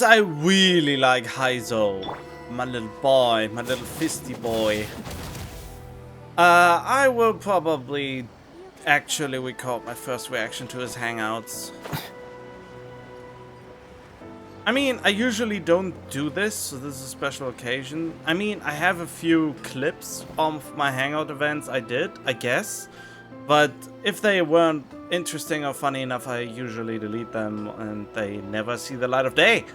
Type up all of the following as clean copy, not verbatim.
I really like Heizou. My little boy, my little fisty boy. I will probably actually record my first reaction to his hangouts. I mean, I usually don't do this, so this is a special occasion. I mean, I have a few clips of my hangout events I did, I guess. But if they weren't interesting or funny enough, I usually delete them and they never see the light of day.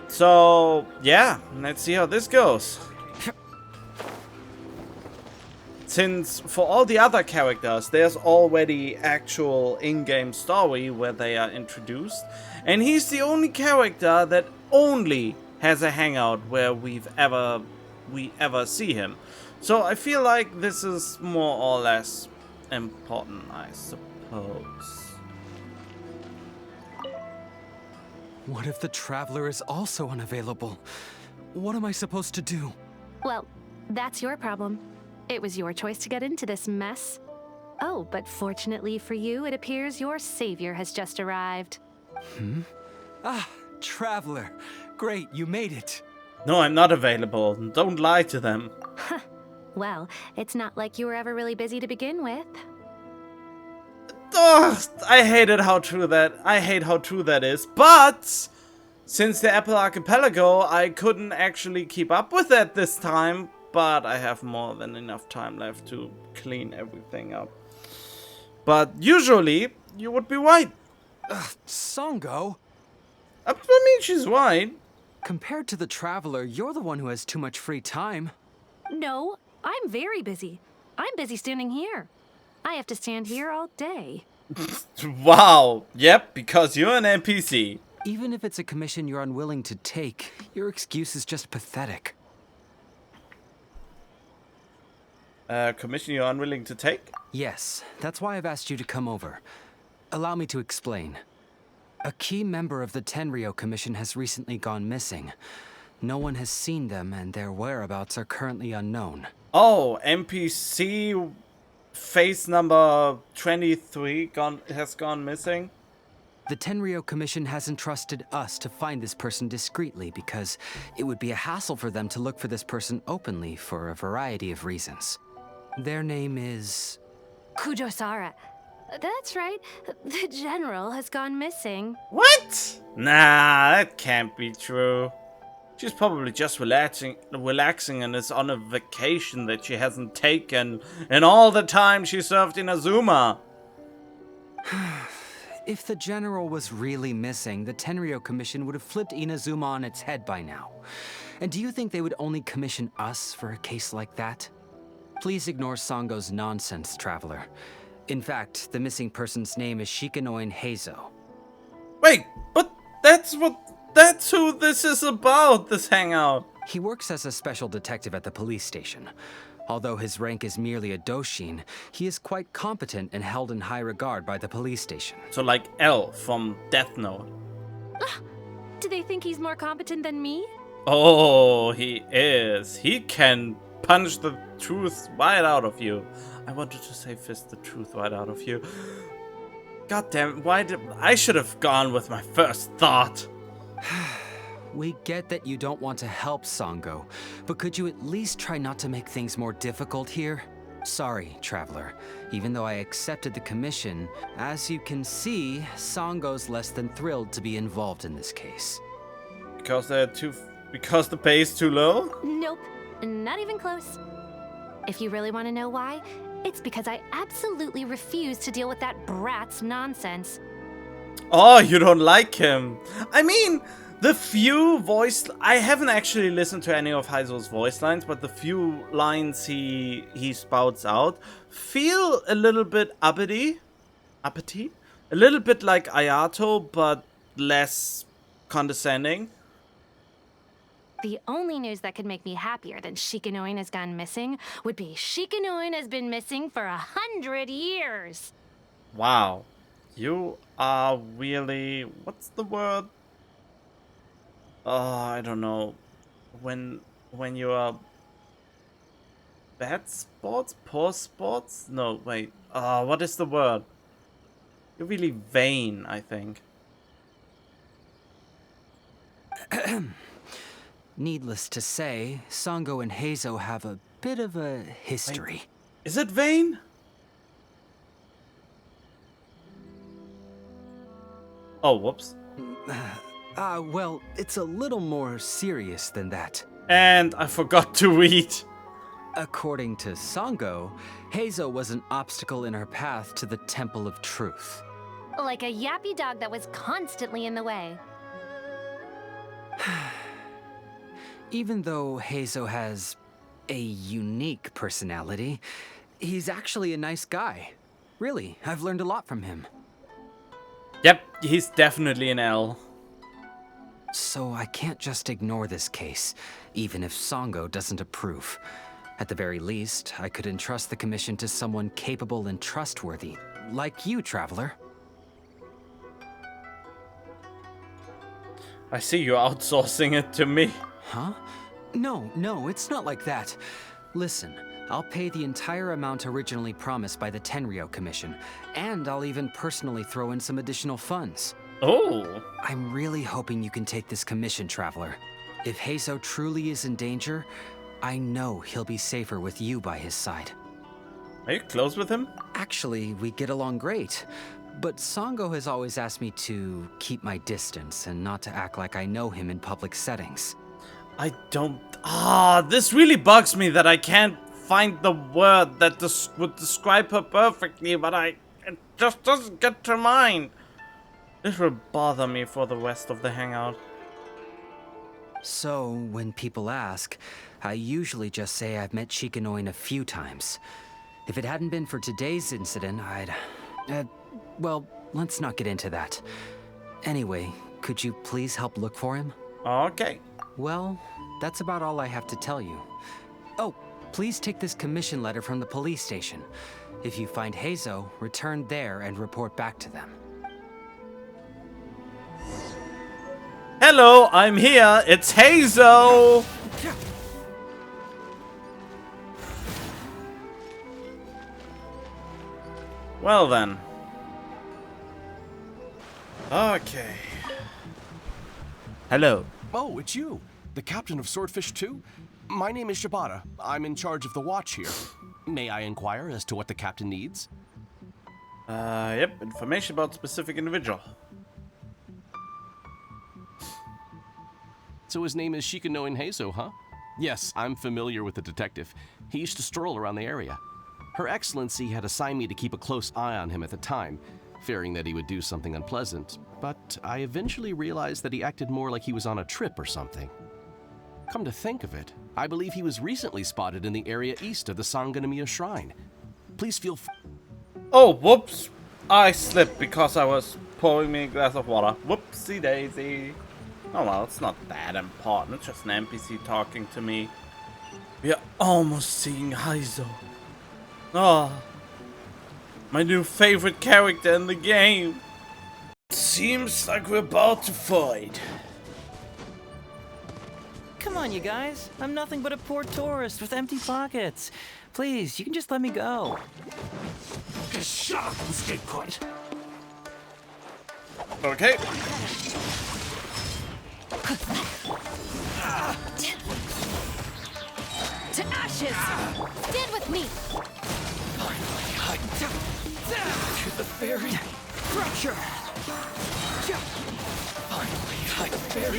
So, yeah, let's see how this goes. Since for all the other characters, there's already actual in-game story where they are introduced. And he's the only character that only has a hangout where we ever see him. So I feel like this is more or less important, I suppose. What if the Traveler is also unavailable? What am I supposed to do? Well, that's your problem. It was your choice to get into this mess. Oh, but fortunately for you, it appears your savior has just arrived. Ah, Traveler. Great, you made it. No, I'm not available. Don't lie to them. Well, it's not like you were ever really busy to begin with. Ugh, I hate how true that is. But since the Apple Archipelago, I couldn't actually keep up with that this time. But I have more than enough time left to clean everything up. But usually, you would be right. Songo? I mean, she's right. Compared to the Traveler, you're the one who has too much free time. No, I'm very busy. I'm busy standing here. I have to stand here all day. Wow. Yep, because you're an NPC. Even if it's a commission you're unwilling to take, your excuse is just pathetic. Commission you're unwilling to take? Yes, that's why I've asked you to come over. Allow me to explain. A key member of the Tenryou Commission has recently gone missing. No one has seen them, and their whereabouts are currently unknown. Oh, NPC face number 23 has gone missing? The Tenryou Commission has entrusted us to find this person discreetly because it would be a hassle for them to look for this person openly for a variety of reasons. Their name is... Kujosara. That's right. The general has gone missing. What? Nah, that can't be true. She's probably just relaxing and is on a vacation that she hasn't taken in all the time she served in Azuma. If the general was really missing, the Tenryou Commission would have flipped Inazuma on its head by now. And do you think they would only commission us for a case like that? Please ignore Songo's nonsense, Traveler. In fact, the missing person's name is Shikanoin Heizou. Wait, but that's who this is about, this hangout. He works as a special detective at the police station. Although his rank is merely a doshin, he is quite competent and held in high regard by the police station. So like L from Death Note. Do they think he's more competent than me? Oh, he is. He can punch the truth right out of you. I wanted to say fist the truth right out of you. God damn it, I should have gone with my first thought. We get that you don't want to help Songo, but could you at least try not to make things more difficult here? Sorry, Traveler. Even though I accepted the commission, as you can see, Songo's less than thrilled to be involved in this case. Because the pay is too low? Nope, not even close. If you really want to know why, it's because I absolutely refuse to deal with that brat's nonsense. Oh, you don't like him. I mean, the few I haven't actually listened to any of Heizou's voice lines, but the few lines he spouts out feel a little bit uppity? A little bit like Ayato, but less condescending. The only news that could make me happier than Shikanoin has gone missing would be Shikanoin has been missing for 100 years. Wow. You are really... What's the word? Oh, I don't know. When you are... Bad sports? Poor sports? No, wait. What is the word? You're really vain, I think. Needless to say, Sango and Heizou have a bit of a history. Is it Vayne? Oh, whoops. Well, it's a little more serious than that. And I forgot to read. According to Sango, Heizou was an obstacle in her path to the Temple of Truth. Like a yappy dog that was constantly in the way. Even though Heizou has a unique personality, he's actually a nice guy. Really, I've learned a lot from him. Yep, he's definitely an L. So I can't just ignore this case, even if Sango doesn't approve. At the very least, I could entrust the commission to someone capable and trustworthy, like you, Traveler. I see you outsourcing it to me. Huh? No, it's not like that. Listen, I'll pay the entire amount originally promised by the Tenryou Commission, and I'll even personally throw in some additional funds. Oh. I'm really hoping you can take this commission, Traveler. If Heizou truly is in danger, I know he'll be safer with you by his side. Are you close with him? Actually, we get along great. But Sango has always asked me to keep my distance and not to act like I know him in public settings. I don't... this really bugs me that I can't find the word that would describe her perfectly, but it just doesn't get to mind. This will bother me for the rest of the hangout. So, when people ask, I usually just say I've met Shikanoin a few times. If it hadn't been for today's incident, well, let's not get into that. Anyway, could you please help look for him? Okay. Well, that's about all I have to tell you. Oh, please take this commission letter from the police station. If you find Heizou, return there and report back to them. Hello, I'm here. It's Heizou. Well then. Okay. Hello. Oh, it's you. The captain of Swordfish 2? My name is Shibata. I'm in charge of the watch here. May I inquire as to what the captain needs? Yep. Information about specific individual. So his name is Shikanoin Heizou, huh? Yes, I'm familiar with the detective. He used to stroll around the area. Her Excellency had assigned me to keep a close eye on him at the time, fearing that he would do something unpleasant, but I eventually realized that he acted more like he was on a trip or something. Come to think of it, I believe he was recently spotted in the area east of the Sanganamiya Shrine. Please feel Oh, whoops. I slipped because I was pouring me a glass of water. Whoopsie daisy. Oh well, it's not that important. It's just an NPC talking to me. We are almost seeing Heizou. Oh, my new favorite character in the game. Seems like we're about to fight. Come on, you guys. I'm nothing but a poor tourist with empty pockets. Please, you can just let me go. shut up and stay quiet. Okay. To ashes! Stand with me! To the fairy. Fracture! Finally, the fairy.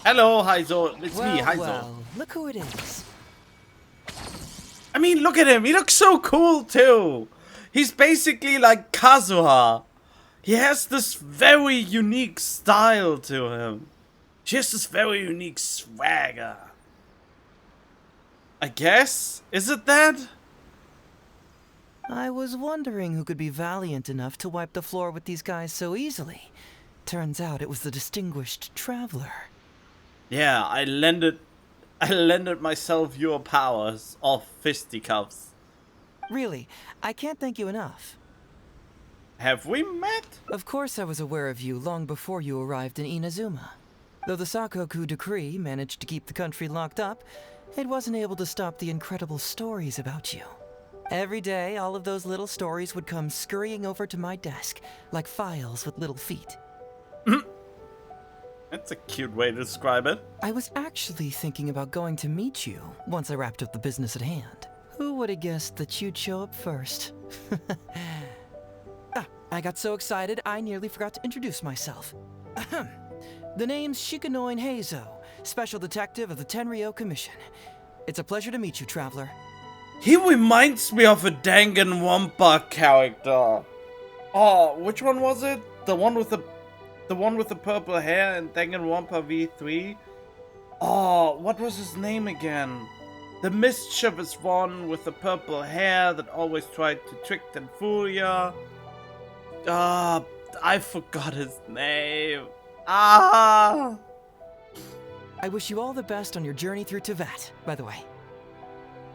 Hello, Heizou. It's me, Well, Heizou. well, look who it is. I mean, look at him. He looks so cool, too. He's basically like Kazuha. He has this very unique style to him. He has this very unique swagger. I guess? Is it that? I was wondering who could be valiant enough to wipe the floor with these guys so easily. Turns out it was the distinguished traveler. Yeah, I lended myself your powers, all fisticuffs. Really, I can't thank you enough. Have we met? Of course I was aware of you long before you arrived in Inazuma. Though the Sakoku decree managed to keep the country locked up, it wasn't able to stop the incredible stories about you. Every day, all of those little stories would come scurrying over to my desk, like files with little feet. That's a cute way to describe it. I was actually thinking about going to meet you once I wrapped up the business at hand. Who would have guessed that you'd show up first? I got so excited I nearly forgot to introduce myself. Ahem. The name's Shikanoin Heizou, Special Detective of the Tenryou Commission. It's a pleasure to meet you, Traveler. He reminds me of a Danganronpa character. Oh, which one was it? The one with the purple hair in Danganronpa V3? Oh, what was his name again? The mischievous one with the purple hair that always tried to trick and fool ya. Ah, I forgot his name. Ah! I wish you all the best on your journey through Teyvat, by the way.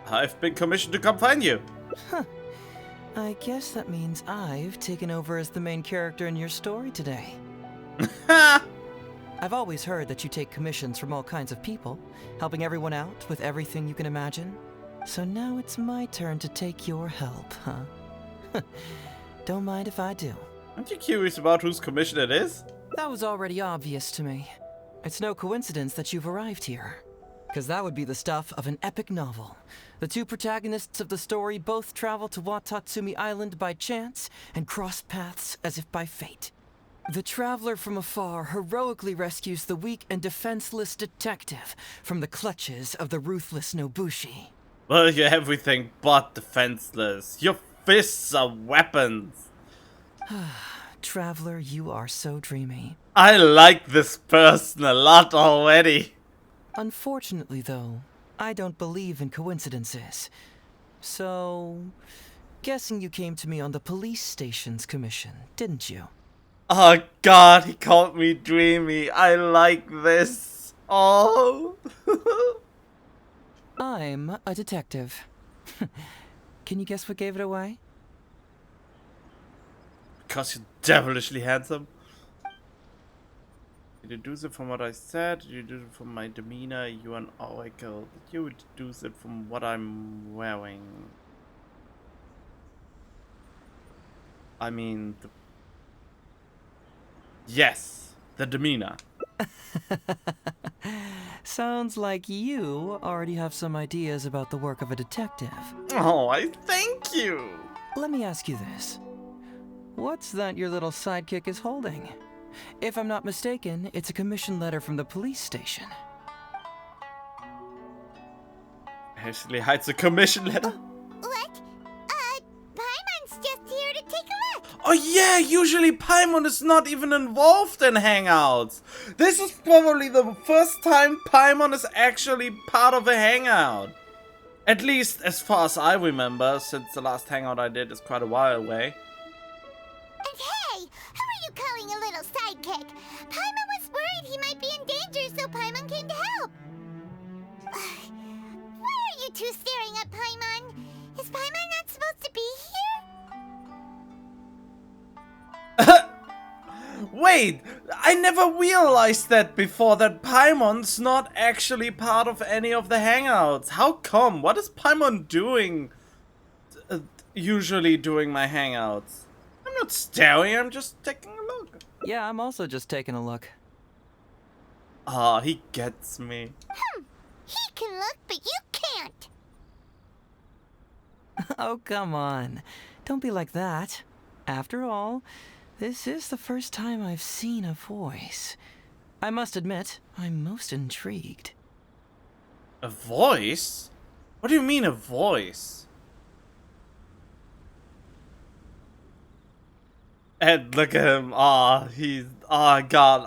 I've been commissioned to come find you. Huh. I guess that means I've taken over as the main character in your story today. I've always heard that you take commissions from all kinds of people, helping everyone out with everything you can imagine. So now it's my turn to take your help, huh? Don't mind if I do. Aren't you curious about whose commission it is? That was already obvious to me. It's no coincidence that you've arrived here. Because that would be the stuff of an epic novel. The two protagonists of the story both travel to Watatsumi Island by chance and cross paths as if by fate. The traveler from afar heroically rescues the weak and defenseless detective from the clutches of the ruthless Nobushi. Well, you're everything but defenseless. Your fists are weapons. Traveler, you are so dreamy. I like this person a lot already. Unfortunately, though, I don't believe in coincidences. So, guessing you came to me on the police station's commission, didn't you? Oh god, he called me dreamy. I like this. Oh. I'm a detective. Can you guess what gave it away? Because you're devilishly handsome. Did you deduce it from what I said? Did you deduce it from my demeanor? You an oracle. Did you deduce it from what I'm wearing? I mean, yes, the demeanor. Sounds like you already have some ideas about the work of a detective. Oh, I thank you. Let me ask you this. What's that your little sidekick is holding? If I'm not mistaken, it's a commission letter from the police station. Actually hides a commission letter. What? Paimon's just here to take a look. Oh yeah, usually Paimon is not even involved in Hangouts. This is probably the first time Paimon is actually part of a Hangout. At least as far as I remember, since the last Hangout I did is quite a while away. And hey, who are you calling a little sidekick? Paimon was worried he might be in danger, so Paimon came to help. Why are you two staring at Paimon? Is Paimon not supposed to be here? Wait, I never realized that before, that Paimon's not actually part of any of the Hangouts. How come? What is Paimon doing usually during my Hangouts? I'm not staring, I'm just taking a look. Yeah, I'm also just taking a look. Ah, he gets me. He can look, but you can't. Oh, come on. Don't be like that. After all, this is the first time I've seen a voice. I must admit, I'm most intrigued. A voice? What do you mean a voice? And look at him. God,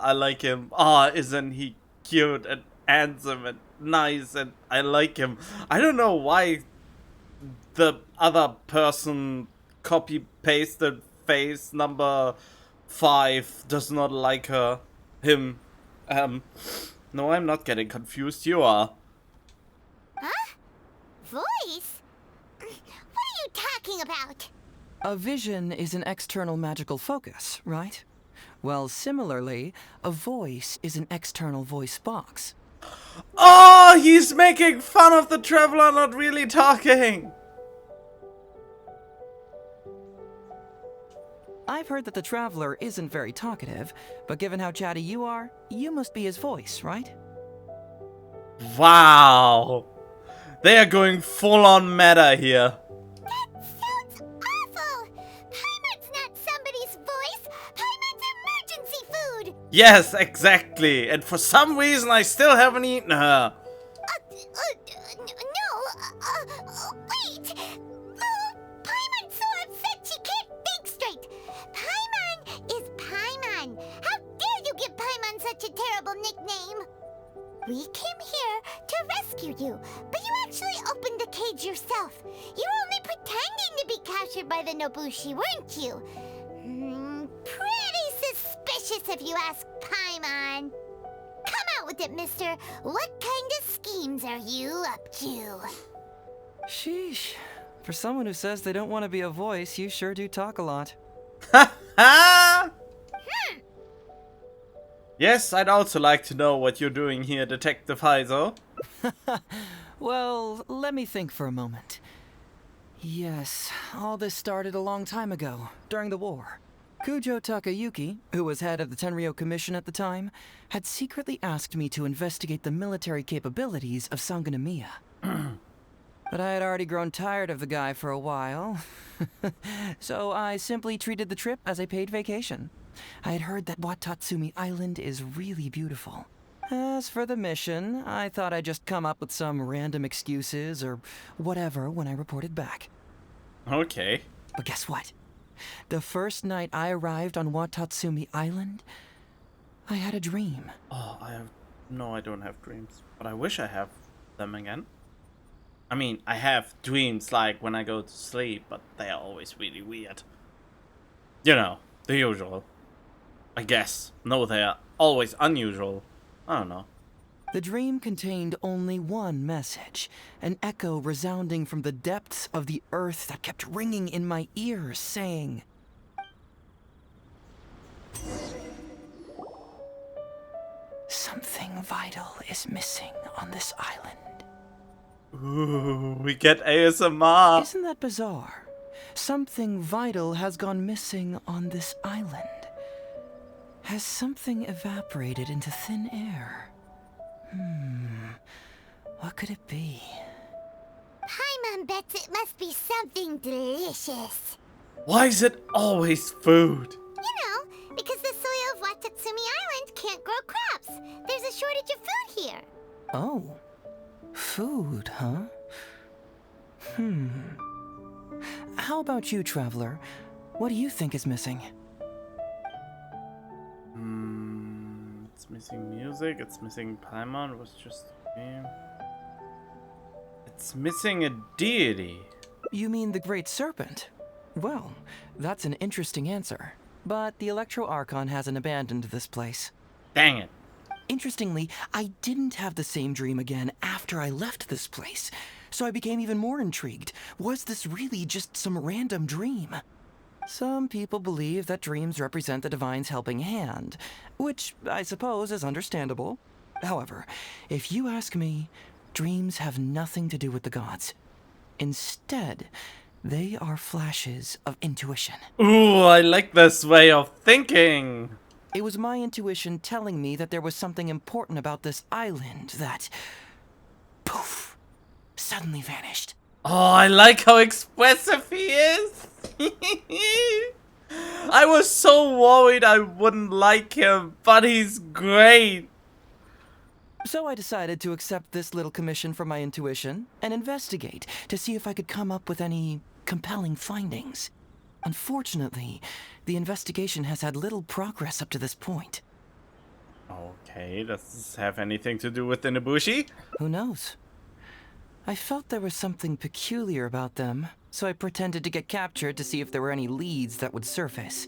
I like him. Isn't he cute and handsome and nice, and I like him. I don't know why the other person copy-pasted face number 5 does not like him. No, I'm not getting confused. You are. Huh? Voice? What are you talking about? A vision is an external magical focus, right? Well, similarly, a voice is an external voice box. Oh, he's making fun of the traveler not really talking. I've heard that the Traveler isn't very talkative, but given how chatty you are, you must be his voice, right? Wow. They are going full on meta here. That sounds awful! Paimon's not somebody's voice! Paimon's emergency food! Yes, exactly. And for some reason, I still haven't eaten her. Wait! Paimon's so upset she can't think straight! Paimon is Paimon! How dare you give Paimon such a terrible nickname? We came here to rescue you, but you actually opened the cage yourself. You were only pretending to be captured by the Nobushi, weren't you? Pretty suspicious if you ask Paimon. Come out with it, mister. What kind of schemes are you up to? Sheesh. For someone who says they don't want to be a voice, you sure do talk a lot. Yes, I'd also like to know what you're doing here, Detective Heizou. Well, let me think for a moment. Yes, all this started a long time ago, during the war. Kujo Takayuki, who was head of the Tenryou Commission at the time, had secretly asked me to investigate the military capabilities of Sangonomiya. But I had already grown tired of the guy for a while, so I simply treated the trip as a paid vacation. I had heard that Watatsumi Island is really beautiful. As for the mission, I thought I'd just come up with some random excuses or whatever when I reported back. Okay. But guess what? The first night I arrived on Watatsumi Island, I had a dream. Oh, I don't have dreams, but I wish I have them again. I mean, I have dreams like when I go to sleep, but they are always really weird. You know, the usual. I guess. No, they are always unusual. I don't know. The dream contained only one message, an echo resounding from the depths of the earth that kept ringing in my ears, saying, "Something vital is missing on this island." Ooh, we get ASMR. Isn't that bizarre? Something vital has gone missing on this island. Has something evaporated into thin air? What could it be? Paimon bets it must be something delicious. Why is it always food? You know, because the soil of Watatsumi Island can't grow crops. There's a shortage of food here. Oh. Food, huh? How about you, Traveler? What do you think is missing? It's missing music, it's missing Paimon, was just a game. It's missing a deity. You mean the Great Serpent? Well, that's an interesting answer. But the Electro Archon hasn't abandoned this place. Dang it. Interestingly, I didn't have the same dream again after I left this place, so I became even more intrigued. Was this really just some random dream? Some people believe that dreams represent the Divine's helping hand, which I suppose is understandable. However, if you ask me, dreams have nothing to do with the gods. Instead, they are flashes of intuition. Ooh, I like this way of thinking. It was my intuition telling me that there was something important about this island that, poof, suddenly vanished. Oh, I like how expressive he is. I was so worried I wouldn't like him, but he's great. So I decided to accept this little commission from my intuition and investigate to see if I could come up with any compelling findings. Unfortunately, the investigation has had little progress up to this point. Okay, does this have anything to do with the Nobushi? Who knows? I felt there was something peculiar about them, so I pretended to get captured to see if there were any leads that would surface.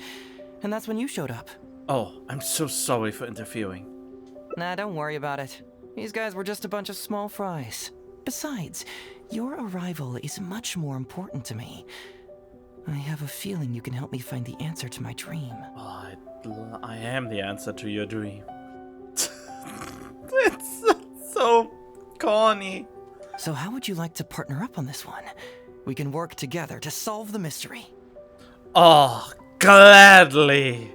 And that's when you showed up. Oh, I'm so sorry for interfering. Nah, don't worry about it. These guys were just a bunch of small fries. Besides, your arrival is much more important to me. I have a feeling you can help me find the answer to my dream. Oh, I am the answer to your dream. It's so corny. So how would you like to partner up on this one? We can work together to solve the mystery. Oh, Gladly.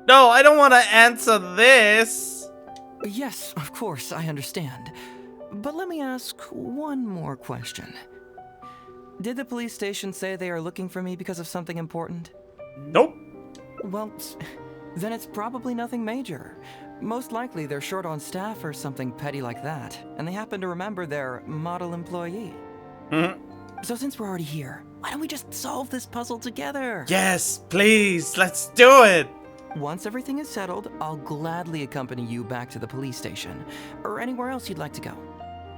No, I don't want to answer this. Yes, of course, I understand. But let me ask one more question. Did the police station say they are looking for me because of something important? Nope. Well, then it's probably nothing major. Most likely they're short on staff or something petty like that, and they happen to remember their model employee. So since we're already here, why don't we just solve this puzzle together? Yes, please, let's do it. Once everything is settled, I'll gladly accompany you back to the police station, or anywhere else you'd like to go.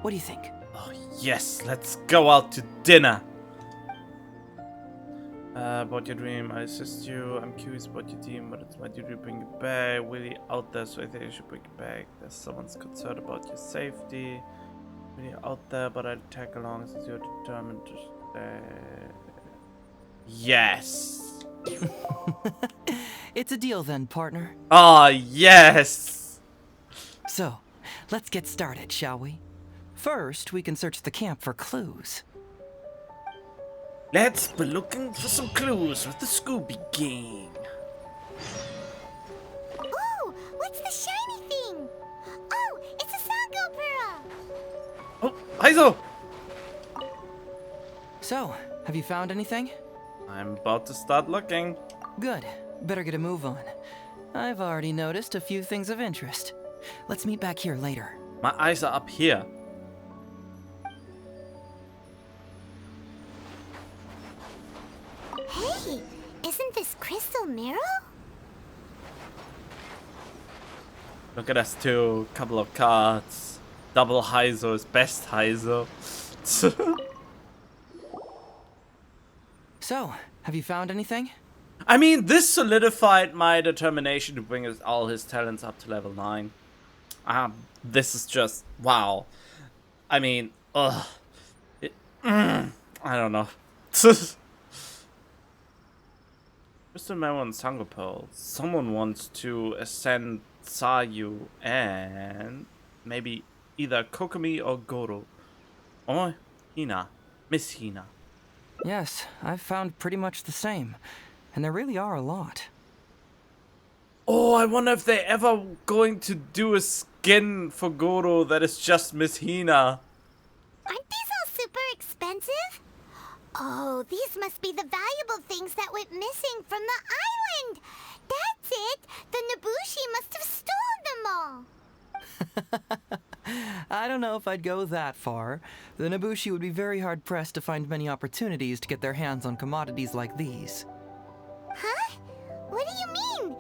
What do you think? Oh, yes, let's go out to dinner. About your dream, I assist you. I'm curious about your team, but it's my duty to bring you back. Really out there, so I think I should bring you back. There's someone's concerned about your safety. Really out there, but I'd tag along since you're determined to stay. Yes. It's a deal then, partner. Ah, yes. So, let's get started, shall we? First, we can search the camp for clues. Let's be looking for some clues with the Scooby Gang. Ooh, what's the shiny thing? Oh, it's a Sango Pearl. Oh, Heizou! So, have you found anything? I'm about to start looking. Good. Better get a move on. I've already noticed a few things of interest. Let's meet back here later. My eyes are up here. Hey, isn't this Crystal Mirror? Look at us two. Couple of cards. Double Heizou is best Heizou. So, have you found anything? I mean, this solidified my determination to bring all his talents up to level 9. This is just, wow. I mean, ugh. I don't know. Mr. Memo and Sangopol. Someone wants to ascend Sayu and maybe either Kokomi or Goro. Or Hina. Miss Hina. Yes, I've found pretty much the same. And there really are a lot. Oh, I wonder if they're ever going to do a skin for Goro that is just Miss Hina. Aren't these all super expensive? Oh, these must be the valuable things that went missing from the island. That's it. The Nobushi must have stolen them all. I don't know if I'd go that far. The Nobushi would be very hard-pressed to find many opportunities to get their hands on commodities like these. Huh? What do you mean?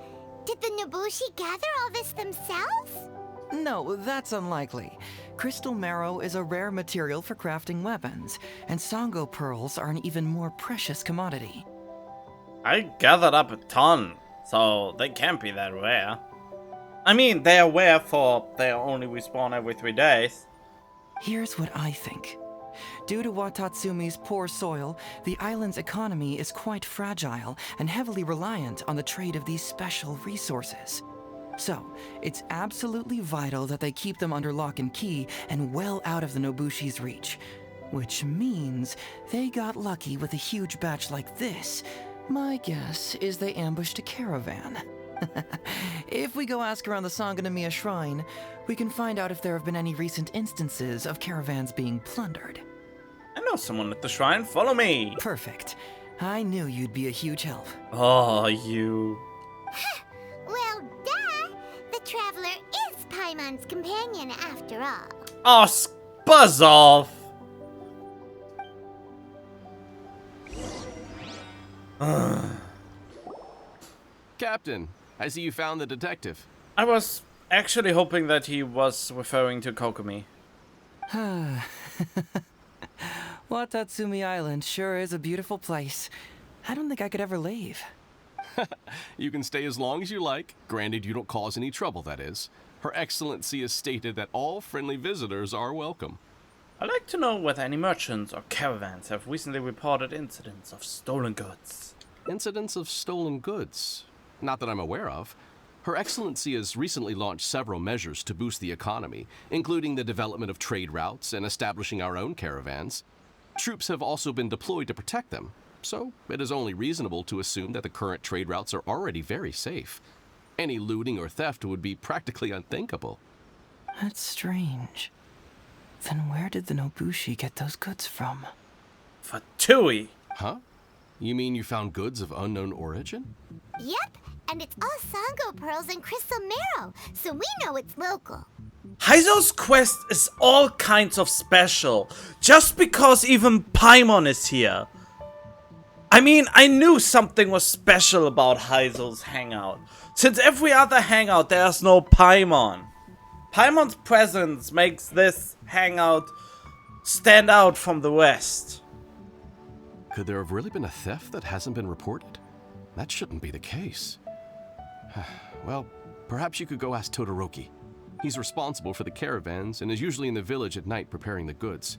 Did the Nobushi gather all this themselves? No, that's unlikely. Crystal marrow is a rare material for crafting weapons, and Sango pearls are an even more precious commodity. I gathered up a ton, so they can't be that rare. I mean, they are rare for they only respawn every 3 days. Here's what I think. Due to Watatsumi's poor soil, the island's economy is quite fragile and heavily reliant on the trade of these special resources. So, it's absolutely vital that they keep them under lock and key and well out of the Nobushi's reach. Which means they got lucky with a huge batch like this. My guess is they ambushed a caravan. If we go ask around the Sangonomiya Shrine, we can find out if there have been any recent instances of caravans being plundered. I know someone at the shrine. Follow me. Perfect. I knew you'd be a huge help. Oh, you. Well, duh. The traveler is Paimon's companion after all. Oh, buzz off. Captain, I see you found the detective. I was actually hoping that he was referring to Kokomi. Watatsumi Island sure is a beautiful place. I don't think I could ever leave. You can stay as long as you like, granted you don't cause any trouble, that is. Her Excellency has stated that all friendly visitors are welcome. I'd like to know whether any merchants or caravans have recently reported incidents of stolen goods. Incidents of stolen goods? Not that I'm aware of. Her Excellency has recently launched several measures to boost the economy, including the development of trade routes and establishing our own caravans. Troops have also been deployed to protect them. so it is only reasonable to assume that the current trade routes are already very safe. Any looting or theft would be practically unthinkable. That's strange. Then where did the Nobushi get those goods from? Fatui. Huh? You mean you found goods of unknown origin? Yep, and it's all Sango pearls and crystal marrow, so we know it's local. Heizou's quest is all kinds of special, just because even Paimon is here. I mean, I knew something was special about Heizou's hangout. Since every other hangout there's no Paimon. Paimon's presence makes this hangout stand out from the rest. Could there have really been a theft that hasn't been reported? That shouldn't be the case. Well, perhaps you could go ask Todoroki. He's responsible for the caravans and is usually in the village at night preparing the goods.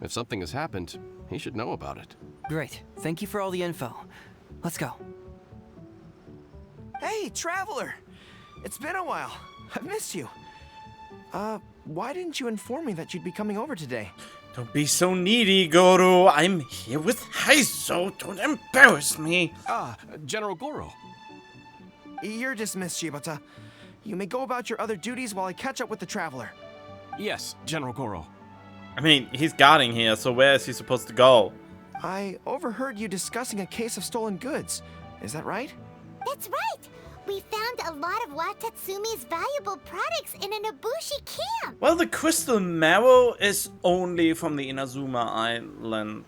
If something has happened, he should know about it. Great. Thank you for all the info. Let's go. Hey, traveler! It's been a while. I've missed you. Why didn't you inform me that you'd be coming over today? Don't be so needy, Goro. I'm here with Heizou. Don't embarrass me. General Goro. You're dismissed, Shibata. You may go about your other duties while I catch up with the traveler. Yes, General Goro. I mean, he's guarding here, so where is he supposed to go? I overheard you discussing a case of stolen goods. Is that right? That's right! We found a lot of Watatsumi's valuable products in a Nobushi camp! Well, the crystal marrow is only from the Inazuma Island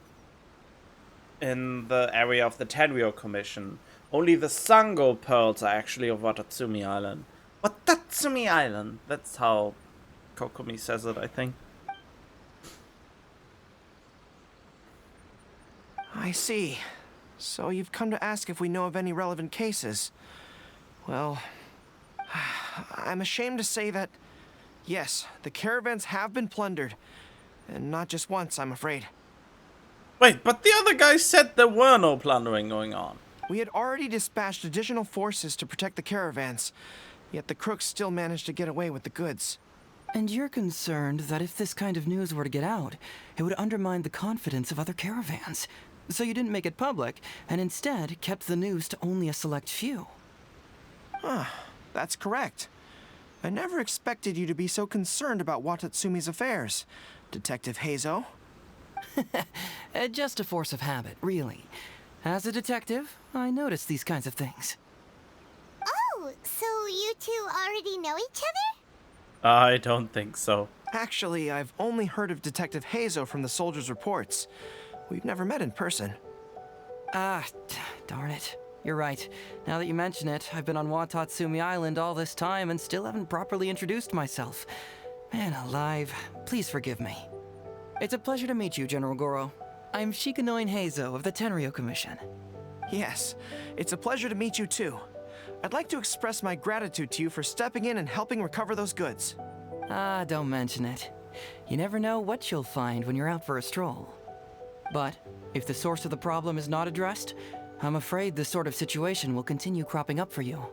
in the area of the Tenryou Commission. Only the Sango pearls are actually of Watatsumi Island. Watatsumi Island! That's how Kokomi says it, I think. I see. So you've come to ask if we know of any relevant cases. Well, I'm ashamed to say that, yes, the caravans have been plundered. And not just once, I'm afraid. Wait, but the other guy said there were no plundering going on. We had already dispatched additional forces to protect the caravans, yet the crooks still managed to get away with the goods. And you're concerned that if this kind of news were to get out, it would undermine the confidence of other caravans. So you didn't make it public, and instead kept the news to only a select few. That's correct. I never expected you to be so concerned about Watatsumi's affairs, Detective Heizou. Just a force of habit, really. As a detective, I notice these kinds of things. Oh, so you two already know each other? I don't think so. Actually, I've only heard of Detective Heizou from the soldiers' reports. We've never met in person. Darn it. You're right. Now that you mention it, I've been on Watatsumi Island all this time and still haven't properly introduced myself. Man alive, please forgive me. It's a pleasure to meet you, General Goro. I'm Shikanoin Heizou of the Tenryou Commission. Yes, it's a pleasure to meet you too. I'd like to express my gratitude to you for stepping in and helping recover those goods. Don't mention it. You never know what you'll find when you're out for a stroll. But if the source of the problem is not addressed, I'm afraid this sort of situation will continue cropping up for you.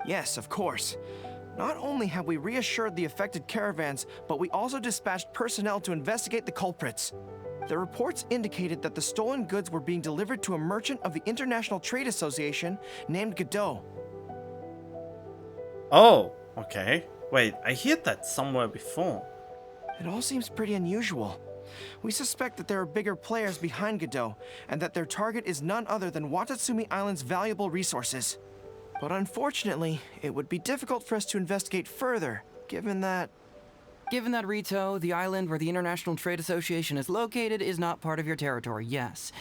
Yes, of course. Not only have we reassured the affected caravans, but we also dispatched personnel to investigate the culprits. The reports indicated that the stolen goods were being delivered to a merchant of the International Trade Association named Godot. Oh, okay. Wait, I heard that somewhere before. It all seems pretty unusual. We suspect that there are bigger players behind Godot, and that their target is none other than Watatsumi Island's valuable resources. But unfortunately, it would be difficult for us to investigate further, given that... Given that Rito, the island where the International Trade Association is located, is not part of your territory, yes.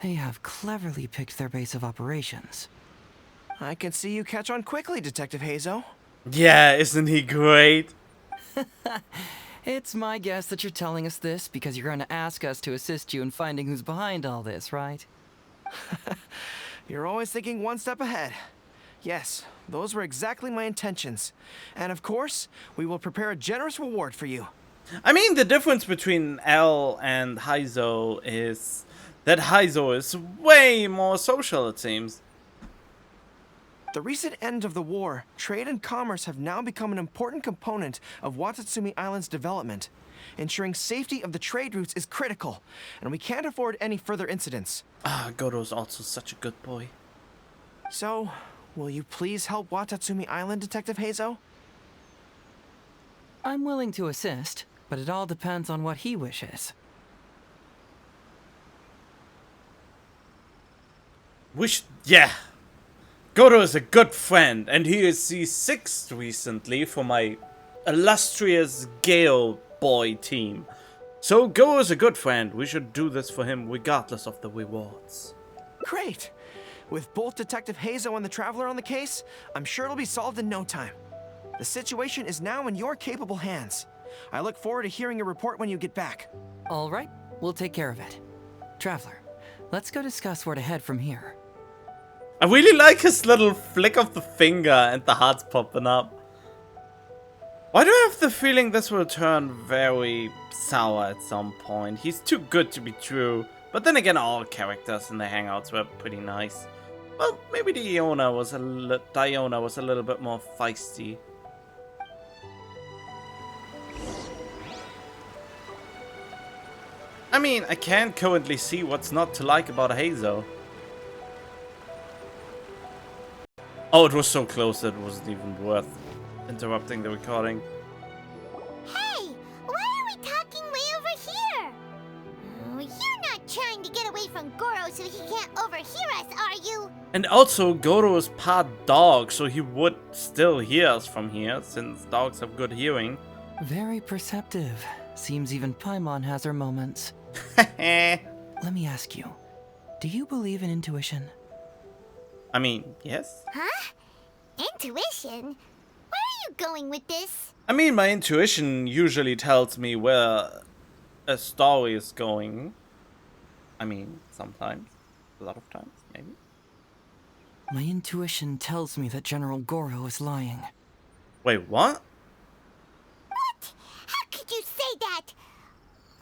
They have cleverly picked their base of operations. I can see you catch on quickly, Detective Heizou. Yeah, isn't he great? It's my guess that you're telling us this because you're going to ask us to assist you in finding who's behind all this, right? You're always thinking one step ahead. Yes, those were exactly my intentions. And of course, we will prepare a generous reward for you. I mean, the difference between L and Heizou is that Heizou is way more social, it seems. The recent end of the war, trade and commerce have now become an important component of Watatsumi Island's development. Ensuring safety of the trade routes is critical, and we can't afford any further incidents. Ah, Goro's also such a good boy. So, will you please help Watatsumi Island, Detective Heizou? I'm willing to assist, but it all depends on what he wishes. Yeah. Goro is a good friend, and he is C6 recently for my illustrious Gale boy team. So Goro is a good friend. We should do this for him regardless of the rewards. Great! With both Detective Heizou and the Traveler on the case, I'm sure it'll be solved in no time. The situation is now in your capable hands. I look forward to hearing your report when you get back. All right, we'll take care of it. Traveler, let's go discuss where to head from here. I really like his little flick of the finger and the hearts popping up. Why do I have the feeling this will turn very sour at some point? He's too good to be true. But then again, all characters in the Hangouts were pretty nice. Well, maybe Diona was a little bit more feisty. I mean, I can't currently see what's not to like about Heizou. Oh, it was so close that it wasn't even worth interrupting the recording. Hey, why are we talking way over here? Oh, you're not trying to get away from Goro so he can't overhear us, are you? And also, Goro is part dog, so he would still hear us from here, since dogs have good hearing. Very perceptive. Seems even Paimon has her moments. Let me ask you, do you believe in intuition? I mean, yes. Huh? Intuition? Where are you going with this? I mean, my intuition usually tells me where a story is going. I mean, sometimes. A lot of times, maybe. My intuition tells me that General Goro is lying. Wait, what? What? How could you say that?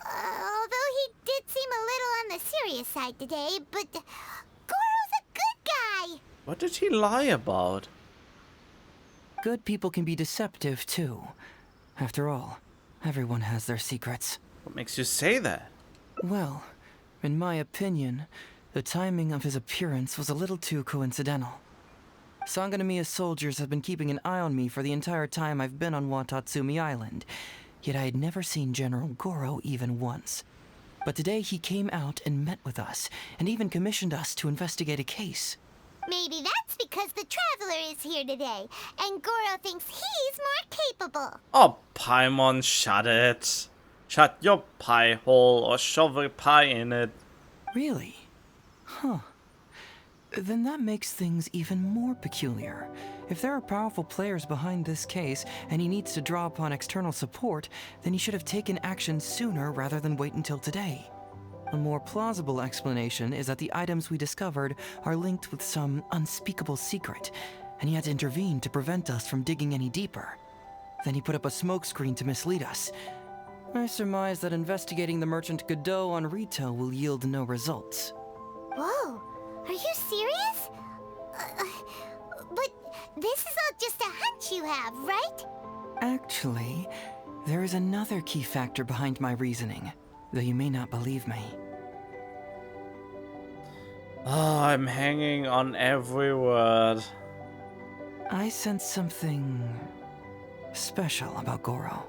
Although he did seem a little on the serious side today, but Goro's a good guy. What did he lie about? Good people can be deceptive, too. After all, everyone has their secrets. What makes you say that? Well, in my opinion, the timing of his appearance was a little too coincidental. Sangonomiya's soldiers have been keeping an eye on me for the entire time I've been on Watatsumi Island, yet I had never seen General Goro even once. But today he came out and met with us, and even commissioned us to investigate a case. Maybe that's because the Traveler is here today, and Goro thinks he's more capable. Oh, Paimon, shut it. Shut your pie hole or shove a pie in it. Really? Huh. Then that makes things even more peculiar. If there are powerful players behind this case, and he needs to draw upon external support, then he should have taken action sooner rather than wait until today. A more plausible explanation is that the items we discovered are linked with some unspeakable secret, and he had to intervene to prevent us from digging any deeper. Then he put up a smokescreen to mislead us. I surmise that investigating the merchant Godot on retail will yield no results. Whoa, are you serious? But this is all just a hunch you have, right? Actually, there is another key factor behind my reasoning, though you may not believe me. Oh, I'm hanging on every word. I sense something special about Goro.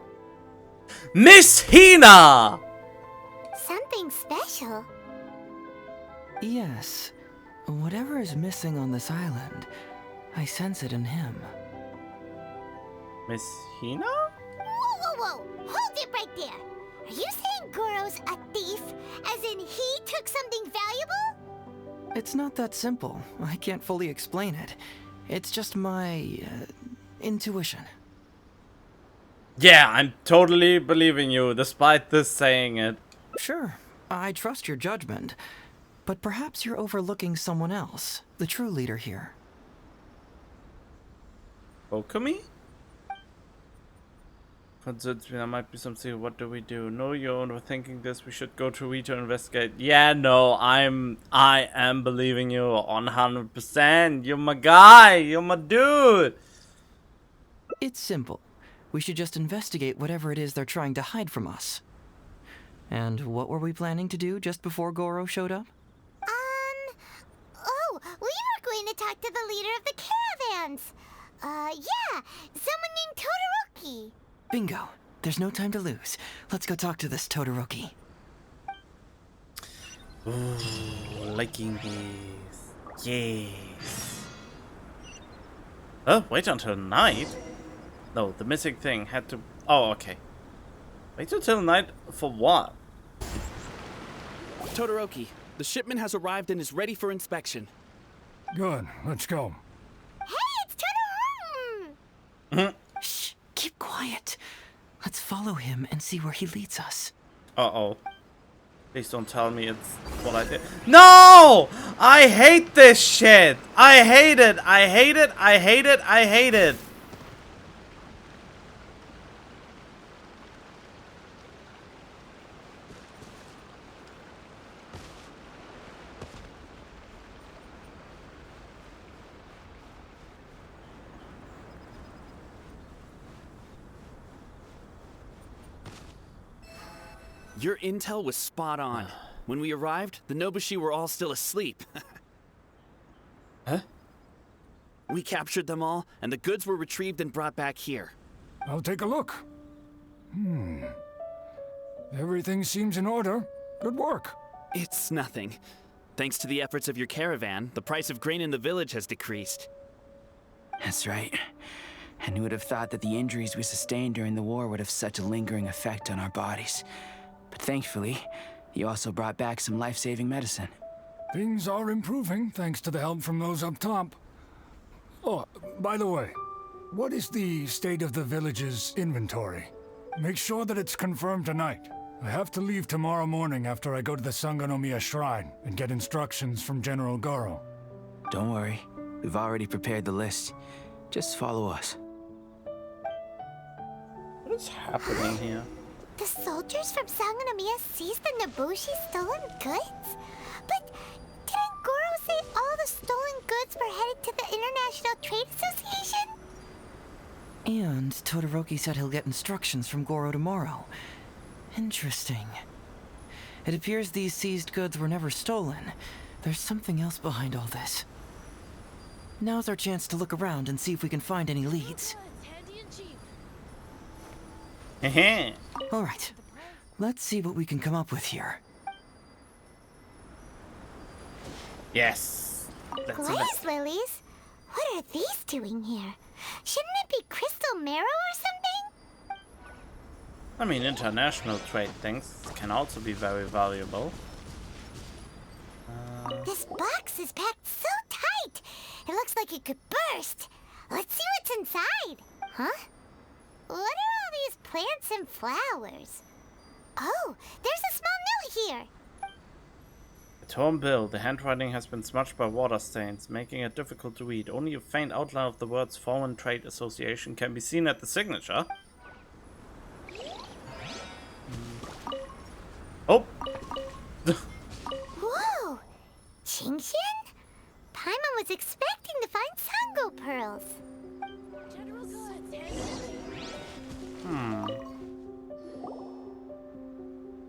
Miss Hina! Something special? Yes. Whatever is missing on this island, I sense it in him. Miss Hina? Whoa! Hold it right there! Are you saying Goro's a thief? As in he took something valuable? It's not that simple. I can't fully explain it. It's just my intuition. Yeah, I'm totally believing you, despite this saying it. Sure, I trust your judgment. But perhaps you're overlooking someone else, the true leader here. Okami? There might be something. What do we do? No, you're overthinking this. We should go to Rito investigate. Yeah, no, I am believing you 100%. You're my guy. You're my dude. It's simple. we should just investigate whatever it is they're trying to hide from us. And what were we planning to do just before Goro showed up? Oh, we were going to talk to the leader of the caravans. Yeah, someone named Todoroki. Bingo. There's no time to lose. Let's go talk to this Todoroki. Ooh, liking these. Yes. Oh, wait until night? No, the missing thing had to... Oh, okay. Wait until night for what? Todoroki, the shipment has arrived and is ready for inspection. Good, let's go. Hey, it's Todoroki! Shh, keep quiet. Let's follow him and see where he leads us. Uh-oh. Please don't tell me it's what I did. No! I hate this shit! I hate it! I hate it! I hate it! I hate it! Your intel was spot on. When we arrived, the Nobushi were all still asleep. Huh? We captured them all, and the goods were retrieved and brought back here. I'll take a look. Everything seems in order. Good work. It's nothing. Thanks to the efforts of your caravan, the price of grain in the village has decreased. That's right. And who would have thought that the injuries we sustained during the war would have such a lingering effect on our bodies? But thankfully, you also brought back some life-saving medicine. Things are improving thanks to the help from those up top. Oh, by the way, what is the state of the village's inventory? Make sure that it's confirmed tonight. I have to leave tomorrow morning after I go to the Sangonomiya Shrine and get instructions from General Goro. Don't worry, we've already prepared the list. Just follow us. What is happening here? The soldiers from Sangonomiya seized the Nobushi's stolen goods? But didn't Goro say all the stolen goods were headed to the International Trade Association? And Todoroki said he'll get instructions from Goro tomorrow. Interesting. It appears these seized goods were never stolen. There's something else behind all this. Now's our chance to look around and see if we can find any leads. Heh. Alright, let's see what we can come up with here. Yes. That's it. Glaze lilies? What are these doing here? Shouldn't it be crystal marrow or something? I mean, international trade things can also be very valuable. This box is packed so tight. It looks like it could burst. Let's see what's inside. Huh? What are all these plants and flowers? Oh, there's a small note here. A torn bill. The handwriting has been smudged by water stains, making it difficult to read. Only a faint outline of the words Foreign Trade Association can be seen at the signature. Oh! Whoa! Qingxian? Paimon was expecting to find Sango pearls.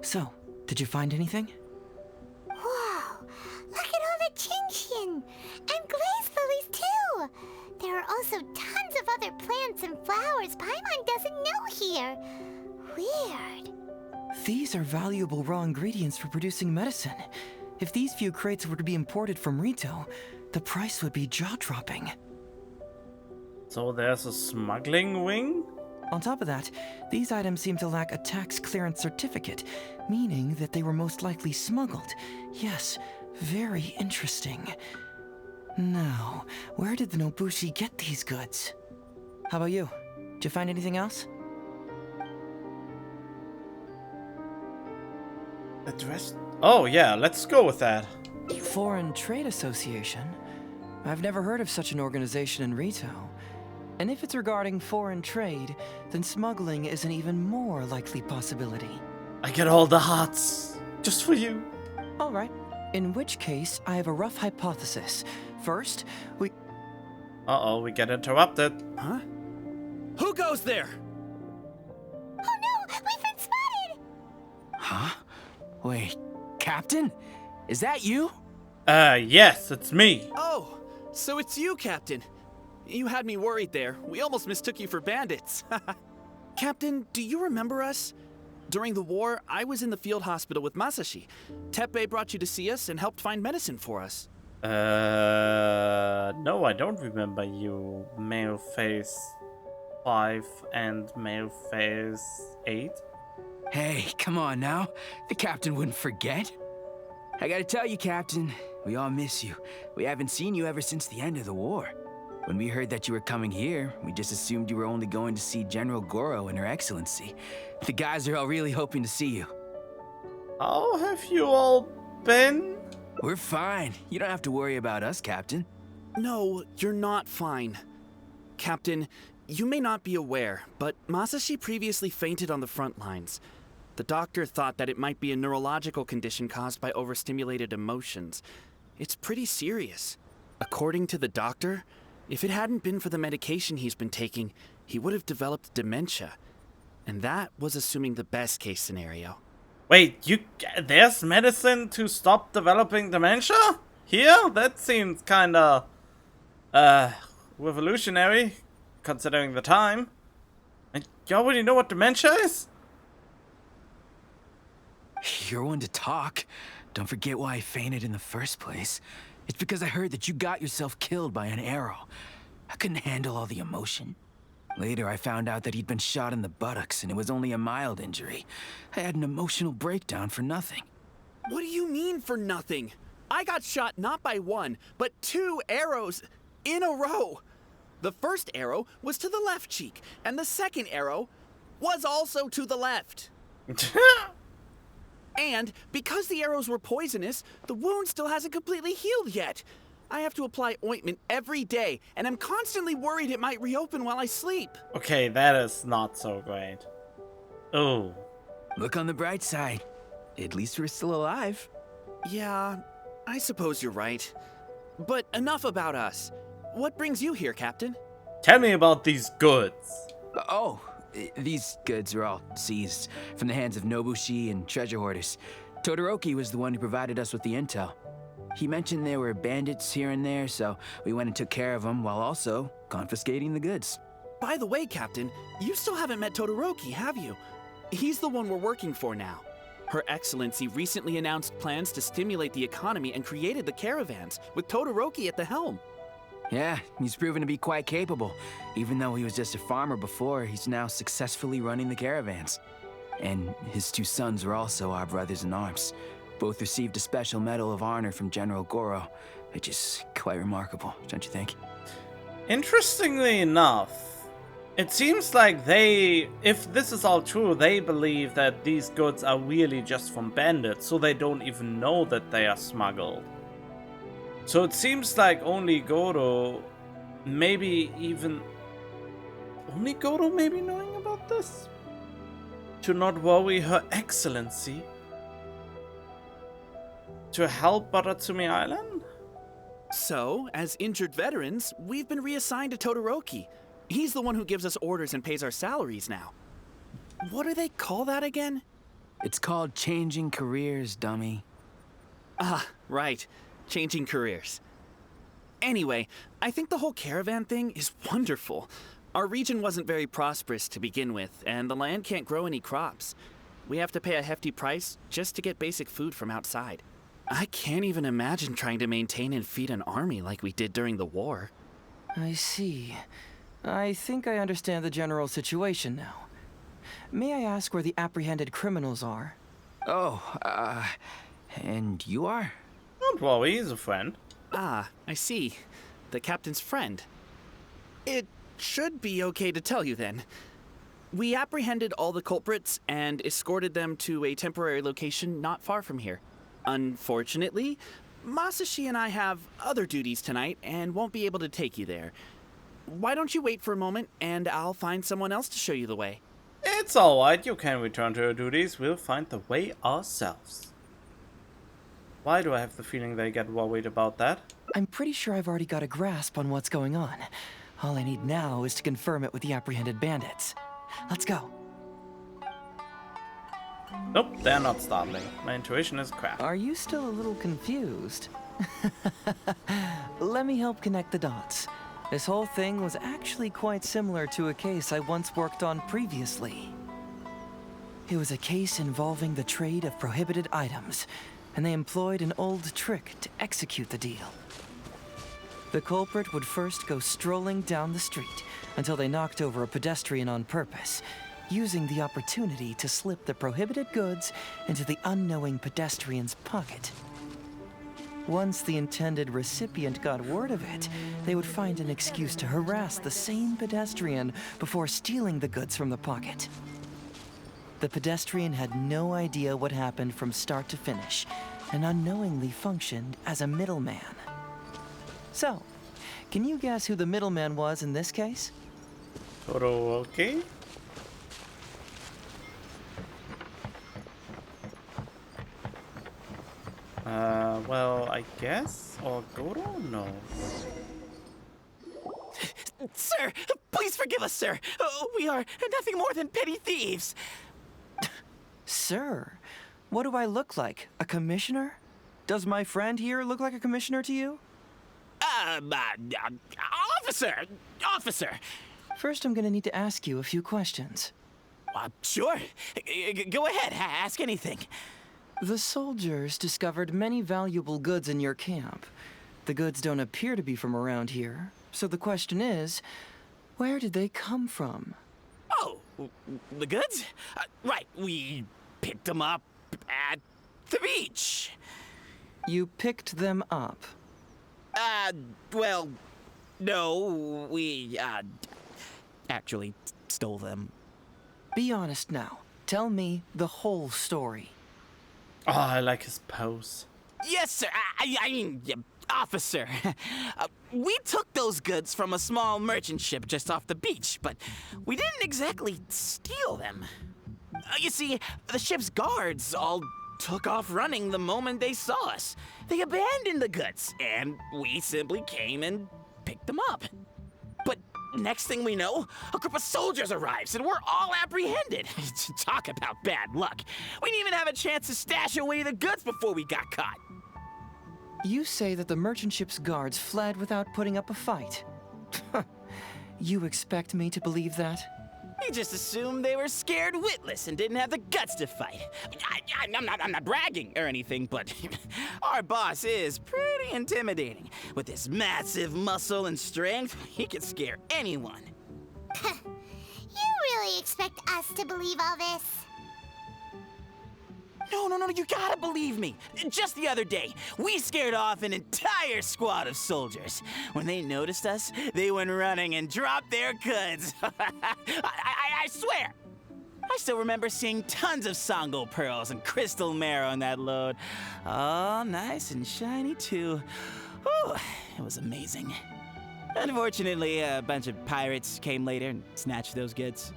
So, did you find anything? Whoa! Look at all the Qingxian! And glaze lilies too! There are also tons of other plants and flowers Paimon doesn't know here. Weird. These are valuable raw ingredients for producing medicine. If these few crates were to be imported from Rito, the price would be jaw-dropping. So there's a smuggling wing? On top of that, these items seem to lack a tax clearance certificate, meaning that they were most likely smuggled. Yes, very interesting. Now, where did the Nobushi get these goods? How about you? Did you find anything else? Address? Oh yeah, let's go with that. Foreign Trade Association? I've never heard of such an organization in Rito. And if it's regarding foreign trade, then smuggling is an even more likely possibility. I get all the hearts. Just for you. Alright, in which case, I have a rough hypothesis. First, we... Uh-oh, we get interrupted. Huh? Who goes there? Huh? Wait, Captain? Is that you? Yes, it's me. Oh, so it's you, Captain. You had me worried there. We almost mistook you for bandits. Captain, do you remember us? During the war, I was in the field hospital with Masashi. Teppei brought you to see us and helped find medicine for us. No, I don't remember you. Male face 5 and male face 8. Hey, come on now. The captain wouldn't forget. I gotta tell you, Captain, we all miss you. We haven't seen you ever since the end of the war. When we heard that you were coming here, we just assumed you were only going to see General Goro and Her Excellency. The guys are all really hoping to see you. How have you all been? We're fine. You don't have to worry about us, Captain. No, you're not fine. Captain, you may not be aware, but Masashi previously fainted on the front lines. The doctor thought that it might be a neurological condition caused by overstimulated emotions. It's pretty serious. According to the doctor, if it hadn't been for the medication he's been taking, he would have developed dementia. And that was assuming the best case scenario. Wait, there's medicine to stop developing dementia? Here? That seems kinda, revolutionary, considering the time. And you already know what dementia is? You're one to talk. Don't forget why I fainted in the first place. It's because I heard that you got yourself killed by an arrow. I couldn't handle all the emotion. Later, I found out that he'd been shot in the buttocks, and it was only a mild injury. I had an emotional breakdown for nothing. What do you mean for nothing? I got shot not by 1, but 2 arrows in a row. The first arrow was to the left cheek, and the second arrow was also to the left. And because the arrows were poisonous, the wound still hasn't completely healed yet. I have to apply ointment every day, and I'm constantly worried it might reopen while I sleep. Okay, that is not so great. Oh. Look on the bright side. At least we're still alive. Yeah, I suppose you're right. But enough about us. What brings you here, Captain? Tell me about these goods. Oh, these goods were all seized from the hands of Nobushi and treasure hoarders. Todoroki was the one who provided us with the intel. He mentioned there were bandits here and there, so we went and took care of them while also confiscating the goods. By the way, Captain, you still haven't met Todoroki, have you? He's the one we're working for now. Her Excellency recently announced plans to stimulate the economy and created the caravans, with Todoroki at the helm. Yeah, he's proven to be quite capable. Even though he was just a farmer before, he's now successfully running the caravans. And his 2 sons were also our brothers in arms. Both received a special medal of honor from General Goro, which is quite remarkable, don't you think? Interestingly enough, it seems like if this is all true, they believe that these goods are really just from bandits, so they don't even know that they are smuggled. So it seems like only Goro maybe knowing about this? To not worry Her Excellency? To help Baratsumi Island? So, as injured veterans, we've been reassigned to Todoroki. He's the one who gives us orders and pays our salaries now. What do they call that again? It's called changing careers, dummy. Ah, right. Changing careers. Anyway, I think the whole caravan thing is wonderful. Our region wasn't very prosperous to begin with, and the land can't grow any crops. We have to pay a hefty price just to get basic food from outside. I can't even imagine trying to maintain and feed an army like we did during the war. I see. I think I understand the general situation now. May I ask where the apprehended criminals are? Oh, and you are? Don't worry, he's a friend. Ah, I see. The captain's friend. It should be okay to tell you then. We apprehended all the culprits and escorted them to a temporary location not far from here. Unfortunately, Masashi and I have other duties tonight and won't be able to take you there. Why don't you wait for a moment and I'll find someone else to show you the way. It's alright, you can return to your duties. We'll find the way ourselves. Why do I have the feeling they get worried about that? I'm pretty sure I've already got a grasp on what's going on. All I need now is to confirm it with the apprehended bandits. Let's go. Nope, they're not startling. My intuition is crap. Are you still a little confused? Let me help connect the dots. This whole thing was actually quite similar to a case I once worked on previously. It was a case involving the trade of prohibited items, and they employed an old trick to execute the deal. The culprit would first go strolling down the street until they knocked over a pedestrian on purpose, using the opportunity to slip the prohibited goods into the unknowing pedestrian's pocket. Once the intended recipient got word of it, they would find an excuse to harass the same pedestrian before stealing the goods from the pocket. The pedestrian had no idea what happened from start to finish, and unknowingly functioned as a middleman. So, can you guess who the middleman was in this case? Okay. Well, I guess? Or Goro? No. Sir, please forgive us, sir. We are nothing more than petty thieves. Sir, what do I look like? A commissioner? Does my friend here look like a commissioner to you? Officer. First, I'm gonna need to ask you a few questions. Sure. Go ahead, ask anything. The soldiers discovered many valuable goods in your camp. The goods don't appear to be from around here, so the question is, where did they come from? Oh, the goods? Right, we picked them up at the beach. You picked them up? Well, no, we, actually stole them. Be honest now. Tell me the whole story. Oh, I like his pose. Yes, sir. I mean, officer. We took those goods from a small merchant ship just off the beach, but we didn't exactly steal them. You see, the ship's guards all took off running the moment they saw us. They abandoned the goods, and we simply came and picked them up. But next thing we know, a group of soldiers arrives, and we're all apprehended. Talk about bad luck. We didn't even have a chance to stash away the goods before we got caught. You say that the merchant ship's guards fled without putting up a fight. You expect me to believe that? We just assumed they were scared witless and didn't have the guts to fight. I'm not bragging or anything, but our boss is pretty intimidating. With his massive muscle and strength, he can scare anyone. You really expect us to believe all this? No, you gotta believe me. Just the other day, we scared off an entire squad of soldiers. When they noticed us, they went running and dropped their goods. I swear. I still remember seeing tons of Sango pearls and crystal marrow on that load. All nice and shiny, too. Whew, it was amazing. Unfortunately, a bunch of pirates came later and snatched those goods.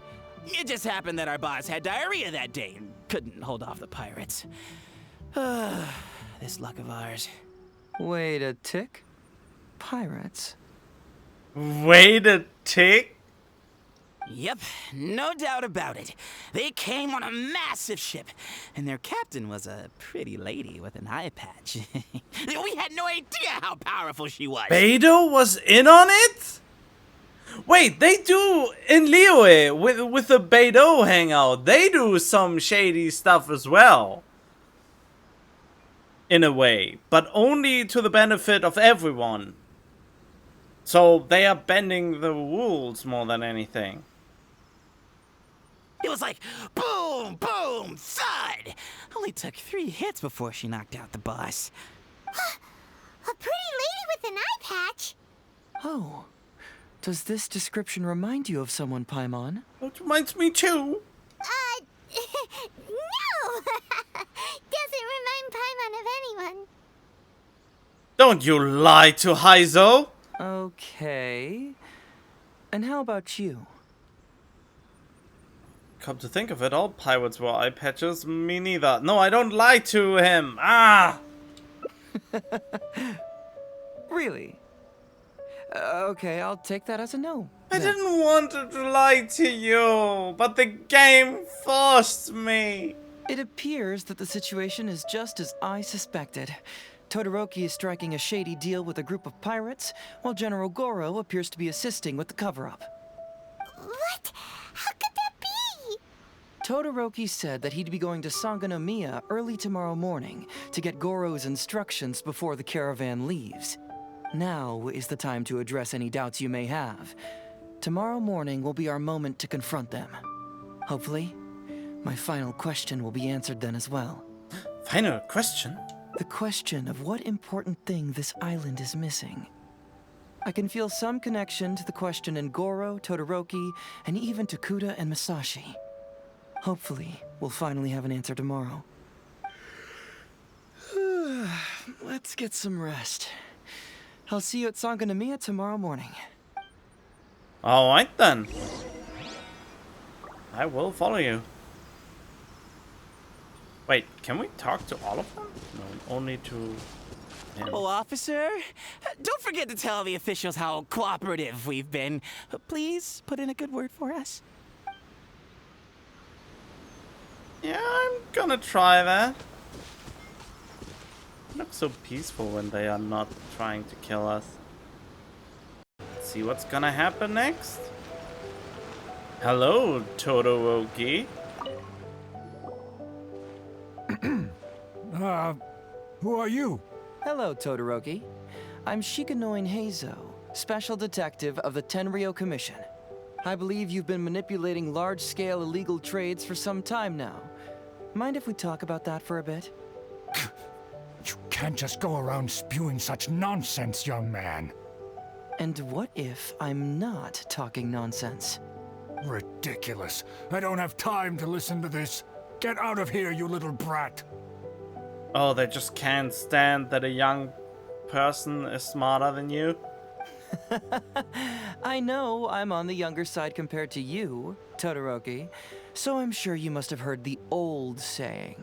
It just happened that our boss had diarrhea that day and couldn't hold off the pirates. This luck of ours. Wait a tick. Pirates? Wait a tick? Yep, no doubt about it. They came on a massive ship, and their captain was a pretty lady with an eye patch. We had no idea how powerful she was. Beidou was in on it? Wait, they do in Liyue with the Heizou Hangout. They do some shady stuff as well. In a way, but only to the benefit of everyone. So they are bending the rules more than anything. It was like boom, boom, thud. Only took 3 hits before she knocked out the boss. A pretty lady with an eye patch? Oh. Does this description remind you of someone, Paimon? It reminds me too. No! Doesn't remind Paimon of anyone. Don't you lie to Heizou. Okay. And how about you? Come to think of it, all pirates wore eye patches. Me neither. No, I don't lie to him. Ah! Really? Okay, I'll take that as a no. I didn't want to lie to you, but the game forced me. It appears that the situation is just as I suspected. Todoroki is striking a shady deal with a group of pirates, while General Goro appears to be assisting with the cover-up. What? How could that be? Todoroki said that he'd be going to Sangonomiya early tomorrow morning to get Goro's instructions before the caravan leaves. Now is the time to address any doubts you may have. Tomorrow morning will be our moment to confront them. Hopefully, my final question will be answered then as well. Final question? The question of what important thing this island is missing. I can feel some connection to the question in Goro, Todoroki, and even Tokuda and Masashi. Hopefully, we'll finally have an answer tomorrow. Let's get some rest. I'll see you at Sangonomiya tomorrow morning. Alright then. I will follow you. Wait, can we talk to all of them? No, only to him. Oh, officer, don't forget to tell the officials how cooperative we've been. Please put in a good word for us. Yeah, I'm gonna try that. It looks so peaceful when they are not trying to kill us. Let's see what's gonna happen next. Hello, Todoroki. Who are you? Hello, Todoroki. I'm Shikanoin Heizou, Special Detective of the Tenryou Commission. I believe you've been manipulating large-scale illegal trades for some time now. Mind if we talk about that for a bit? You can't just go around spewing such nonsense, young man. And what if I'm not talking nonsense? Ridiculous. I don't have time to listen to this. Get out of here, you little brat. Oh, they just can't stand that a young person is smarter than you? I know I'm on the younger side compared to you, Todoroki, so I'm sure you must have heard the old saying.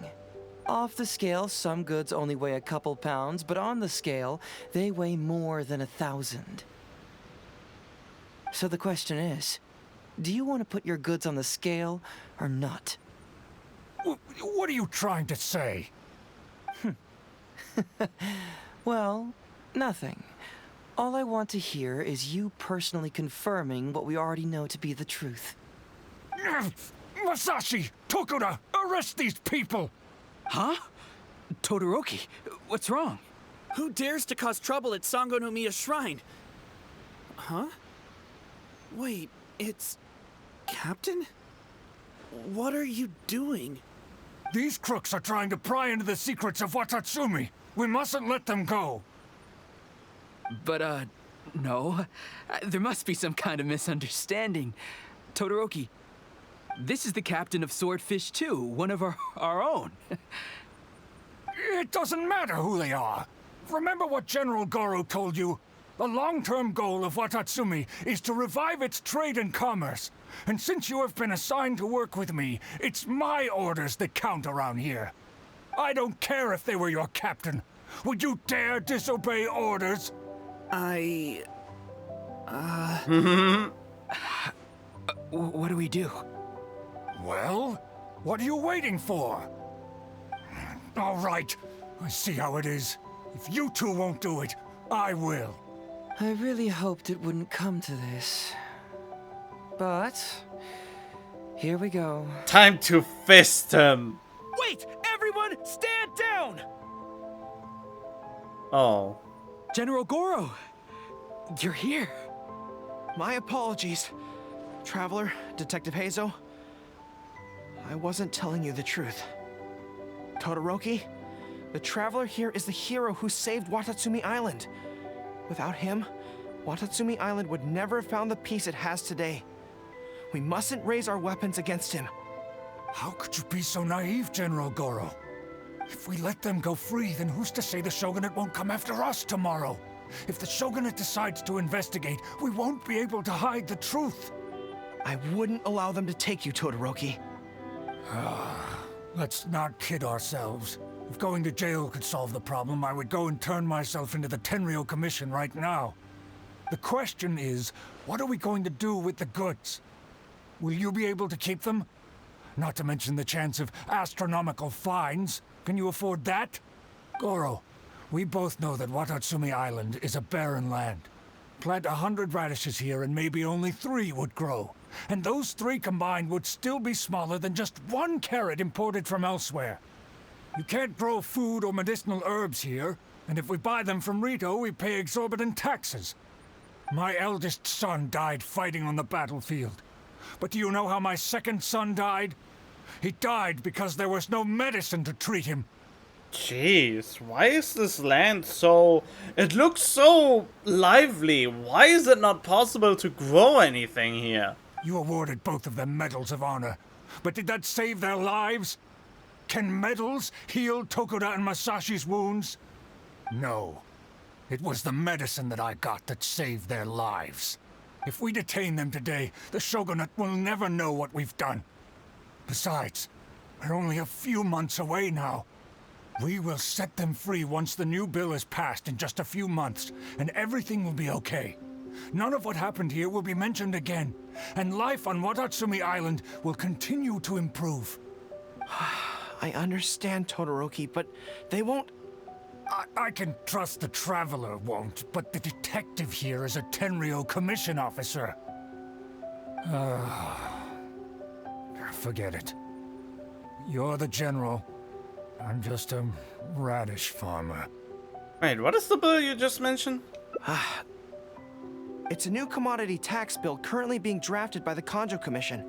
Off the scale, some goods only weigh a couple pounds, but on the scale, they weigh more than 1,000. So the question is, do you want to put your goods on the scale or not? What are you trying to say? Well, nothing. All I want to hear is you personally confirming what we already know to be the truth. Masashi! Tokuda! Arrest these people! Huh? Todoroki, what's wrong? Who dares to cause trouble at Sangonomiya Shrine? Huh? Wait, it's... Captain? What are you doing? These crooks are trying to pry into the secrets of Watatsumi. We mustn't let them go. But, no. There must be some kind of misunderstanding. Todoroki, this is the captain of Swordfish 2, one of our own. It doesn't matter who they are. Remember what General Goro told you? The long-term goal of Watatsumi is to revive its trade and commerce. And since you have been assigned to work with me, it's my orders that count around here. I don't care if they were your captain. Would you dare disobey orders? What do we do? Well, what are you waiting for? All right, I see how it is. If you two won't do it, I will. I really hoped it wouldn't come to this. But here we go. Time to fist him. Wait! Everyone, stand down! Oh. General Goro, you're here. My apologies, Traveler, Detective Heizou. I wasn't telling you the truth. Todoroki, the Traveler here is the hero who saved Watatsumi Island. Without him, Watatsumi Island would never have found the peace it has today. We mustn't raise our weapons against him. How could you be so naive, General Goro? If we let them go free, then who's to say the Shogunate won't come after us tomorrow? If the Shogunate decides to investigate, we won't be able to hide the truth. I wouldn't allow them to take you, Todoroki. Let's not kid ourselves. If going to jail could solve the problem, I would go and turn myself into the Tenryou Commission right now. The question is, what are we going to do with the goods? Will you be able to keep them? Not to mention the chance of astronomical fines. Can you afford that? Goro, we both know that Watatsumi Island is a barren land. Plant 100 radishes here and maybe only 3 would grow. And those 3 combined would still be smaller than just 1 carrot imported from elsewhere. You can't grow food or medicinal herbs here, and if we buy them from Rito, we pay exorbitant taxes. My eldest son died fighting on the battlefield. But do you know how my second son died? He died because there was no medicine to treat him. Jeez, why is this land so... It looks so lively. Why is it not possible to grow anything here? You awarded both of them medals of honor. But did that save their lives? Can medals heal Tokuda and Masashi's wounds? No. It was the medicine that I got that saved their lives. If we detain them today, the shogunate will never know what we've done. Besides, we're only a few months away now. We will set them free once the new bill is passed in just a few months, and everything will be okay. None of what happened here will be mentioned again, and life on Watatsumi Island will continue to improve. I understand, Todoroki, but they won't... I can trust the Traveler won't, but the detective here is a Tenryo commission officer. Forget it. You're the general. I'm just a radish farmer. Wait, what is the bill you just mentioned? It's a new commodity tax bill currently being drafted by the Kanjo Commission.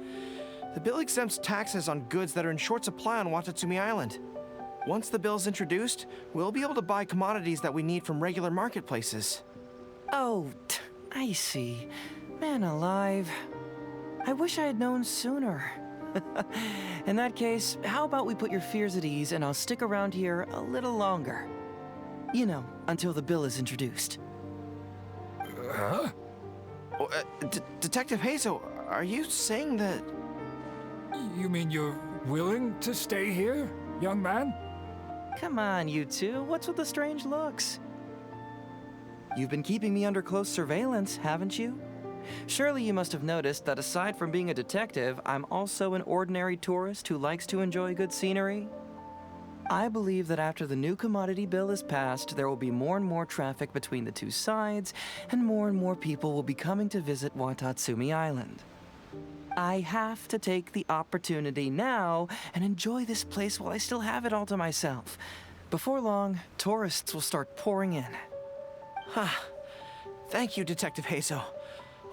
The bill exempts taxes on goods that are in short supply on Watatsumi Island. Once the bill's introduced, we'll be able to buy commodities that we need from regular marketplaces. Oh, I see. Man alive. I wish I had known sooner. In that case, how about we put your fears at ease and I'll stick around here a little longer. You know, until the bill is introduced. Huh? Detective Heizou, are you saying that... You mean you're willing to stay here, young man? Come on, you two. What's with the strange looks? You've been keeping me under close surveillance, haven't you? Surely you must have noticed that aside from being a detective, I'm also an ordinary tourist who likes to enjoy good scenery. I believe that after the new commodity bill is passed, there will be more and more traffic between the two sides, and more people will be coming to visit Watatsumi Island. I have to take the opportunity now and enjoy this place while I still have it all to myself. Before long, tourists will start pouring in. Thank you, Detective Heizou.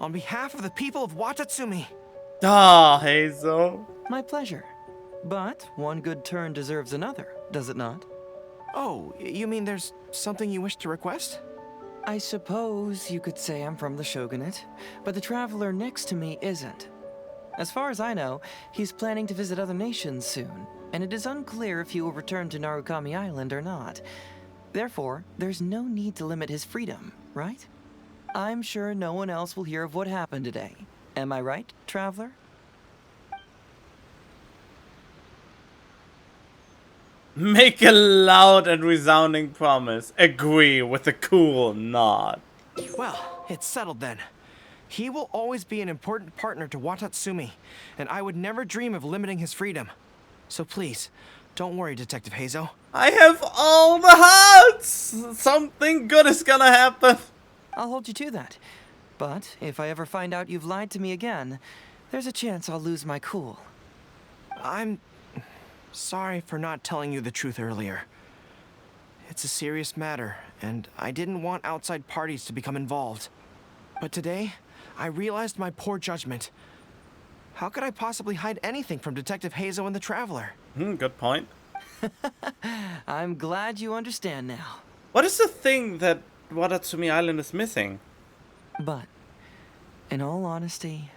On behalf of the people of Watatsumi. Ah, Heizou. My pleasure. But one good turn deserves another, does it not? Oh, you mean there's something you wish to request? I suppose you could say I'm from the shogunate, but the traveler next to me isn't. As far as I know, he's planning to visit other nations soon, and it is unclear if he will return to Narukami Island or not. Therefore, there's no need to limit his freedom, right? I'm sure no one else will hear of what happened today. Am I right, traveler? Make a loud and resounding promise. Agree with a cool nod. Well, it's settled then. He will always be an important partner to Watatsumi, and I would never dream of limiting his freedom. So please, don't worry, Detective Heizou. I have all the hearts! Something good is gonna happen. I'll hold you to that. But if I ever find out you've lied to me again, there's a chance I'll lose my cool. I'm sorry for not telling you the truth earlier. It's a serious matter, and I didn't want outside parties to become involved. But today, I realized my poor judgment. How could I possibly hide anything from Detective Heizou and the Traveler? Good point. I'm glad you understand now. What is the thing that Watatsumi Island is missing? But, in all honesty,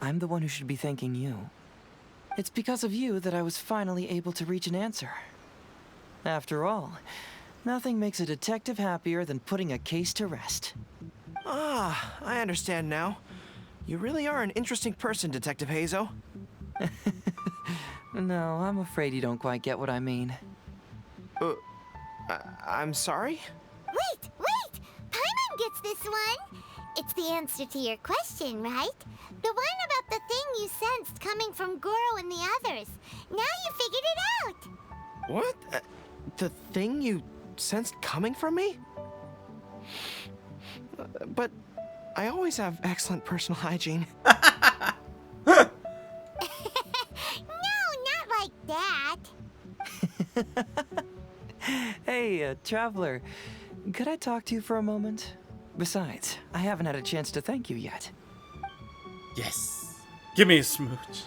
I'm the one who should be thanking you. It's because of you that I was finally able to reach an answer. After all, nothing makes a detective happier than putting a case to rest. Ah, I understand now. You really are an interesting person, Detective Heizou. No, I'm afraid you don't quite get what I mean. I'm sorry? Wait! Paimon gets this one! It's the answer to your question, right? The one about the thing thing you sensed coming from Goro and the others. Now you figured it out. What? The thing you sensed coming from me? But I always have excellent personal hygiene. No, not like that. Hey, traveler. Could I talk to you for a moment? Besides, I haven't had a chance to thank you yet. Yes. Give me a smooch.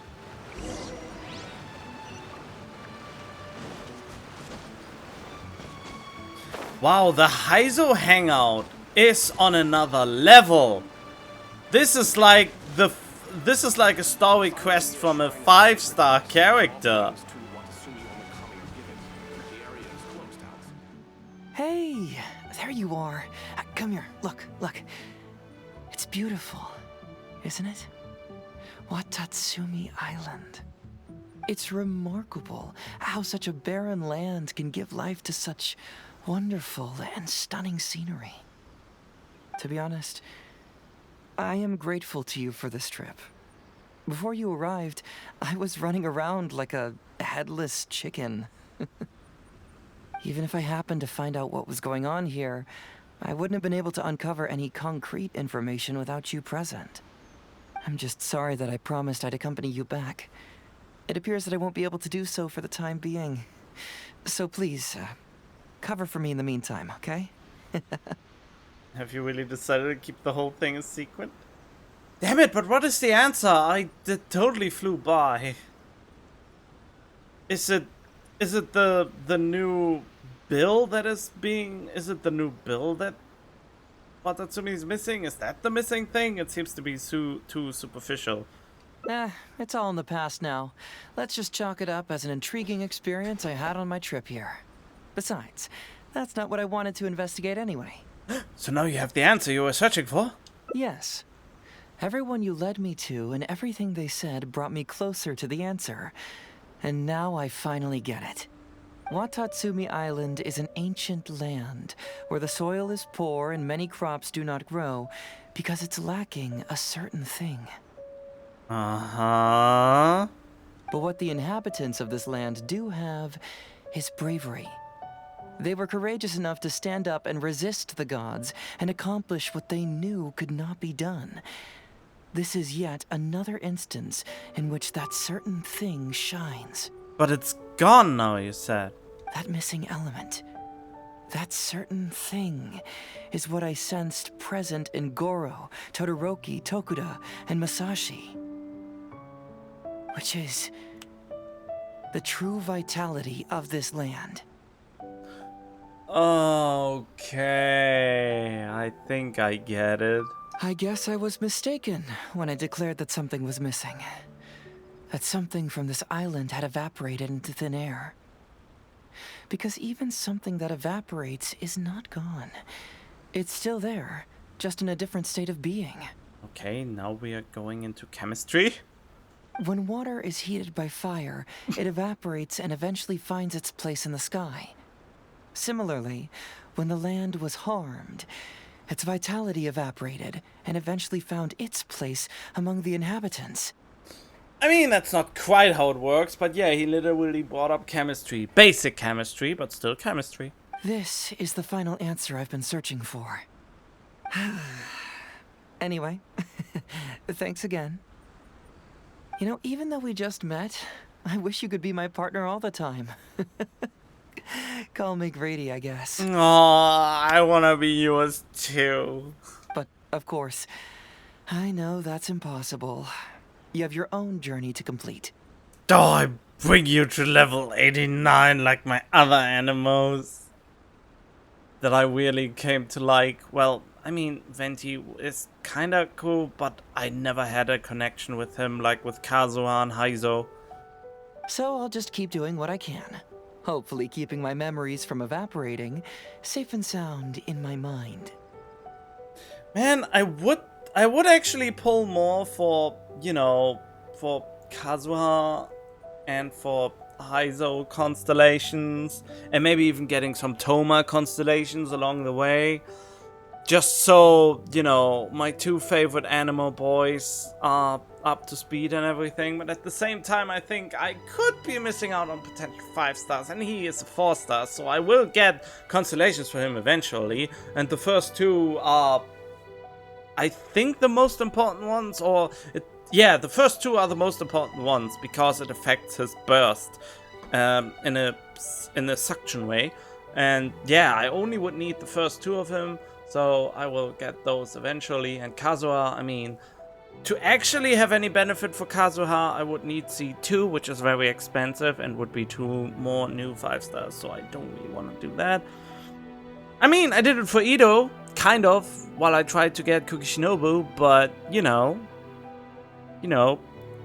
Wow, the Heizou Hangout is on another level. This is like a story quest from a 5-star character. Hey, there you are. Come here. Look. It's beautiful, isn't it? Watatsumi Island. It's remarkable how such a barren land can give life to such wonderful and stunning scenery. To be honest, I am grateful to you for this trip. Before you arrived, I was running around like a headless chicken. Even if I happened to find out what was going on here, I wouldn't have been able to uncover any concrete information without you present. I'm just sorry that I promised I'd accompany you back. It appears that I won't be able to do so for the time being. So please, cover for me in the meantime, okay? Have you really decided to keep the whole thing a secret? Damn it, but what is the answer? I totally flew by. Is it the new bill that is being... Is it the new bill that Watatsumi is missing? Is that the missing thing? It seems to be too superficial. It's all in the past now. Let's just chalk it up as an intriguing experience I had on my trip here. Besides, that's not what I wanted to investigate anyway. So now you have the answer you were searching for? Yes. Everyone you led me to and everything they said brought me closer to the answer. And now I finally get it. Watatsumi Island is an ancient land where the soil is poor and many crops do not grow because it's lacking a certain thing. Uh-huh. But what the inhabitants of this land do have is bravery. They were courageous enough to stand up and resist the gods and accomplish what they knew could not be done. This is yet another instance in which that certain thing shines. But it's gone now, you said. That missing element, that certain thing, is what I sensed present in Goro, Todoroki, Tokuda, and Masashi. Which is the true vitality of this land. Okay, I think I get it. I guess I was mistaken when I declared that something was missing. That something from this island had evaporated into thin air. Because even something that evaporates is not gone. It's still there, just in a different state of being. Okay, now we are going into chemistry. When water is heated by fire, it evaporates and eventually finds its place in the sky. Similarly, when the land was harmed, its vitality evaporated and eventually found its place among the inhabitants. I mean, that's not quite how it works, but yeah, he literally brought up chemistry. Basic chemistry, but still chemistry. This is the final answer I've been searching for. Anyway, thanks again. You know, even though we just met, I wish you could be my partner all the time. Call me Grady, I guess. Aw, I wanna be yours too. But, of course, I know that's impossible. You have your own journey to complete. Oh, I bring you to level 89 like my other animals. That I really came to like. Well, I mean, Venti is kinda cool, but I never had a connection with him like with Kazuha and Heizou. So I'll just keep doing what I can. Hopefully keeping my memories from evaporating safe and sound in my mind. Man, I would actually pull more for, you know, for Kazuha and for Heizou constellations, and maybe even getting some Toma constellations along the way. Just so, you know, my two favorite animo boys are up to speed and everything, but at the same time I think I could be missing out on potential 5 stars, and he is a 4 star, so I will get consolations for him eventually, and the first 2 are, I think, the most important ones, yeah, the first 2 are the most important ones because it affects his burst in a suction way, and yeah, I only would need the first 2 of him, so I will get those eventually. And Kazuha, I mean, to actually have any benefit for Kazuha, I would need C2, which is very expensive and would be 2 more new 5 stars, so I don't really want to do that. I mean, I did it for Ido, kind of, while I tried to get Kukishinobu, but, you know,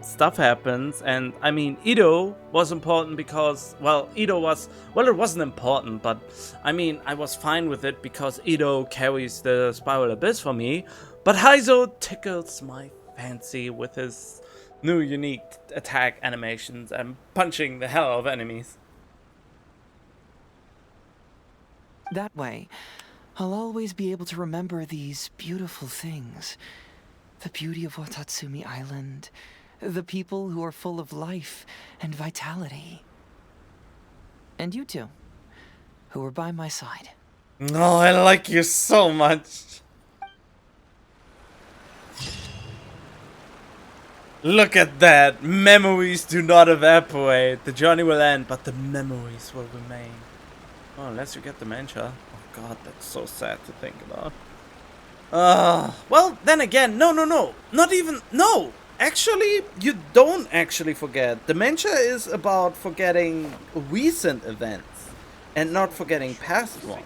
stuff happens, and, I mean, Ido was important because, well, it wasn't important, but, I mean, I was fine with it because Ido carries the Spiral Abyss for me, but Heizou tickles my fancy with his new unique attack animations and punching the hell out of enemies. That way, I'll always be able to remember these beautiful things. The beauty of Watatsumi Island, the people who are full of life and vitality. And you two, who are by my side. Oh, I like you so much. Look at that! Memories do not evaporate. The journey will end, but the memories will remain. Oh, unless you get dementia. Oh god, that's so sad to think about. Well, then again, no. Not even, no! Actually, you don't actually forget. Dementia is about forgetting recent events and not forgetting past ones,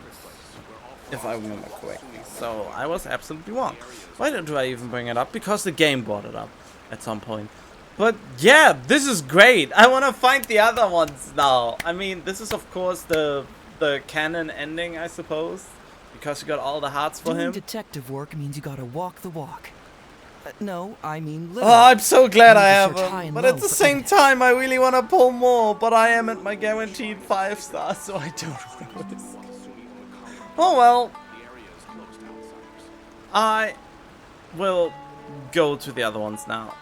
if I remember correctly. So, I was absolutely wrong. Why do I even bring it up? Because the game brought it up at some point. But yeah, this is great. I want to find the other ones now. I mean, this is of course the canon ending, I suppose, because you got all the hearts for him. Doing detective work means you gotta walk the walk. No, I mean literally. Oh, I'm so glad I have them. But at the same time, I really want to pull more. But I am at my guaranteed 5 stars, so I don't want to risk. Oh well. I will go to the other ones now.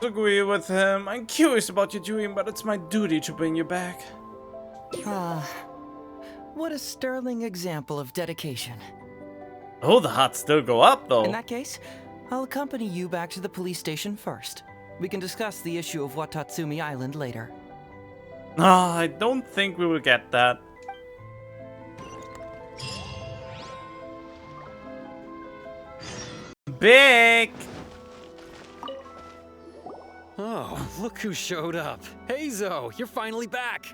I agree with him. I'm curious about your dream, but it's my duty to bring you back. What a sterling example of dedication. Oh, the hearts still go up, though. In that case, I'll accompany you back to the police station first. We can discuss the issue of Watatsumi Island later. I don't think we will get that. Big! Oh, look who showed up. Heizou, you're finally back.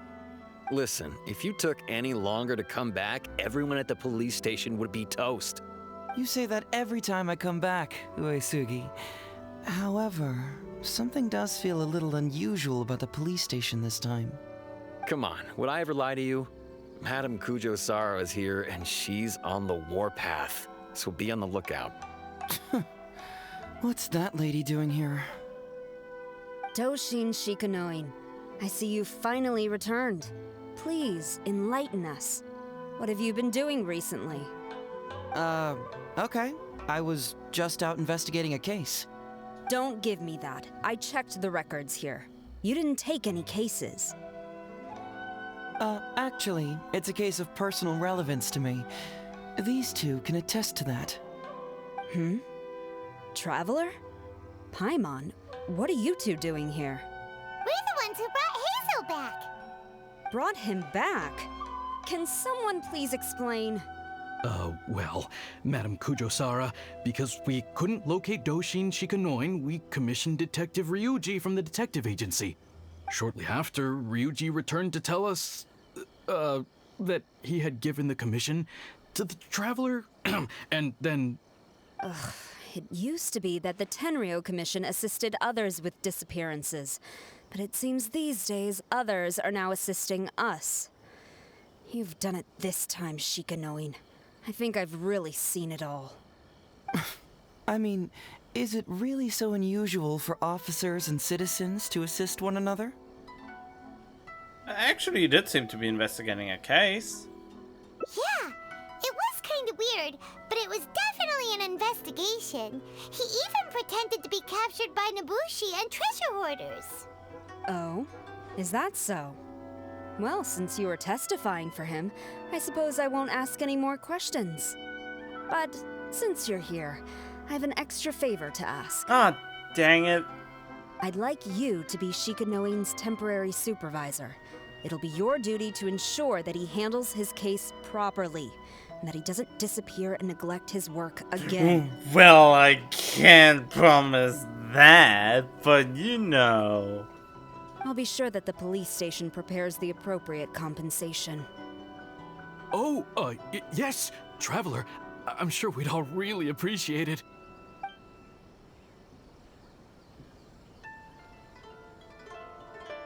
Listen, if you took any longer to come back, everyone at the police station would be toast. You say that every time I come back, Uesugi. However, something does feel a little unusual about the police station this time. Come on, would I ever lie to you? Madame Kujo-Sara is here, and she's on the warpath, so be on the lookout. What's that lady doing here? Doshin Shikanoin, I see you finally returned. Please, enlighten us. What have you been doing recently? Okay. I was just out investigating a case. Don't give me that. I checked the records here. You didn't take any cases. Actually, it's a case of personal relevance to me. These two can attest to that. Traveler? Paimon, what are you two doing here? We're the ones who brought Heizou back. Brought him back? Can someone please explain? Well, Madame Kujo-Sara, because we couldn't locate Doshin Shikanoin, we commissioned Detective Ryuji from the detective agency. Shortly after, Ryuji returned to tell us, that he had given the commission to the Traveler, and then... It used to be that the Tenryou Commission assisted others with disappearances, but it seems these days others are now assisting us. You've done it this time, Shikanoin. I think I've really seen it all. I mean, is it really so unusual for officers and citizens to assist one another? Actually, you did seem to be investigating a case. Yeah, it was kind of weird, but it was definitely an investigation. He even pretended to be captured by Nobushi and treasure hoarders. Oh? Is that so? Well, since you are testifying for him, I suppose I won't ask any more questions. But since you're here, I have an extra favor to ask. Ah, dang it. I'd like you to be Shikanoin's temporary supervisor. It'll be your duty to ensure that he handles his case properly, and that he doesn't disappear and neglect his work again. Well, I can't promise that, but you know. I'll be sure that the police station prepares the appropriate compensation. Oh, yes, Traveler. I'm sure we'd all really appreciate it.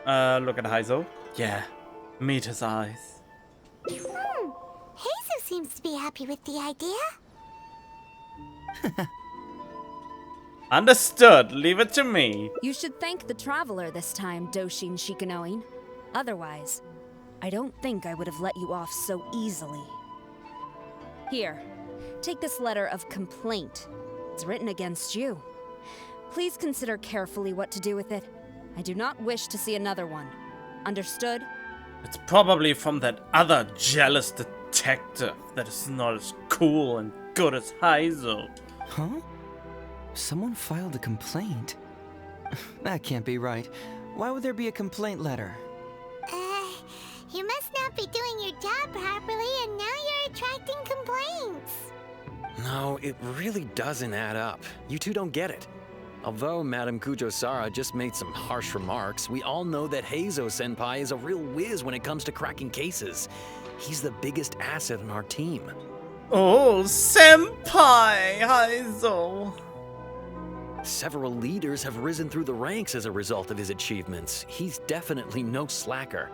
Look at Heizou. Yeah, meet his eyes. Heizou seems to be happy with the idea. Understood. Leave it to me. You should thank the Traveler this time, Doshin Shikanoin. Otherwise, I don't think I would have let you off so easily. Here, take this letter of complaint. It's written against you. Please consider carefully what to do with it. I do not wish to see another one. Understood? It's probably from that other jealous detective that is not as cool and good as Heizou. Huh? Someone filed a complaint? That can't be right. Why would there be a complaint letter? You must not be doing your job properly, and now you're attracting complaints. No, it really doesn't add up. You two don't get it. Although Madame Kujo-Sara just made some harsh remarks, we all know that Heizou-senpai is a real whiz when it comes to cracking cases. He's the biggest asset in our team. Oh, senpai, Heizou. Several leaders have risen through the ranks as a result of his achievements. He's definitely no slacker.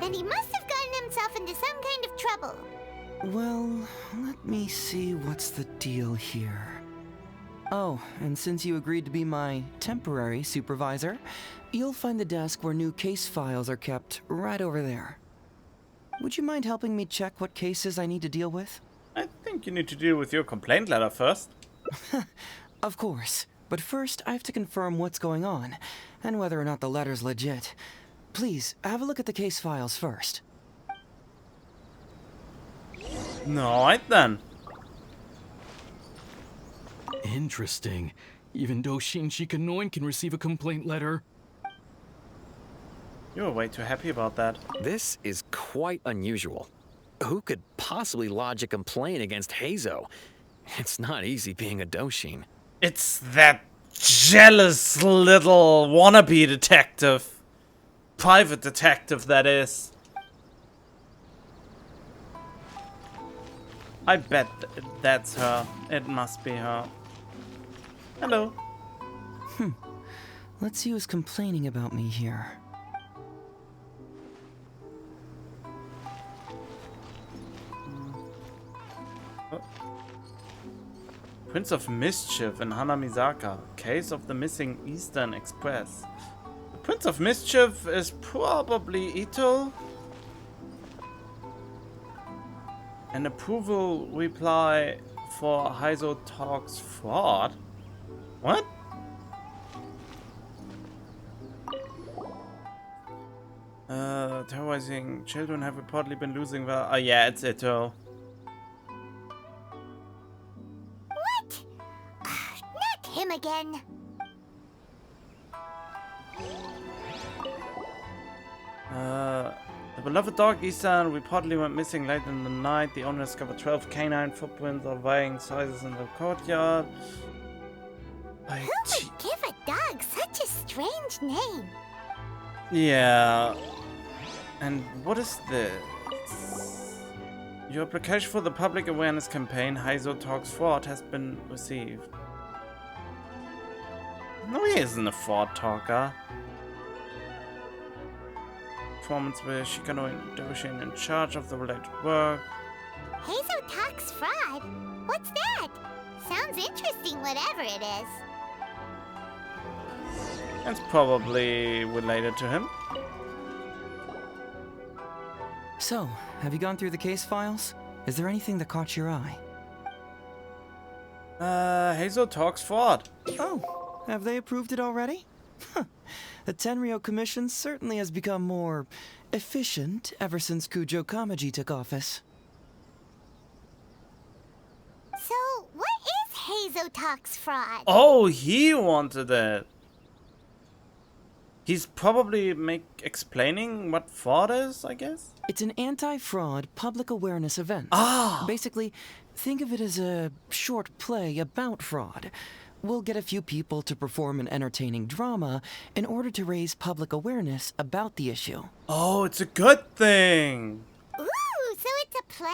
Then he must have gotten himself into some kind of trouble. Well, let me see what's the deal here. Oh, and since you agreed to be my temporary supervisor, you'll find the desk where new case files are kept right over there. Would you mind helping me check what cases I need to deal with? I think you need to deal with your complaint letter first. Of course. But first, I have to confirm what's going on, and whether or not the letter's legit. Please, have a look at the case files first. Alright then. Interesting. Even Doshin Shikanoin can receive a complaint letter. You were way too happy about that. This is quite unusual. Who could possibly lodge a complaint against Heizou? It's not easy being a Doshin. It's that jealous little wannabe detective. Private detective, that is. I bet that's her. It must be her. Hello. Let's see who's complaining about me here. Prince of Mischief in Hanamizaka. Case of the missing Eastern Express. The Prince of Mischief is probably Ito. An approval reply for Heizou Talks fraud? What? Terrorizing children have reportedly been losing their... Oh yeah, it's Ito. What? Not him again. The beloved dog Isan reportedly went missing late in the night. The owner discovered 12 canine footprints of varying sizes in the courtyard. Who would give a dog such a strange name? Yeah. And what is this? Your application for the public awareness campaign, Heizou Talks Fraud, has been received. No, he isn't a fraud talker. Performance with Shikano and Doshin in charge of the related work. Heizou Talks Fraud? What's that? Sounds interesting, whatever it is. It's probably related to him. So, have you gone through the case files? Is there anything that caught your eye? Heizou talks fraud. Oh, have they approved it already? The Tenryo Commission certainly has become more efficient ever since Kujo Kamaji took office. So, what is Heizou Talks fraud? Oh, he wanted it. He's probably explaining what fraud is, I guess? It's an anti-fraud public awareness event. Ah! Basically, think of it as a short play about fraud. We'll get a few people to perform an entertaining drama in order to raise public awareness about the issue. Oh, it's a good thing! Ooh, so it's a play?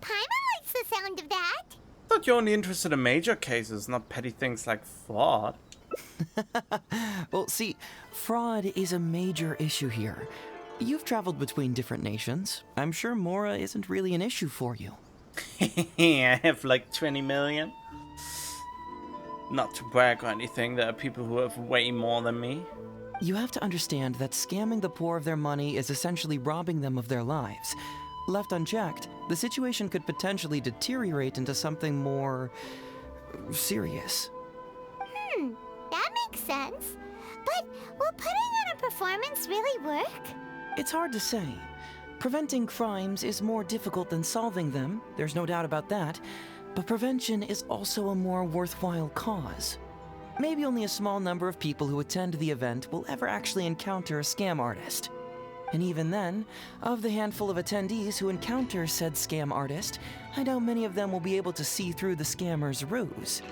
Paimon likes the sound of that. I thought you're only interested in major cases, not petty things like fraud. Well, see, fraud is a major issue here. You've traveled between different nations. I'm sure Mora isn't really an issue for you. I have like 20 million. Not to brag or anything, there are people who have way more than me. You have to understand that scamming the poor of their money is essentially robbing them of their lives. Left unchecked, the situation could potentially deteriorate into something more serious. That makes sense. But will putting on a performance really work? It's hard to say. Preventing crimes is more difficult than solving them, there's no doubt about that. But prevention is also a more worthwhile cause. Maybe only a small number of people who attend the event will ever actually encounter a scam artist. And even then, of the handful of attendees who encounter said scam artist, I doubt many of them will be able to see through the scammer's ruse.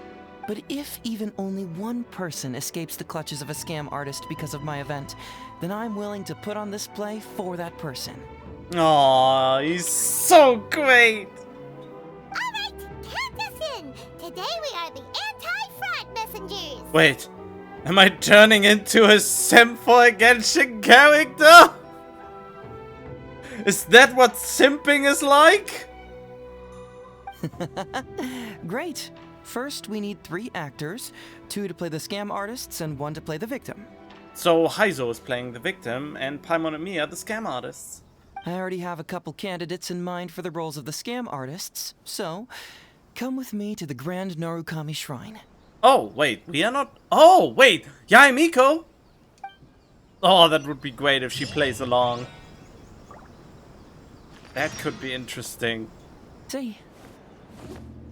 But if even only one person escapes the clutches of a scam artist because of my event, then I'm willing to put on this play for that person. Aww, he's so great! Alright, count us in! Today we are the anti-fraud messengers! Wait, am I turning into a Simp for a Genshin character? Is that what simping is like? Great. First, we need 3 actors, 2 to play the scam artists and 1 to play the victim. So Heizou is playing the victim and Paimon and me are the scam artists. I already have a couple candidates in mind for the roles of the scam artists, so come with me to the Grand Narukami Shrine. Oh, wait, we are not... Oh, wait, Yae Miko? Oh, that would be great if she plays along. That could be interesting. See?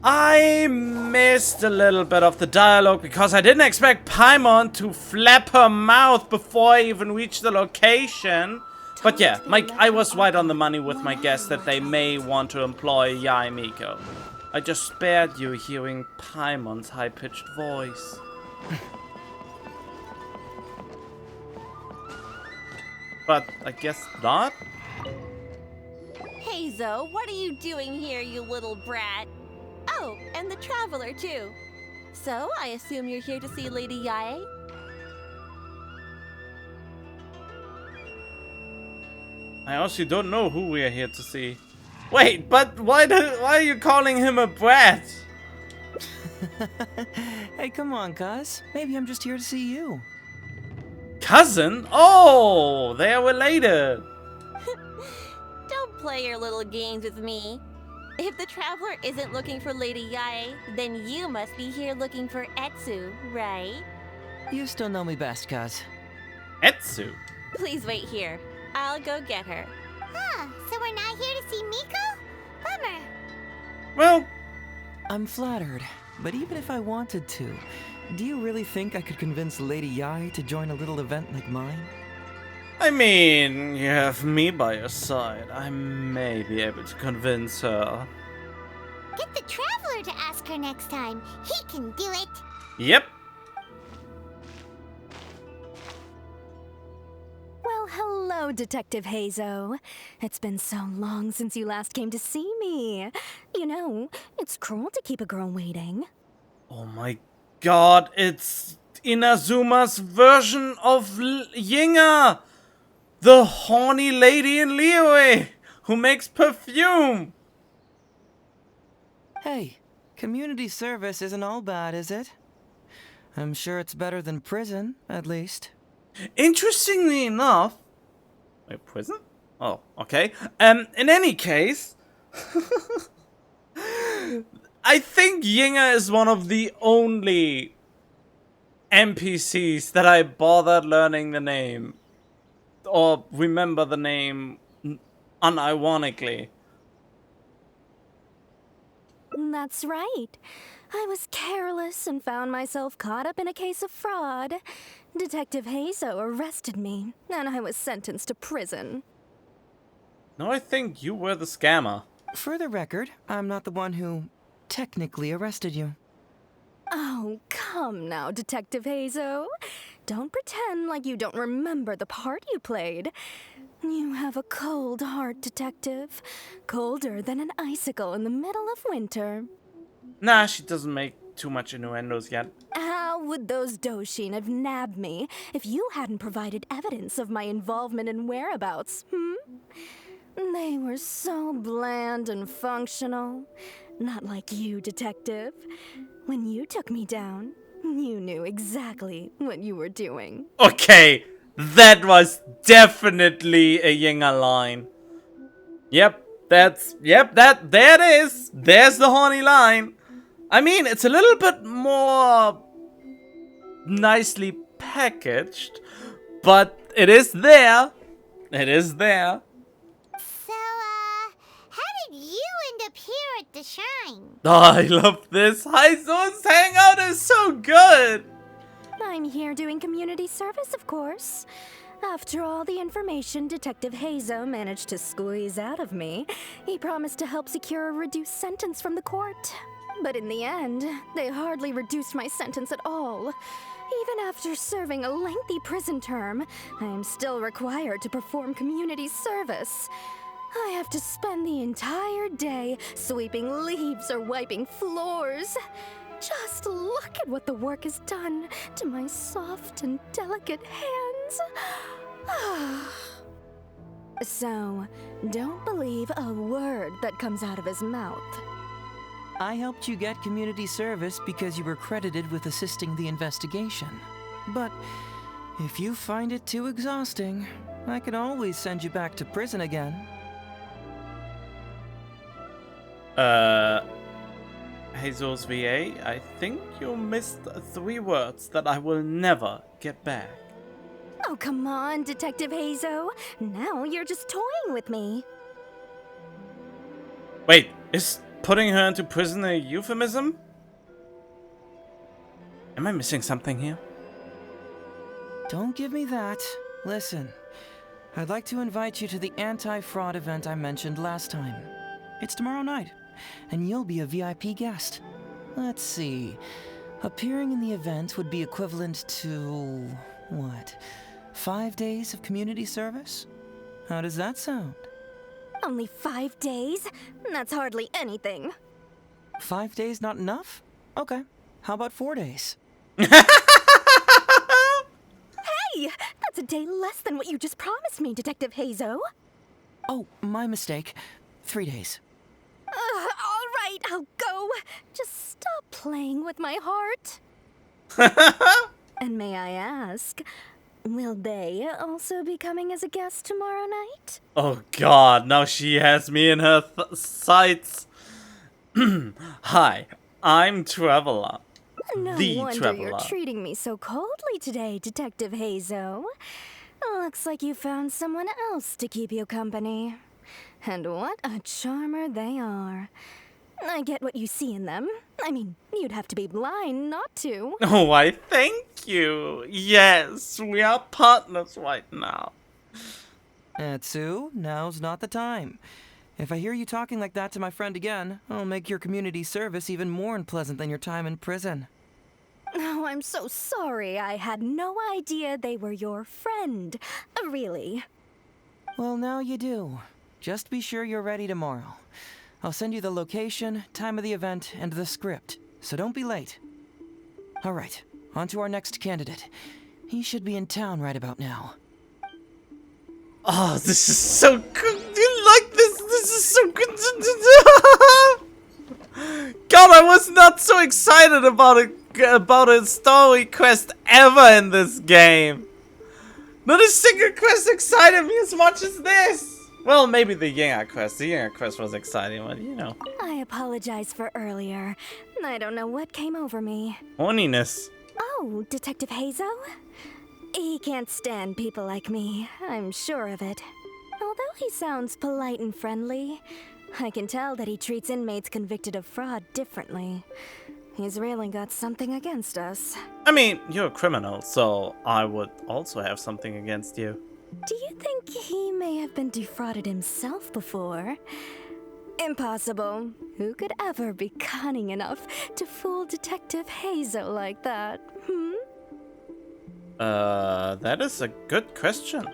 I missed a little bit of the dialogue because I didn't expect Paimon to flap her mouth before I even reached the location. But yeah, I was right on the money with my guess that they may want to employ Yae Miko. I just spared you hearing Paimon's high-pitched voice. But I guess not? Heizou, what are you doing here, you little brat? Oh, and the Traveler, too. So, I assume you're here to see Lady Yae? I honestly don't know who we are here to see. Wait, but why are you calling him a brat? Hey, come on, cuz. Maybe I'm just here to see you. Cousin? Oh, they are related. Don't play your little games with me. If the Traveler isn't looking for Lady Yae, then you must be here looking for Etsu, right? You still know me best, cuz. Etsu? Please wait here. I'll go get her. Huh, so we're not here to see Miko? Bummer. Well, I'm flattered, but even if I wanted to, do you really think I could convince Lady Yae to join a little event like mine? I mean, you have me by your side. I may be able to convince her. Get the Traveler to ask her next time. He can do it. Yep. Well, hello, Detective Heizou. It's been so long since you last came to see me. You know, it's cruel to keep a girl waiting. Oh my god, it's Inazuma's version of Yinga! The horny lady in Liyue who makes perfume! Hey, community service isn't all bad, is it? I'm sure it's better than prison, at least. Interestingly enough... Wait, prison? Oh, okay. In any case... I think Yinga is one of the only NPCs that I bothered learning the name. Or remember the name unironically. That's right. I was careless and found myself caught up in a case of fraud. Detective Heizou arrested me, and I was sentenced to prison. No, I think you were the scammer. For the record, I'm not the one who technically arrested you. Oh, come now, Detective Heizou. Don't pretend like you don't remember the part you played. You have a cold heart, Detective. Colder than an icicle in the middle of winter. Nah, she doesn't make too much innuendos yet. How would those Doshin have nabbed me if you hadn't provided evidence of my involvement and whereabouts, They were so bland and functional. Not like you, Detective. When you took me down, you knew exactly what you were doing. Okay, that was definitely a Yinga line. Yep, there it is. There's the horny line. I mean, it's a little bit more nicely packaged, but it is there. It is there. So, how did you end up here at the shrine? Oh, I love this. Heizou's Hangout is so good. I'm here doing community service, of course. After all the information Detective Heizou managed to squeeze out of me, he promised to help secure a reduced sentence from the court. But in the end, they hardly reduced my sentence at all. Even after serving a lengthy prison term, I am still required to perform community service. I have to spend the entire day sweeping leaves or wiping floors. Just look at what the work has done to my soft and delicate hands. So, don't believe a word that comes out of his mouth. I helped you get community service because you were credited with assisting the investigation. But if you find it too exhausting, I can always send you back to prison again. Heizou's VA, I think you missed 3 words that I will never get back. Oh, come on, Detective Heizou. Now you're just toying with me. Wait, is putting her into prison a euphemism? Am I missing something here? Don't give me that. Listen, I'd like to invite you to the anti-fraud event I mentioned last time. It's tomorrow night, and you'll be a VIP guest. Let's see. Appearing in the event would be equivalent to... what? 5 days of community service? How does that sound? Only 5 days? That's hardly anything. 5 days not enough? Okay. How about 4 days? Hey! That's a day less than what you just promised me, Detective Heizou. Oh, my mistake. 3 days. All right, I'll go. Just stop playing with my heart. And may I ask, will they also be coming as a guest tomorrow night? Oh god, now she has me in her sights. Hi, I'm Traveler. No the wonder Traveler. you're treating me so coldly today, Detective Heizou. Looks like you found someone else to keep you company. And what a charmer they are. I get what you see in them. I mean, you'd have to be blind not to. Oh, why thank you. Yes, we are partners right now. Atsu, now's not the time. If I hear you talking like that to my friend again, I'll make your community service even more unpleasant than your time in prison. Oh, I'm so sorry. I had no idea they were your friend. Really. Well, now you do. Just be sure you're ready tomorrow. I'll send you the location, time of the event, and the script, so don't be late. All right, on to our next candidate. He should be in town right about now. Oh, this is so good. Do you like this? This is so good. God, I was not so excited about a story quest ever in this game. Not a single quest excited me as much as this. Well, maybe the EVGA quest. The EVGA quest was exciting, but you know. I apologize for earlier. I don't know what came over me. Horniness. Oh, Detective Heizou? He can't stand people like me. I'm sure of it. Although he sounds polite and friendly, I can tell that he treats inmates convicted of fraud differently. He's really got something against us. I mean, you're a criminal, so I would also have something against you. Do you think he may have been defrauded himself before? Impossible. Who could ever be cunning enough to fool Detective Heizou like that, That is a good question.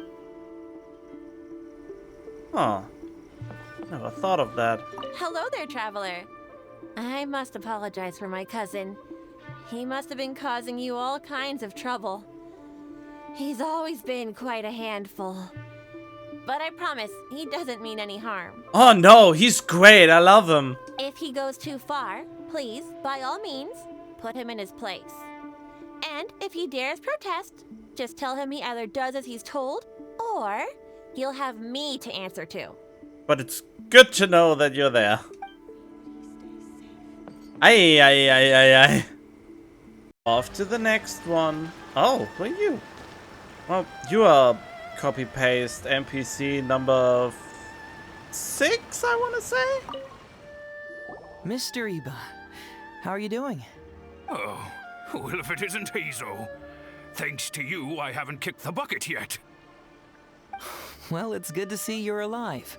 Huh. Never thought of that. Hello there, traveler. I must apologize for my cousin. He must have been causing you all kinds of trouble. He's always been quite a handful. But I promise, he doesn't mean any harm. Oh no, he's great. I love him. If he goes too far, please, by all means, put him in his place. And if he dares protest, just tell him he either does as he's told, or he'll have me to answer to. But it's good to know that you're there. Aye, aye, aye, aye, aye. Off to the next one. Oh, who are you? Well, you are copy-paste NPC number 6, I want to say? Mr. Iba, how are you doing? Oh, well, if it isn't Heizou. Thanks to you, I haven't kicked the bucket yet. Well, it's good to see you're alive.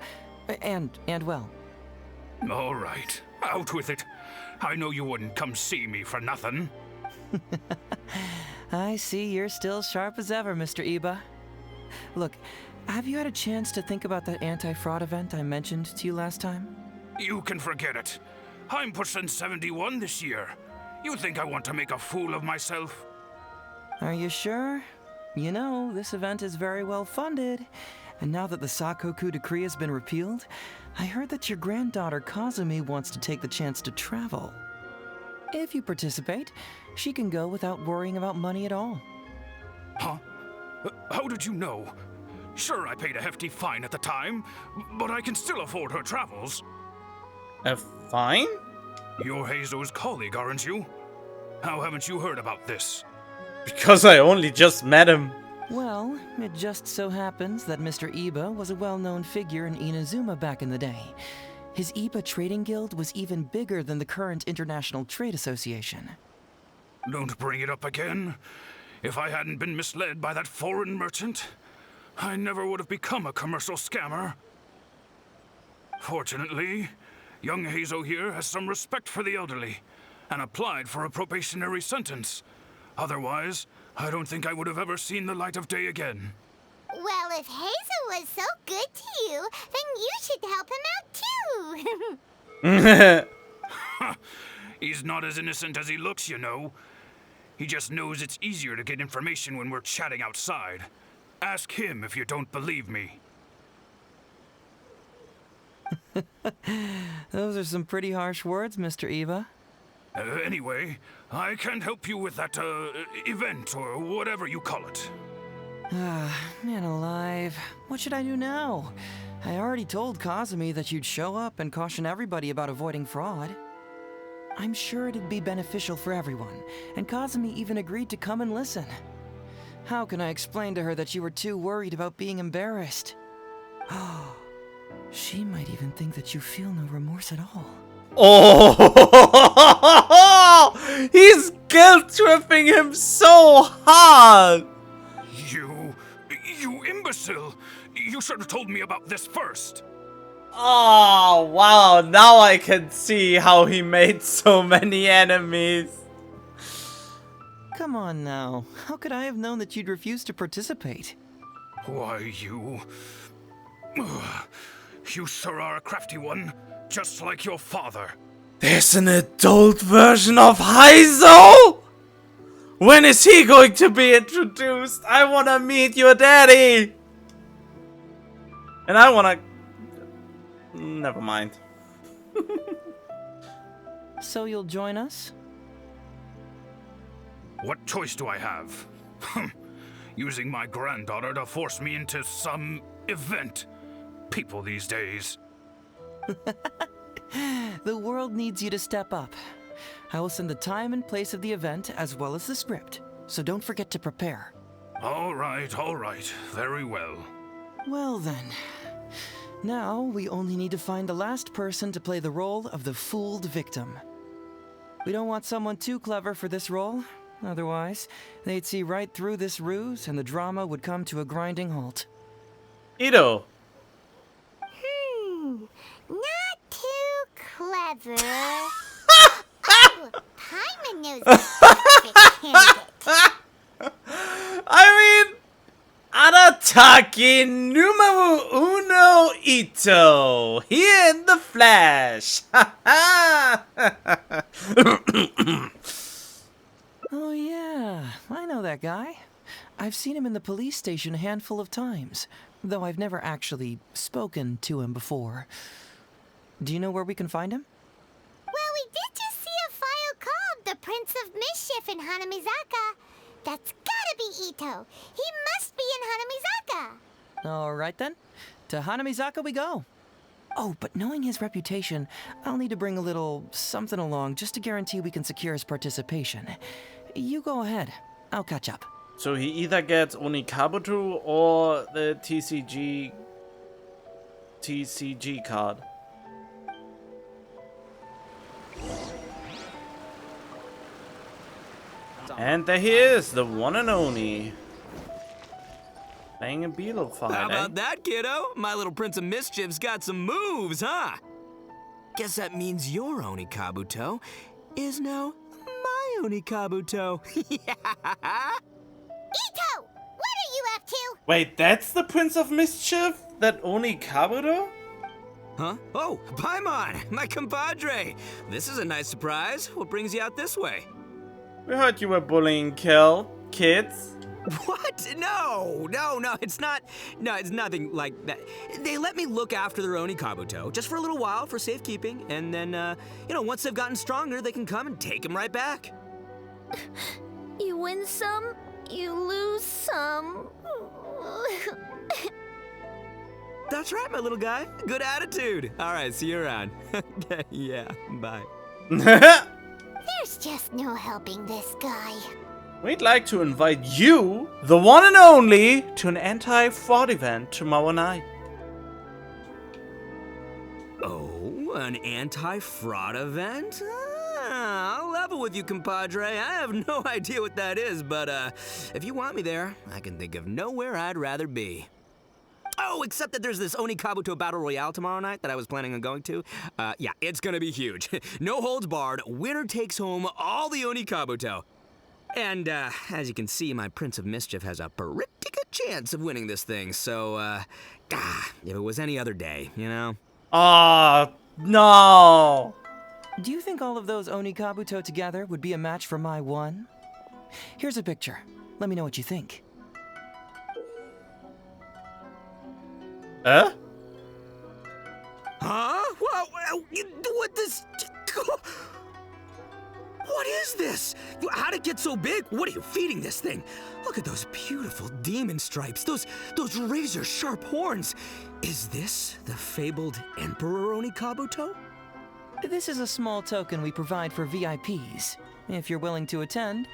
And well. All right, out with it. I know you wouldn't come see me for nothing. I see you're still sharp as ever, Mr. Iba. Look, have you had a chance to think about that anti-fraud event I mentioned to you last time? You can forget it. I'm pushing 71 this year. You think I want to make a fool of myself? Are you sure? You know, this event is very well funded. And now that the Sakoku decree has been repealed, I heard that your granddaughter Kazumi wants to take the chance to travel. If you participate, she can go without worrying about money at all. Huh? How did you know? Sure, I paid a hefty fine at the time, but I can still afford her travels. A fine? You're Heizou's colleague, aren't you? How haven't you heard about this? Because I only just met him. Well, it just so happens that Mr. Iba was a well-known figure in Inazuma back in the day. His Iba Trading Guild was even bigger than the current International Trade Association. Don't bring it up again. If I hadn't been misled by that foreign merchant, I never would have become a commercial scammer. Fortunately, young Heizou here has some respect for the elderly and applied for a probationary sentence. Otherwise, I don't think I would have ever seen the light of day again. Well, if Heizou was so good to you, then you should help him out too. He's not as innocent as he looks, you know. He just knows it's easier to get information when we're chatting outside. Ask him if you don't believe me. Those are some pretty harsh words, Mr. Iba. Anyway, I can't help you with that, event or whatever you call it. Man alive. What should I do now? I already told Kazumi that you'd show up and caution everybody about avoiding fraud. I'm sure it'd be beneficial for everyone, and Kazumi even agreed to come and listen. How can I explain to her that you were too worried about being embarrassed? She might even think that you feel no remorse at all. Oh! He's guilt-tripping him so hard! You imbecile! You should have told me about this first! Oh, wow, now I can see how he made so many enemies. Come on now, how could I have known that you'd refuse to participate? Why, you sure are a crafty one, just like your father. There's an adult version of Heizou? When is he going to be introduced? I wanna meet your daddy! And I wanna... Never mind. So you'll join us? What choice do I have? Using my granddaughter to force me into some event. people these days. The world needs you to step up. I will send the time and place of the event as well as the script, so don't forget to prepare. All right, very well. Well then, now we only need to find the last person to play the role of the fooled victim. We don't want someone too clever for this role, otherwise they'd see right through this ruse and the drama would come to a grinding halt. Ito. Not too clever. Oh, Paimon knows the perfect candidate. I mean, Arataki numero uno Ito, here in the flesh. Oh yeah, I know that guy. I've seen him in the police station a handful of times, though I've never actually spoken to him before. Do you know where we can find him? Well, we did just see a file called the Prince of Mischief in Hanamizaka. That's gotta be Ito. He must be in Hanamizaka. All right then, to Hanamizaka we go. Oh, but knowing his reputation, I'll need to bring a little something along just to guarantee we can secure his participation. You go ahead. I'll catch up. So he either gets Onikabuto or the TCG card. And there he is, the one and only. Playing a beetle fight. How about that, kiddo? My little Prince of Mischief's got some moves, huh? Guess that means your Onikabuto is now my Onikabuto. Ito, what are you up to? Wait, that's the Prince of Mischief? That Onikabuto? Huh? Oh, Paimon, my compadre. This is a nice surprise. What brings you out this way? We heard you were bullying kids. What? No, it's not. No, it's nothing like that. They let me look after their Onikabuto just for a little while for safekeeping, and then, once they've gotten stronger, they can come and take him right back. You win some, you lose some. That's right, my little guy. Good attitude. All right, see you around. Yeah, bye. There's just no helping this guy. We'd like to invite you, the one and only, to an anti-fraud event tomorrow night. Oh, an anti-fraud event? I'll level with you, compadre. I have no idea what that is, but if you want me there, I can think of nowhere I'd rather be. Oh, except that there's this Onikabuto Battle Royale tomorrow night that I was planning on going to. Yeah, it's gonna be huge. No holds barred, winner takes home all the Onikabuto. And, as you can see, my Prince of Mischief has a pretty good chance of winning this thing, so, if it was any other day, you know? No! Do you think all of those Onikabuto together would be a match for my one? Here's a picture. Let me know what you think. Huh? What this... What is this? How'd it get so big? What are you feeding this thing? Look at those beautiful demon stripes, those razor-sharp horns. Is this the fabled Emperor Onikabuto? This is a small token we provide for VIPs. If you're willing to attend,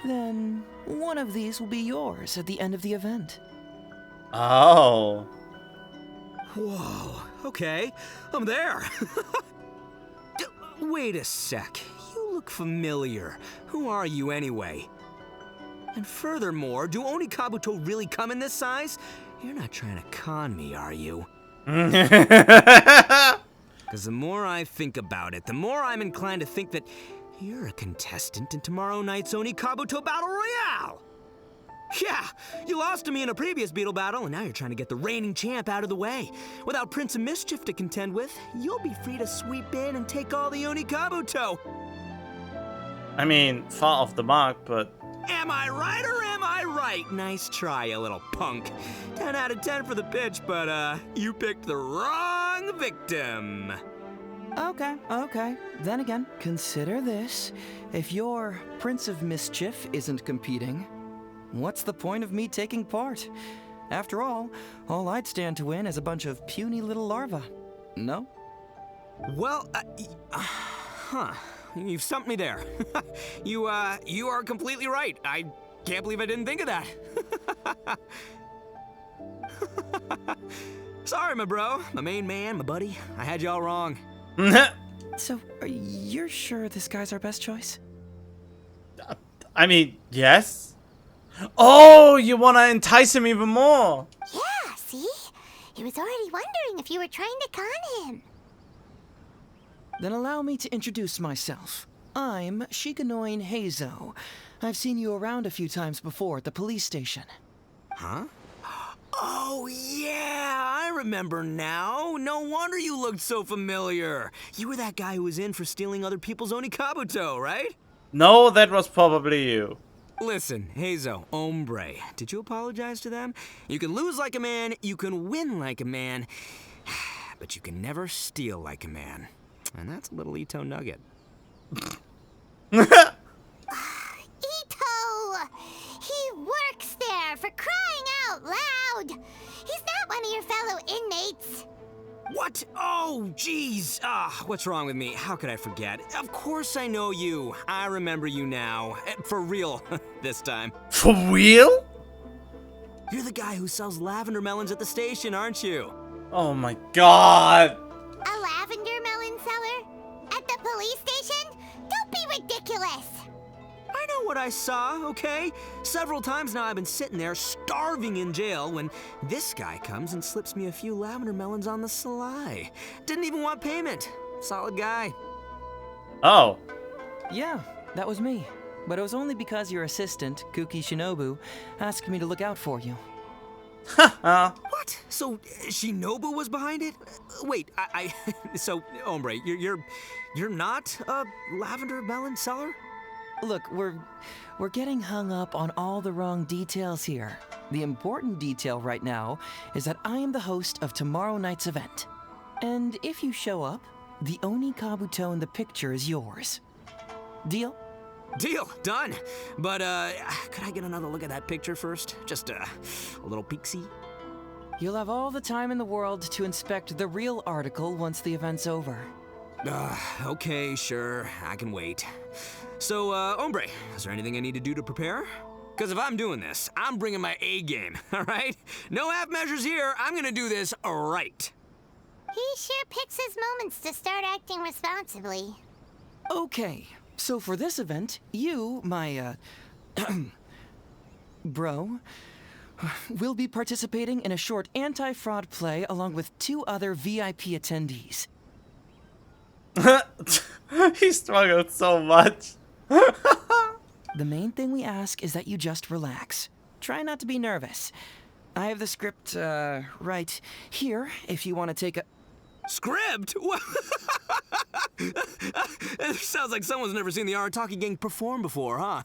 then one of these will be yours at the end of the event. Oh. Whoa, okay, I'm there. Wait a sec. You look familiar. Who are you anyway? And furthermore, do Onikabuto really come in this size? You're not trying to con me, are you? Because the more I think about it, the more I'm inclined to think that you're a contestant in tomorrow night's Onikabuto Battle Royale! Yeah, you lost to me in a previous beetle battle, and now you're trying to get the reigning champ out of the way. Without Prince of Mischief to contend with, you'll be free to sweep in and take all the Onikabuto. I mean, far off the mark, but... Am I right or am I right? Nice try, you little punk. 10 out of 10 for the pitch, but, you picked the wrong victim. Okay. Then again, consider this. If your Prince of Mischief isn't competing, what's the point of me taking part? After all I'd stand to win is a bunch of puny little larvae. No? Well, you've stumped me there. You are completely right. I can't believe I didn't think of that. Sorry, my bro, my main man, my buddy. I had you all wrong. So, you're sure this guy's our best choice? I mean, yes. Oh, you want to entice him even more? Yeah, see? He was already wondering if you were trying to con him. Then allow me to introduce myself. I'm Shikanoin Heizou. I've seen you around a few times before at the police station. Huh? Oh, yeah, I remember now. No wonder you looked so familiar. You were that guy who was in for stealing other people's Onikabuto, right? No, that was probably you. Listen, Heizou, hombre, did you apologize to them? You can lose like a man, you can win like a man, but you can never steal like a man. And that's a little Ito nugget. Ito! He works there, for crying out loud! He's not one of your fellow inmates. What? Oh, jeez. What's wrong with me? How could I forget? Of course I know you. I remember you now. For real, this time. For real? You're the guy who sells lavender melons at the station, aren't you? Oh my god. A lavender melon seller? At the police station? Don't be ridiculous! I know what I saw, okay? Several times now I've been sitting there starving in jail when this guy comes and slips me a few lavender melons on the sly. Didn't even want payment. Solid guy. Oh. Yeah, that was me. But it was only because your assistant, Kuki Shinobu, asked me to look out for you. What? So Shinobu was behind it? Wait, so hombre, you're not a lavender melon seller? Look, we're getting hung up on all the wrong details here. The important detail right now is that I am the host of tomorrow night's event. And if you show up, the Oni Kabuto in the picture is yours. Deal? Deal, done. But could I get another look at that picture first? Just a little peek-see? You'll have all the time in the world to inspect the real article once the event's over. Okay, sure, I can wait. So, hombre, is there anything I need to do to prepare? Because if I'm doing this, I'm bringing my A game, all right? No half measures here, I'm gonna do this right. He sure picks his moments to start acting responsibly. Okay, so for this event, you, my, bro, will be participating in a short anti-fraud play along with 2 other VIP attendees. He struggled so much. The main thing we ask is that you just relax. Try not to be nervous. I have the script, right here, if you want to take a... Script? It sounds like someone's never seen the Arataki gang perform before, huh?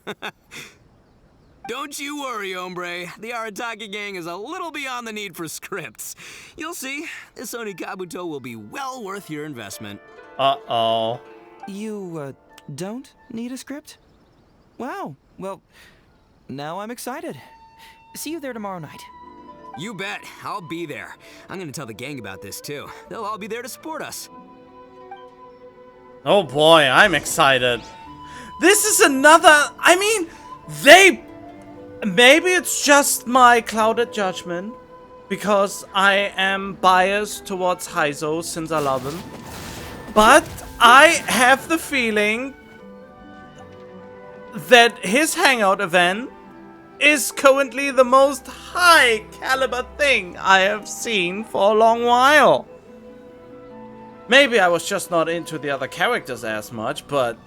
Don't you worry, hombre. The Arataki gang is a little beyond the need for scripts. You'll see, this Onikabuto will be well worth your investment. Uh-oh. You, don't need a script? Wow, well, now I'm excited. See you there tomorrow night. You bet, I'll be there. I'm gonna tell the gang about this too. They'll all be there to support us. Oh boy, I'm excited. This is another, I mean, maybe it's just my clouded judgment, because I am biased towards Heizou since I love him. But I have the feeling that his Hangout event is currently the most high caliber thing I have seen for a long while. Maybe I was just not into the other characters as much, but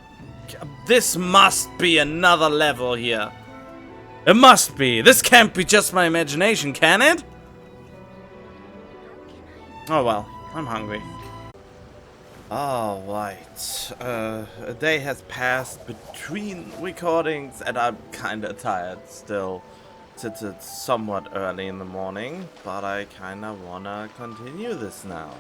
this must be another level here. It must be. This can't be just my imagination, can it? Oh well, I'm hungry. Alright, a day has passed between recordings and I'm kinda tired still, since it's somewhat early in the morning, but I kinda wanna continue this now.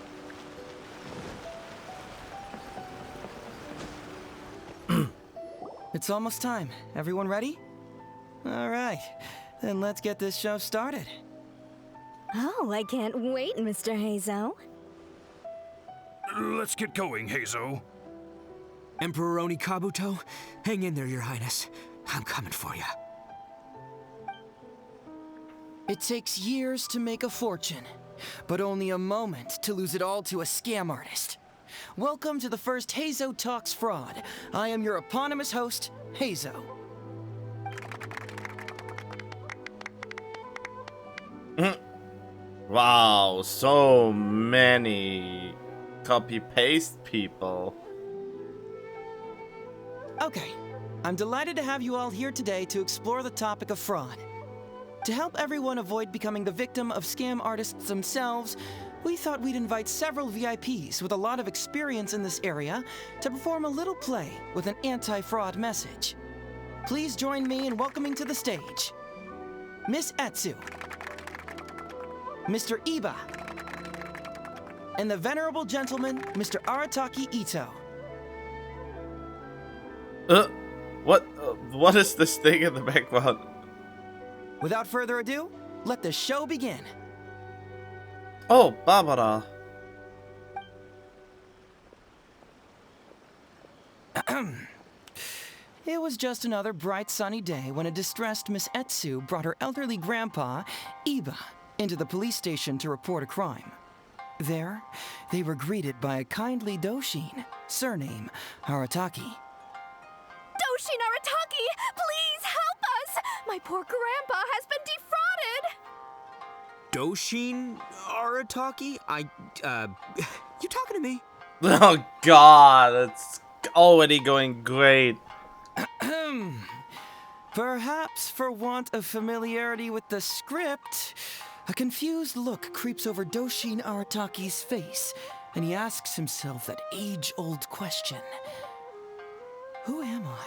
It's almost time. Everyone ready? Alright, then let's get this show started. Oh, I can't wait, Mr. Heizou. Let's get going, Heizou. Emperor Oni Kabuto, hang in there, Your Highness. I'm coming for you. It takes years to make a fortune, but only a moment to lose it all to a scam artist. Welcome to the first Heizou Talks Fraud. I am your eponymous host, Heizou. Wow, so many copy-paste people. Okay, I'm delighted to have you all here today to explore the topic of fraud. To help everyone avoid becoming the victim of scam artists themselves, we thought we'd invite several VIPs with a lot of experience in this area to perform a little play with an anti-fraud message. Please join me in welcoming to the stage Miss Etsu, Mr. Iba, and the venerable gentleman, Mr. Arataki Ito. What is this thing in the background? Without further ado, let the show begin. Oh, Barbara. It was just another bright sunny day when a distressed Miss Etsu brought her elderly grandpa, Iba, into the police station to report a crime. There, they were greeted by a kindly Doshin, surname Arataki. Doshin Arataki, please help us! My poor grandpa has been defrauded! Doshin Arataki? You talking to me? Oh god, it's already going great. Perhaps for want of familiarity with the script, a confused look creeps over Doshin Arataki's face, and he asks himself that age-old question. Who am I?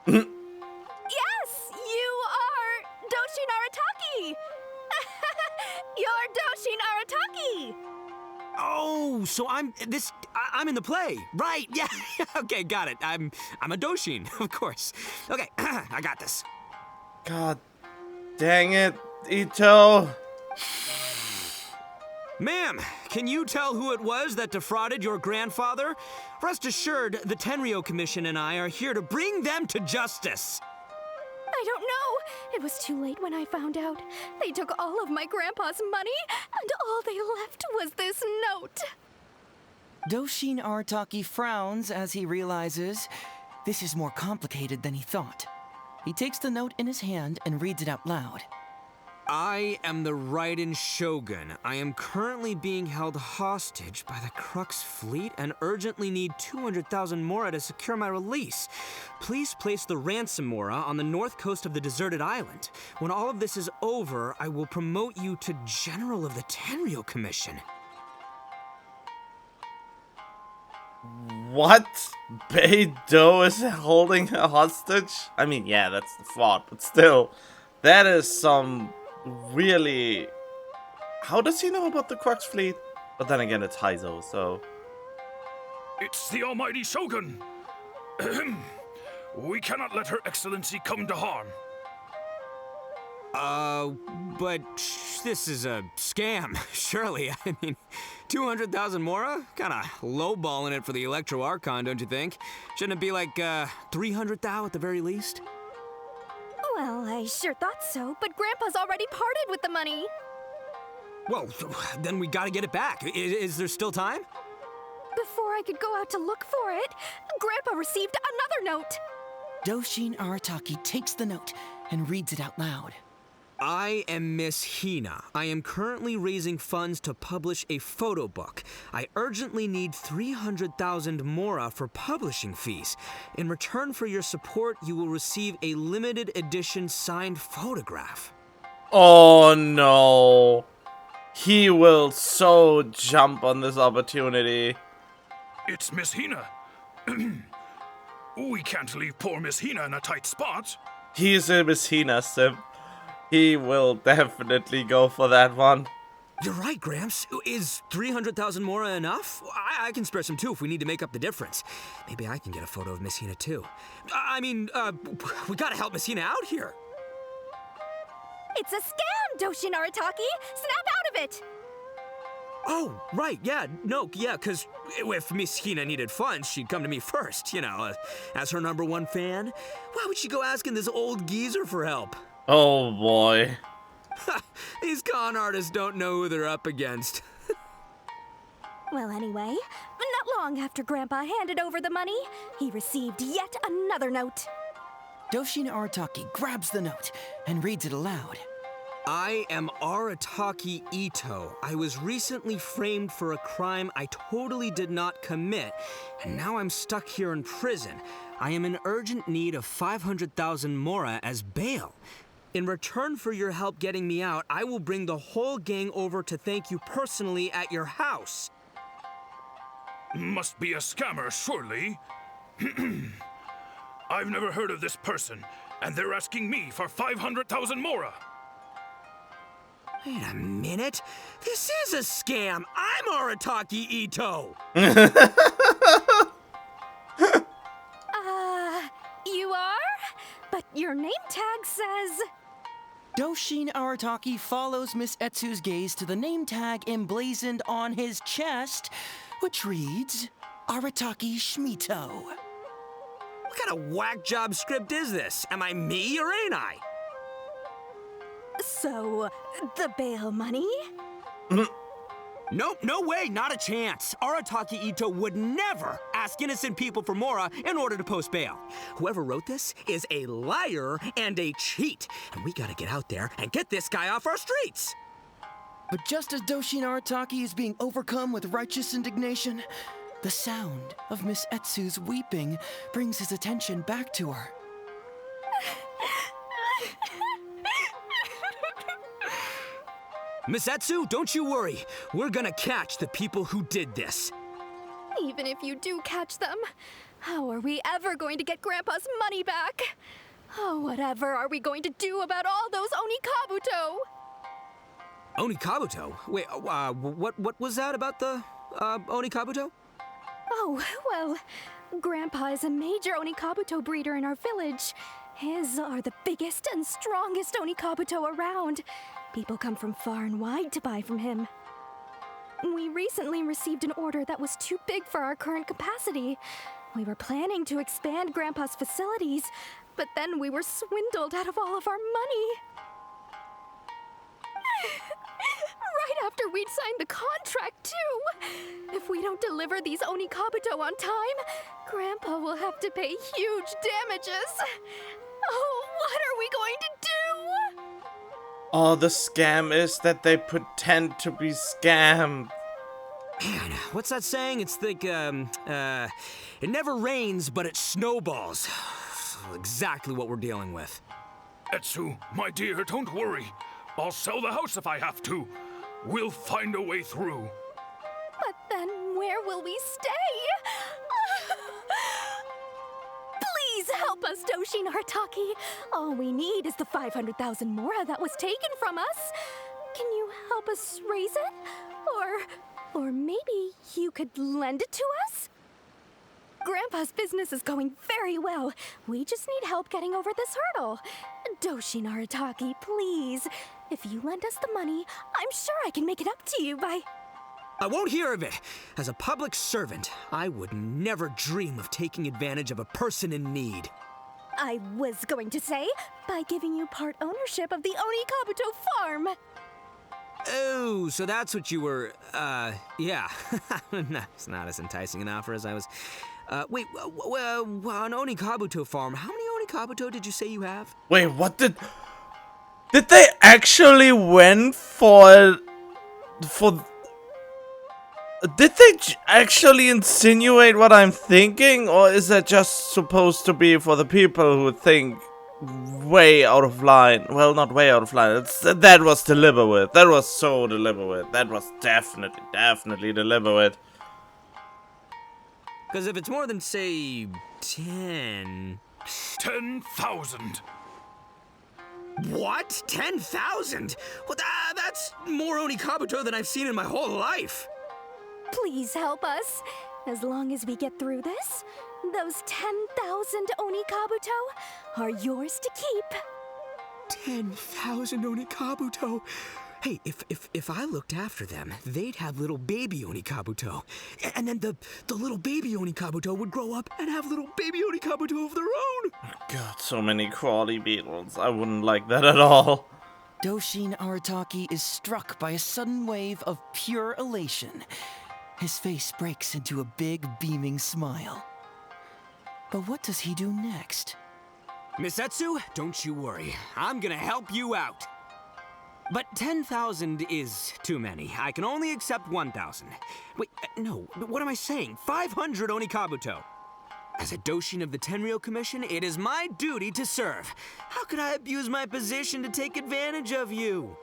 Yes, you are Doshin Arataki! You're Doshin Arataki! Oh, so I'm in the play. Right, yeah. Okay, got it. I'm a Doshin, of course. Okay, I got this. God dang it, Ito. Ma'am, can you tell who it was that defrauded your grandfather? Rest assured, the Tenryou Commission and I are here to bring them to justice. I don't know. It was too late when I found out. They took all of my grandpa's money, and all they left was this note. Doshin Arataki frowns as he realizes this is more complicated than he thought. He takes the note in his hand and reads it out loud. I am the Raiden Shogun. I am currently being held hostage by the Crux fleet and urgently need 200,000 mora to secure my release. Please place the ransom mora on the north coast of the deserted island. When all of this is over, I will promote you to General of the Tenryou Commission. What? Beidou is holding a hostage? I mean, yeah, that's the fraud, but still, that is some really... How does he know about the Crux fleet? But then again, it's Heizou, so... It's the almighty Shogun. We cannot let Her Excellency come to harm. But this is a scam, surely. I mean, 200,000 mora? Kinda lowballing it for the Electro Archon, don't you think? Shouldn't it be like, 300,000 at the very least? Well, I sure thought so, but Grandpa's already parted with the money. Well, then we gotta get it back. Is there still time? Before I could go out to look for it, Grandpa received another note. Doshin Arataki takes the note and reads it out loud. I am Miss Hina. I am currently raising funds to publish a photo book. I urgently need 300,000 mora for publishing fees. In return for your support, you will receive a limited edition signed photograph. Oh no. He will so jump on this opportunity. It's Miss Hina. We can't leave poor Miss Hina in a tight spot. He's a Miss Hina simp. He will definitely go for that one. You're right, Gramps. Is 300,000 mora enough? I can spare some too if we need to make up the difference. Maybe I can get a photo of Miss Hina too. I mean, we gotta help Miss Hina out here. It's a scam, Doshin Arataki! Snap out of it! Oh, right, yeah, no, yeah, because if Miss Hina needed funds, she'd come to me first, you know, as her #1 fan. Why would she go asking this old geezer for help? Oh boy. These con artists don't know who they're up against. Well, anyway, not long after Grandpa handed over the money, he received yet another note. Doshin Arataki grabs the note and reads it aloud. I am Arataki Ito. I was recently framed for a crime I totally did not commit, and now I'm stuck here in prison. I am in urgent need of 500,000 mora as bail. In return for your help getting me out, I will bring the whole gang over to thank you personally at your house. Must be a scammer, surely. I've never heard of this person, and they're asking me for 500,000 mora. Wait a minute. This is a scam. I'm Arataki Ito. You are? But your name tag says... Doshin Arataki follows Miss Etsu's gaze to the name tag emblazoned on his chest, which reads, Arataki Shmito. What kind of whack job script is this? Am I me or ain't I? So, the bail money? Nope, no way, not a chance. Arataki Ito would never ask innocent people for mora in order to post bail. Whoever wrote this is a liar and a cheat, and we gotta get out there and get this guy off our streets. But just as Doshin Arataki is being overcome with righteous indignation, the sound of Miss Etsu's weeping brings his attention back to her. Miss Etsu, don't you worry. We're gonna catch the people who did this. Even if you do catch them, how are we ever going to get Grandpa's money back? Oh, whatever are we going to do about all those Onikabuto? Onikabuto? Wait, what was that about the, Onikabuto? Oh, well, Grandpa is a major Onikabuto breeder in our village. His are the biggest and strongest Onikabuto around. People come from far and wide to buy from him. We recently received an order that was too big for our current capacity. We were planning to expand Grandpa's facilities, but then we were swindled out of all of our money. Right after we'd signed the contract, too. If we don't deliver these Onikabuto on time, Grandpa will have to pay huge damages. Oh, what are we going to do? Oh, the scam is that they pretend to be scammed. Man, what's that saying? It's like, it never rains, but it snowballs. Exactly what we're dealing with. Etsu, my dear, don't worry. I'll sell the house if I have to. We'll find a way through. But then where will we stay? Please help us, Doshin Arataki. All we need is the 500,000 mora that was taken from us. Can you help us raise it? Or maybe you could lend it to us? Grandpa's business is going very well. We just need help getting over this hurdle. Doshin Arataki, please. If you lend us the money, I'm sure I can make it up to you by... I won't hear of it. As a public servant, I would never dream of taking advantage of a person in need. I was going to say, by giving you part ownership of the Onikabuto farm. Oh, so that's what you were, yeah. It's not as enticing an offer as I was... wait, an Onikabuto farm. How many Onikabuto did you say you have? Wait, what did they actually went for... Did they actually insinuate what I'm thinking? Or is that just supposed to be for the people who think way out of line? Well, not way out of line. That was deliberate. That was so deliberate. That was definitely deliberate. Because if it's more than, say, 10... 10,000. What? 10,000? Well, that's more Onikabuto than I've seen in my whole life. Please help us. As long as we get through this, those 10,000 Onikabuto are yours to keep. 10,000 Onikabuto. Hey, if I looked after them, they'd have little baby Onikabuto. And then the little baby Onikabuto would grow up and have little baby Onikabuto of their own. God, so many quality beetles. I wouldn't like that at all. Doshin Arataki is struck by a sudden wave of pure elation. His face breaks into a big, beaming smile. But what does he do next? Miss Etsu, don't you worry. I'm gonna help you out. But 10,000 is too many. I can only accept 1,000. Wait, no, what am I saying? 500 Onikabuto. As a Doshin of the Tenryou Commission, it is my duty to serve. How could I abuse my position to take advantage of you?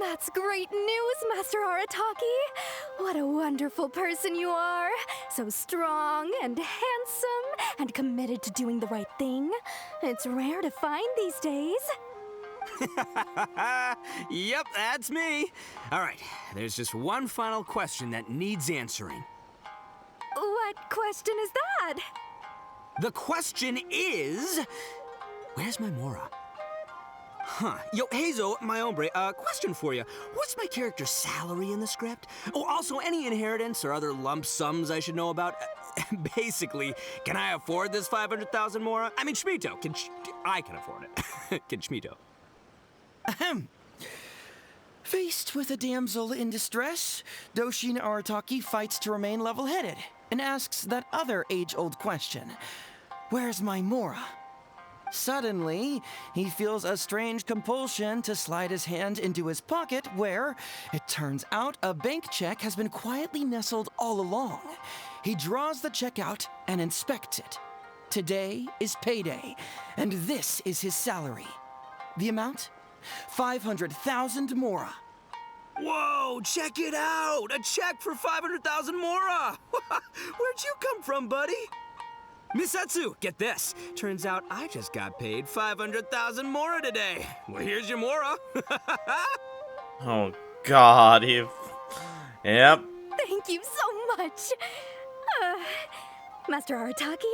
That's great news, Master Arataki. What a wonderful person you are. So strong and handsome and committed to doing the right thing. It's rare to find these days. Yep, that's me. All right, there's just one final question that needs answering. What question is that? The question is, where's my Mora? Huh. Yo, Heizou, my hombre, question for you. What's my character's salary in the script? Oh, also, any inheritance or other lump sums I should know about? Basically, can I afford this 500,000 Mora? I mean, Shmito, I can afford it. Can Shmito? Ahem. Faced with a damsel in distress, Doshin Arataki fights to remain level-headed and asks that other age-old question. Where's my Mora? Suddenly, he feels a strange compulsion to slide his hand into his pocket where, it turns out, a bank check has been quietly nestled all along. He draws the check out and inspects it. Today is payday, and this is his salary. The amount? 500,000 Mora. Whoa, check it out! A check for 500,000 Mora! Where'd you come from, buddy? Miss Etsu, get this. Turns out I just got paid 500,000 Mora today. Well, here's your Mora. Oh, God, Yep. Thank you so much. Master Arataki,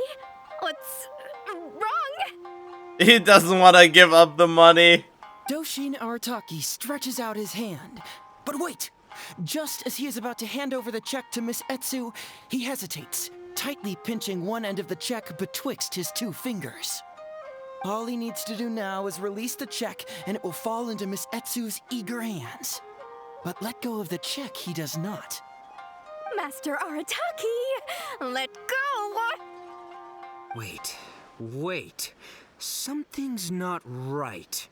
what's wrong? He doesn't want to give up the money. Doshin Arataki stretches out his hand. But wait! Just as he is about to hand over the check to Miss Etsu, he hesitates, tightly pinching one end of the check betwixt his two fingers. All he needs to do now is release the check, and it will fall into Miss Etsu's eager hands. But let go of the check he does not. Master Arataki, let go! Wait. Something's not right.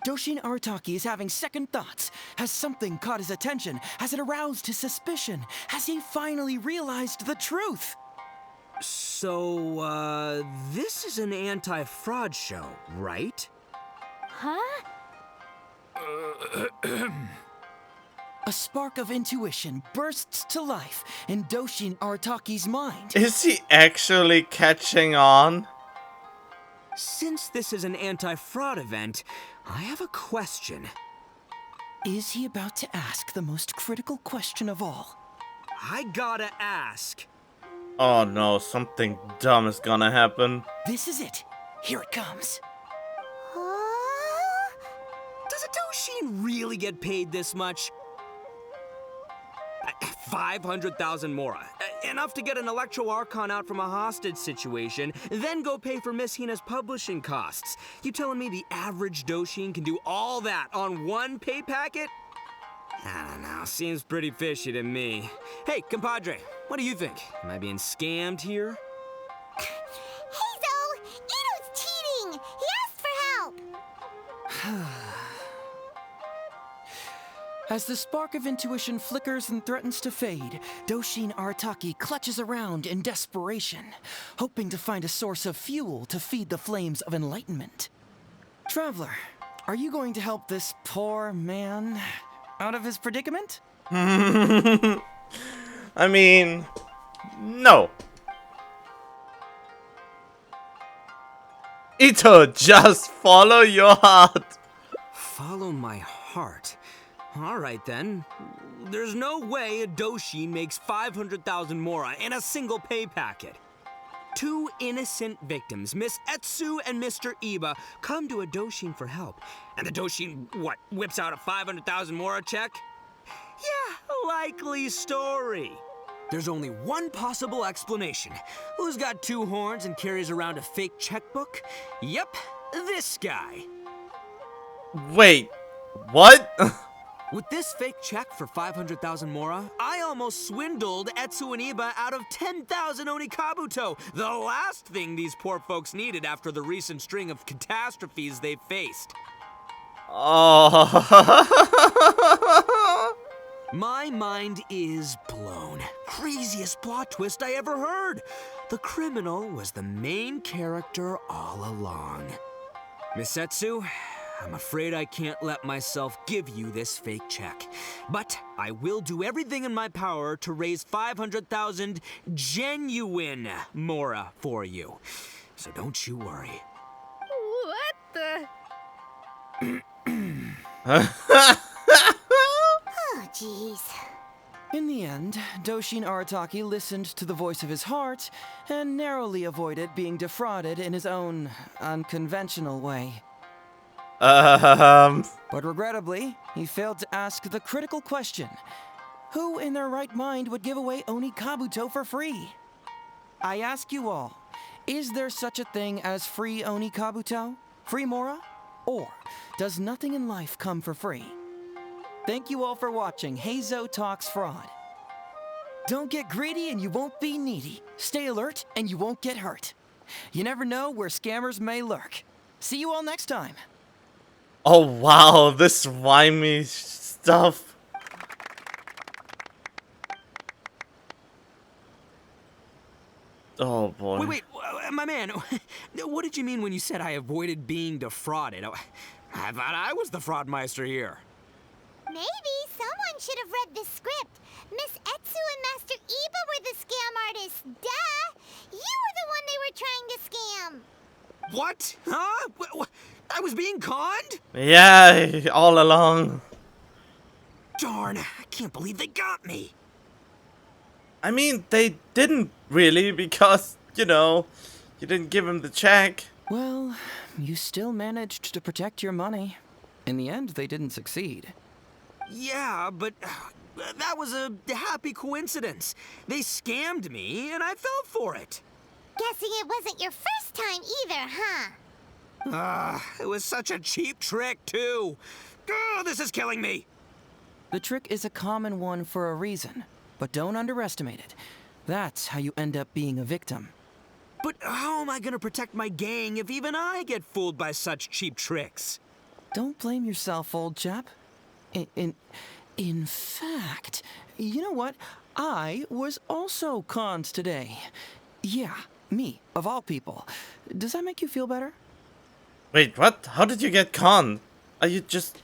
Doshin Arataki is having second thoughts. Has something caught his attention? Has it aroused his suspicion? Has he finally realized the truth? So, this is an anti-fraud show, right? Huh? A spark of intuition bursts to life in Doshin Arataki's mind. Is he actually catching on? Since this is an anti-fraud event, I have a question. Is he about to ask the most critical question of all? I gotta ask. Oh no, something dumb is gonna happen. This is it. Here it comes. Does a Doshin really get paid this much? 500,000 Mora. Enough to get an Electro Archon out from a hostage situation, then go pay for Miss Hina's publishing costs. You telling me the average Doshin can do all that on one pay packet? I don't know, seems pretty fishy to me. Hey, compadre, what do you think? Am I being scammed here? Heizou! Ito's cheating! He asked for help! As the spark of intuition flickers and threatens to fade, Doshin Arataki clutches around in desperation, hoping to find a source of fuel to feed the flames of enlightenment. Traveler, are you going to help this poor man out of his predicament? I mean, no. Ito, just follow your heart. Follow my heart? All right then. There's no way a Doshin makes 500,000 Mora in a single pay packet. Two innocent victims, Miss Etsu and Mr. Iba, come to a Doshin for help. And the Doshin, what, whips out a 500,000 Mora check? Yeah, likely story. There's only one possible explanation. Who's got two horns and carries around a fake checkbook? Yep, this guy. Wait, what? With this fake check for 500,000 Mora, I almost swindled Etsu and Iba out of 10,000 Onikabuto, the last thing these poor folks needed after the recent string of catastrophes they faced. Oh. My mind is blown. Craziest plot twist I ever heard. The criminal was the main character all along. Miss Etsu, I'm afraid I can't let myself give you this fake check. But I will do everything in my power to raise 500,000 genuine Mora for you. So don't you worry. What the? Oh, jeez. In the end, Doshin Arataki listened to the voice of his heart and narrowly avoided being defrauded in his own unconventional way. But regrettably, he failed to ask the critical question: who in their right mind would give away Oni Kabuto for free? I ask you all, is there such a thing as free Oni Kabuto? Free Mora? Or does nothing in life come for free? Thank you all for watching Heizou Talks Fraud. Don't get greedy and you won't be needy. Stay alert and you won't get hurt. You never know where scammers may lurk. See you all next time. Oh wow, this slimy stuff. Oh boy. Wait, my man, what did you mean when you said I avoided being defrauded? I thought I was the fraudmeister here. Maybe someone should have read the script. Miss Etsu and Master Iba were the scam artists. Duh! You were the one they were trying to scam. What? Huh? I was being conned? Yeah, all along. Darn, I can't believe they got me. I mean, they didn't really because, you know, you didn't give him the check. Well, you still managed to protect your money. In the end, they didn't succeed. Yeah, but that was a happy coincidence. They scammed me, and I fell for it. Guessing it wasn't your first time either, huh? It was such a cheap trick, too. This is killing me. The trick is a common one for a reason, but don't underestimate it. That's how you end up being a victim. But how am I gonna protect my gang if even I get fooled by such cheap tricks? Don't blame yourself, old chap. In fact, you know what? I was also conned today. Yeah, me, of all people. Does that make you feel better? Wait, what? How did you get conned? Are you just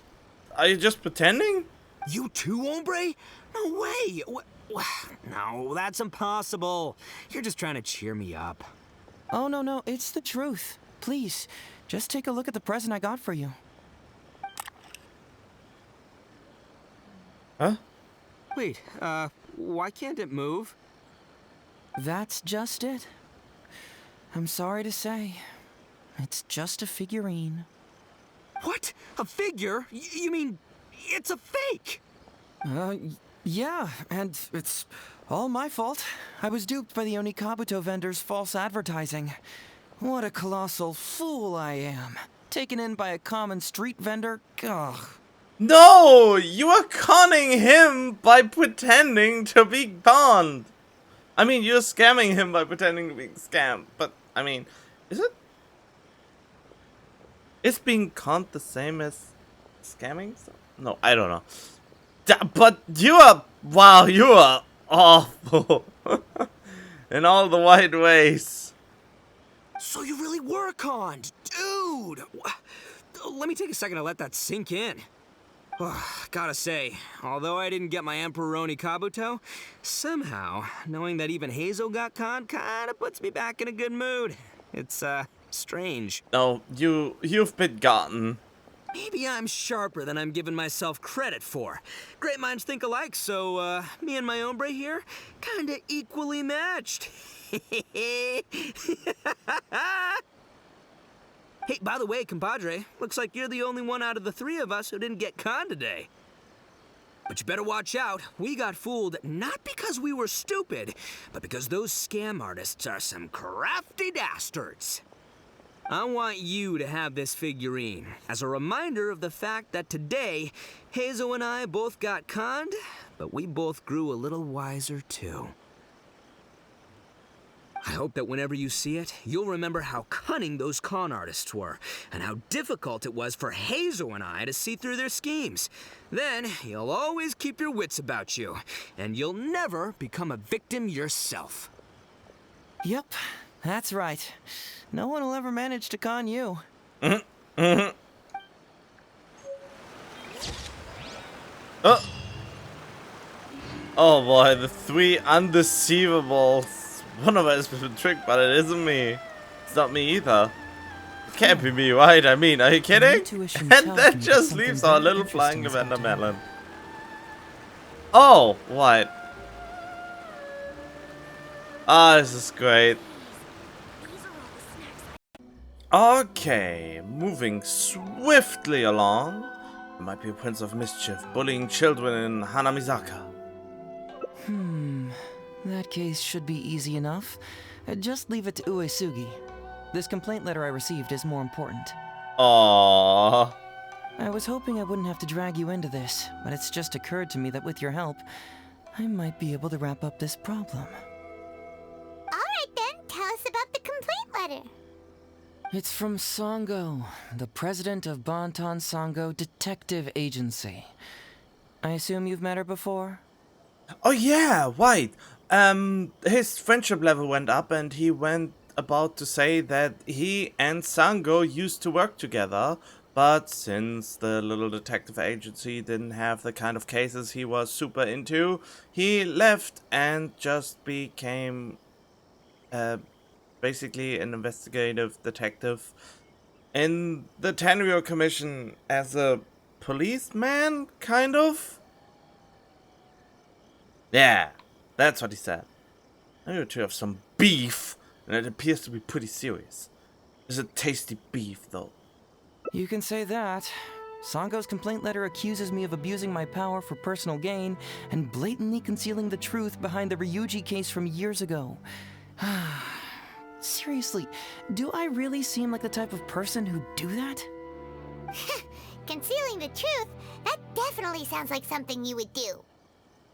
pretending? You too, hombre? No way. No, that's impossible. You're just trying to cheer me up. Oh, no, it's the truth. Please, just take a look at the present I got for you. Huh? Wait, why can't it move? That's just it. I'm sorry to say, it's just a figurine. What? A figure? You mean it's a fake? Yeah, and it's all my fault. I was duped by the Onikabuto vendor's false advertising. What a colossal fool I am. Taken in by a common street vendor? Ugh. No! You are conning him by pretending to be conned. I mean, you're scamming him by pretending to be scammed. But, I mean, is it? Is being conned the same as scamming? No, I don't know. But you are... Wow, you are awful. In all the right ways. So you really were conned, dude! Let me take a second to let that sink in. Gotta say, although I didn't get my Emperor Kabuto, somehow, knowing that even Heizou got conned kinda puts me back in a good mood. It's, strange. No, you've been gotten. Maybe I'm sharper than I'm giving myself credit for. Great minds think alike, so, me and my hombre here, kinda equally matched. Hey, by the way, compadre, looks like you're the only one out of the three of us who didn't get conned today. But you better watch out. We got fooled not because we were stupid, but because those scam artists are some crafty dastards. I want you to have this figurine as a reminder of the fact that today, Heizou and I both got conned, but we both grew a little wiser too. I hope that whenever you see it, you'll remember how cunning those con artists were, and how difficult it was for Heizou and I to see through their schemes. Then, you'll always keep your wits about you, and you'll never become a victim yourself. Yep, that's right. No one will ever manage to con you. Oh boy, the three undeceivables. One of us has been tricked, but it isn't me. It's not me either. It can't be me, right? I mean, are you kidding? And that just leaves our little flying Lavender melon. Oh, what? Ah, this is great. Okay, moving swiftly along. There might be a prince of mischief bullying children in Hanamizaka. That case should be easy enough. Just leave it to Uesugi. This complaint letter I received is more important. Aww. I was hoping I wouldn't have to drag you into this, but it's just occurred to me that with your help, I might be able to wrap up this problem. Alright then, tell us about the complaint letter. It's from Sango, the president of Bantan Sango Detective Agency. I assume you've met her before? Oh yeah, right. His friendship level went up and he went about to say that he and Sango used to work together, but since the little detective agency didn't have the kind of cases he was super into, he left and just became basically an investigative detective in the Tenryou Commission as a policeman, kind of? Yeah, that's what he said. I need to have some beef, and it appears to be pretty serious. It's a tasty beef, though. You can say that. Sango's complaint letter accuses me of abusing my power for personal gain and blatantly concealing the truth behind the Ryuji case from years ago. Seriously, do I really seem like the type of person who'd do that? Concealing the truth? That definitely sounds like something you would do.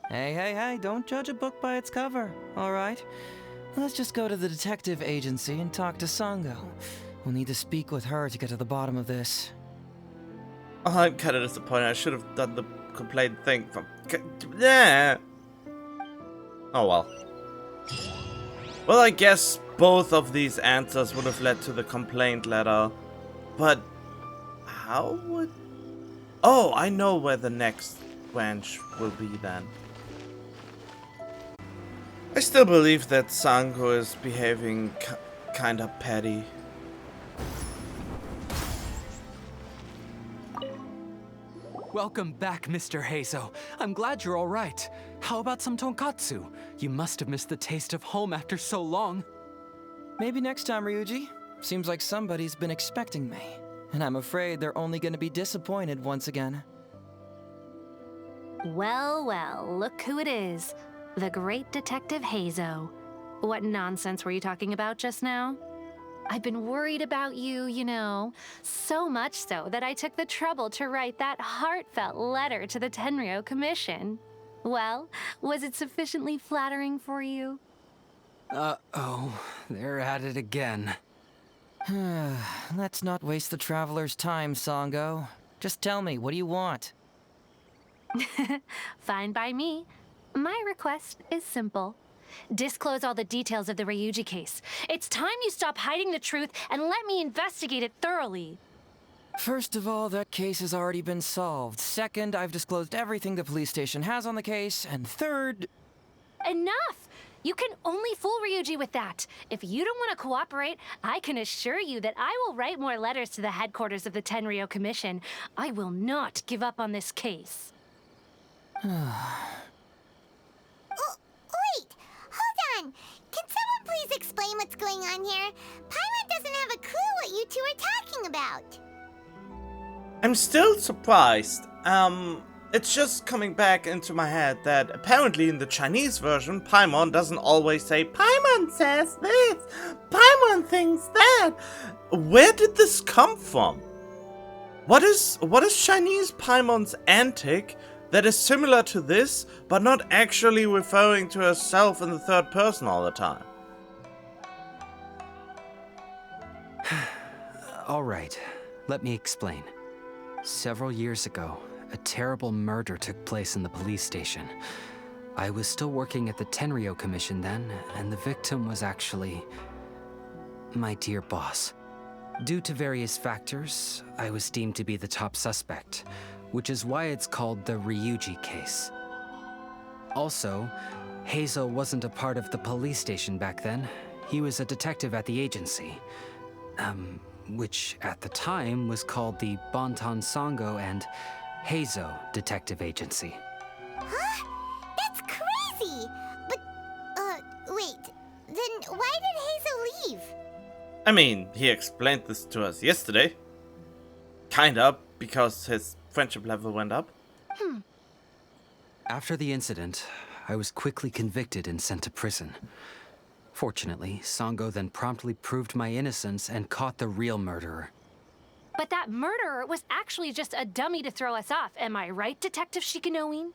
Hey, don't judge a book by its cover, alright? Let's just go to the detective agency and talk to Sango. We'll need to speak with her to get to the bottom of this. Oh, I'm kind of disappointed. I should have done the complaint thing from... Yeah. Oh well. Well, I guess both of these answers would have led to the complaint letter. But how would... Oh, I know where the next branch will be then. I still believe that Sango is behaving kinda petty. Welcome back, Mr. Heizou. I'm glad you're all right. How about some tonkatsu? You must have missed the taste of home after so long. Maybe next time, Ryuji. Seems like somebody's been expecting me. And I'm afraid they're only gonna be disappointed once again. Well, look who it is. The great Detective Heizou. What nonsense were you talking about just now? I've been worried about you, you know. So much so that I took the trouble to write that heartfelt letter to the Tenryou Commission. Well, was it sufficiently flattering for you? Uh-oh, they're at it again. Let's not waste the traveler's time, Sango. Just tell me, what do you want? Fine by me. My request is simple. Disclose all the details of the Ryuji case. It's time you stop hiding the truth and let me investigate it thoroughly. First of all, that case has already been solved. Second, I've disclosed everything the police station has on the case. And third... Enough! You can only fool Ryuji with that. If you don't want to cooperate, I can assure you that I will write more letters to the headquarters of the Tenryo Commission. I will not give up on this case. Wait, hold on. Can someone please explain what's going on here? Paimon doesn't have a clue what you two are talking about. I'm still surprised. It's just coming back into my head that apparently in the Chinese version, Paimon doesn't always say, Paimon says this, Paimon thinks that. Where did this come from? What is Chinese Paimon's antic that is similar to this, but not actually referring to herself in the third person all the time? All right, let me explain. Several years ago, a terrible murder took place in the police station. I was still working at the Tenryo Commission then, and the victim was actually my dear boss. Due to various factors, I was deemed to be the top suspect, which is why it's called the Ryuji case. Also, Heizou wasn't a part of the police station back then. He was a detective at the agency. Which at the time was called the Bonton Sango and Heizou Detective Agency. Huh? That's crazy! But, wait. Then why did Heizou leave? I mean, he explained this to us yesterday. Kinda, because his friendship level went up. After the incident, I was quickly convicted and sent to prison. Fortunately, Sango then promptly proved my innocence and caught the real murderer. But that murderer was actually just a dummy to throw us off. Am I right, Detective Shikanoin?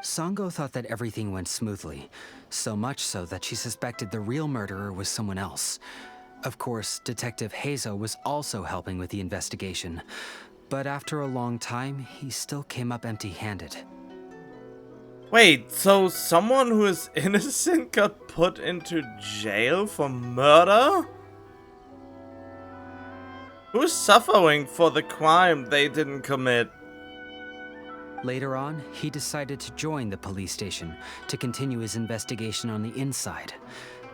Sango thought that everything went smoothly, so much so that she suspected the real murderer was someone else. Of course, Detective Heizou was also helping with the investigation, but after a long time, he still came up empty-handed. Wait, so someone who is innocent got put into jail for murder? Who's suffering for the crime they didn't commit? Later on, he decided to join the police station to continue his investigation on the inside,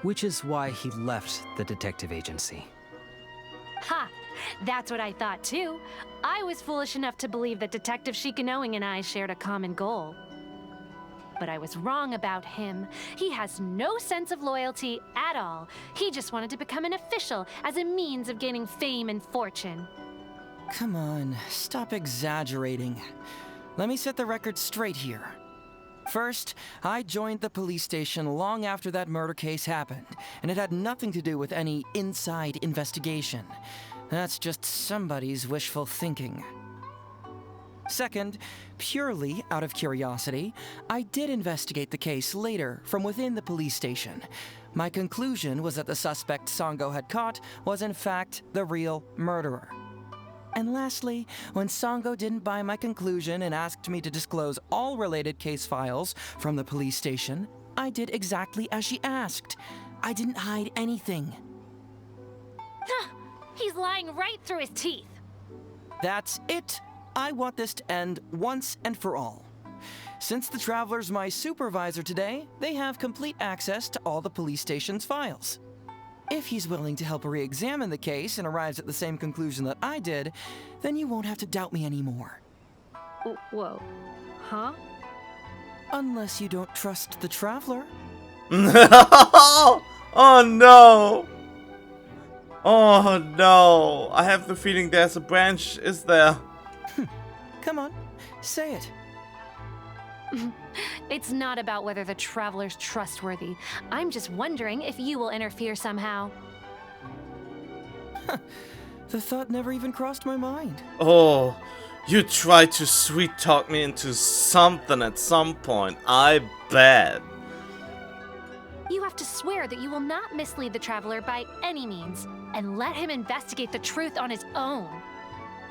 which is why he left the detective agency. Ha! That's what I thought too. I was foolish enough to believe that Detective Shikanoin and I shared a common goal. But I was wrong about him. He has no sense of loyalty at all. He just wanted to become an official as a means of gaining fame and fortune. Come on, stop exaggerating. Let me set the record straight here. First, I joined the police station long after that murder case happened, and it had nothing to do with any inside investigation. That's just somebody's wishful thinking. Second, purely out of curiosity, I did investigate the case later from within the police station. My conclusion was that the suspect Sango had caught was in fact the real murderer. And lastly, when Sango didn't buy my conclusion and asked me to disclose all related case files from the police station, I did exactly as she asked. I didn't hide anything. He's lying right through his teeth. That's it. I want this to end once and for all. Since the Traveler's my supervisor today, they have complete access to all the police station's files. If he's willing to help re-examine the case and arrives at the same conclusion that I did, then you won't have to doubt me anymore. Whoa. Huh? Unless you don't trust the Traveler. Oh no! Oh no! I have the feeling there's a branch, is there? Come on, say it. It's not about whether the Traveler's trustworthy. I'm just wondering if you will interfere somehow. The thought never even crossed my mind. Oh, you tried to sweet-talk me into something at some point, I bet. You have to swear that you will not mislead the Traveler by any means, and let him investigate the truth on his own.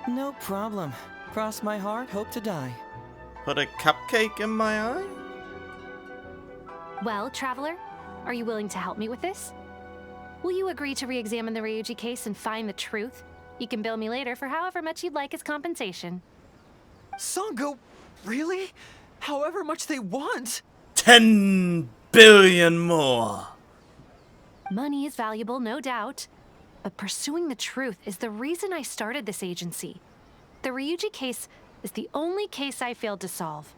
No problem. Cross my heart, hope to die. Put a cupcake in my eye? Well, Traveler, are you willing to help me with this? Will you agree to re-examine the Ryuji case and find the truth? You can bill me later for however much you'd like as compensation. Sango, really? however much they want. 10 billion more. Money is valuable, no doubt. But pursuing the truth is the reason I started this agency. The Ryuji case is the only case I failed to solve.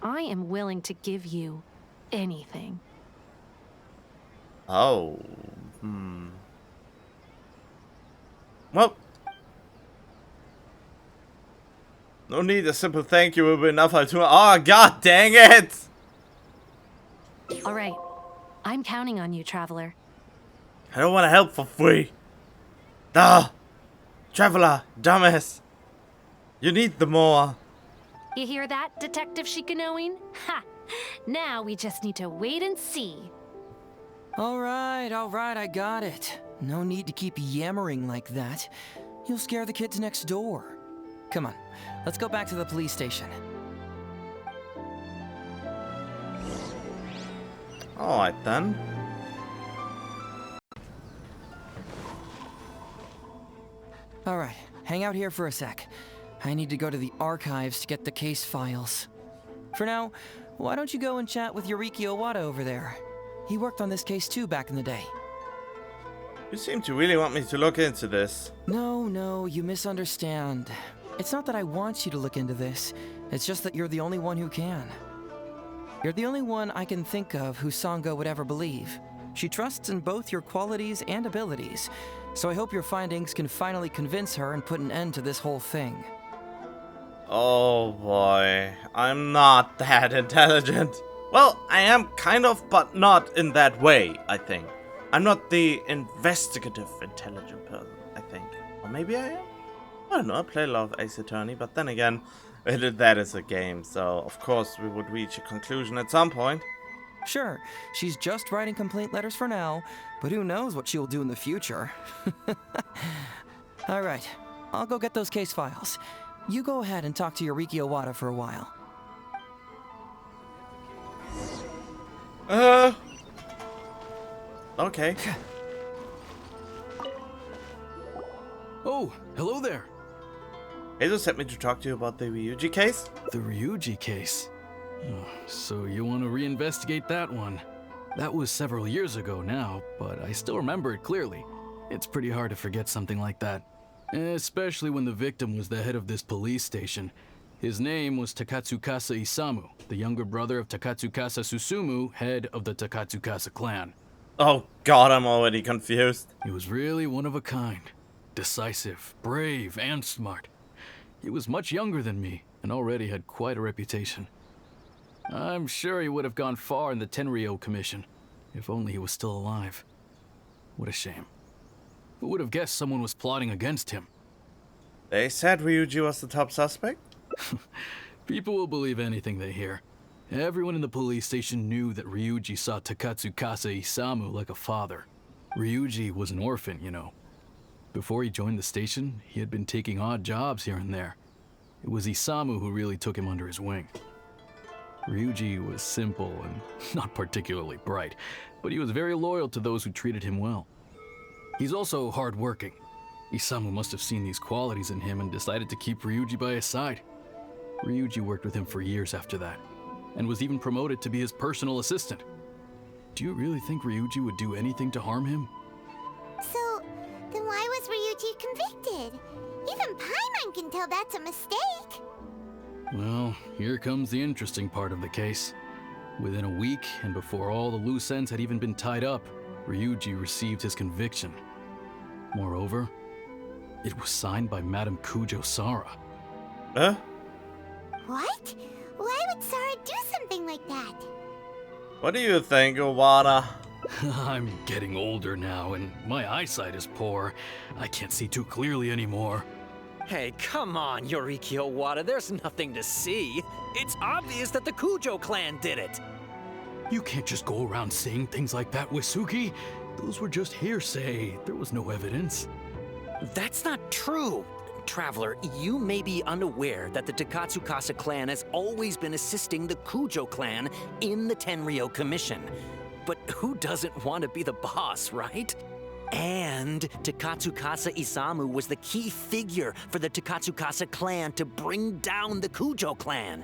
I am willing to give you anything. Oh. Well. No need, a simple thank you will be enough. Oh, god dang it! All right. I'm counting on you, Traveler. I don't want to help for free. Duh! Traveler, dumbass. You need the more. You hear that, Detective Shikanoin? Ha! Now we just need to wait and see. All right, I got it. No need to keep yammering like that. You'll scare the kids next door. Come on, let's go back to the police station. Alright then. All right, hang out here for a sec. I need to go to the archives to get the case files. For now, why don't you go and chat with Yoriki Owada over there? He worked on this case too back in the day. You seem to really want me to look into this. No, you misunderstand. It's not that I want you to look into this. It's just that you're the only one who can. You're the only one I can think of who Sango would ever believe. She trusts in both your qualities and abilities, so I hope your findings can finally convince her and put an end to this whole thing. Oh boy, I'm not that intelligent. Well, I am kind of, but not in that way, I think. I'm not the investigative intelligent person, I think. Or maybe I am? I don't know, I play a lot of Ace Attorney, but then again, that is a game, so of course we would reach a conclusion at some point. Sure, she's just writing complaint letters for now, but who knows what she'll do in the future. All right, I'll go get those case files. You go ahead and talk to Yoriki Owada for a while. Okay. Oh, hello there. Heizou sent me to talk to you about the Ryuji case? The Ryuji case? Oh, so you want to reinvestigate that one? That was several years ago now, but I still remember it clearly. It's pretty hard to forget something like that. Especially when the victim was the head of this police station. His name was Takatsukasa Isamu, the younger brother of Takatsukasa Susumu, head of the Takatsukasa clan. Oh god, I'm already confused. He was really one of a kind. Decisive, brave, and smart. He was much younger than me, and already had quite a reputation. I'm sure he would have gone far in the Tenryou Commission, if only he was still alive. What a shame. Who would have guessed someone was plotting against him? They said Ryuji was the top suspect? People will believe anything they hear. Everyone in the police station knew that Ryuji saw Takatsukasa Isamu like a father. Ryuji was an orphan, you know. Before he joined the station, he had been taking odd jobs here and there. It was Isamu who really took him under his wing. Ryuji was simple and not particularly bright, but he was very loyal to those who treated him well. He's also hardworking. Isamu must have seen these qualities in him and decided to keep Ryuji by his side. Ryuji worked with him for years after that, and was even promoted to be his personal assistant. Do you really think Ryuji would do anything to harm him? So, then why was Ryuji convicted? Even Paimon can tell that's a mistake. Well, here comes the interesting part of the case. Within a week, and before all the loose ends had even been tied up, Ryuji received his conviction. Moreover, it was signed by Madame Kujo-Sara. Huh? What? Why would Sara do something like that? What do you think, Owada? I'm getting older now, and my eyesight is poor. I can't see too clearly anymore. Hey, come on, Yoriki Owada, there's nothing to see. It's obvious that the Kujo clan did it. You can't just go around saying things like that, Wisuki. Those were just hearsay. There was no evidence. That's not true. Traveler, you may be unaware that the Takatsukasa clan has always been assisting the Kujo clan in the Tenryou Commission. But who doesn't want to be the boss, right? And Takatsukasa Isamu was the key figure for the Takatsukasa clan to bring down the Kujo clan.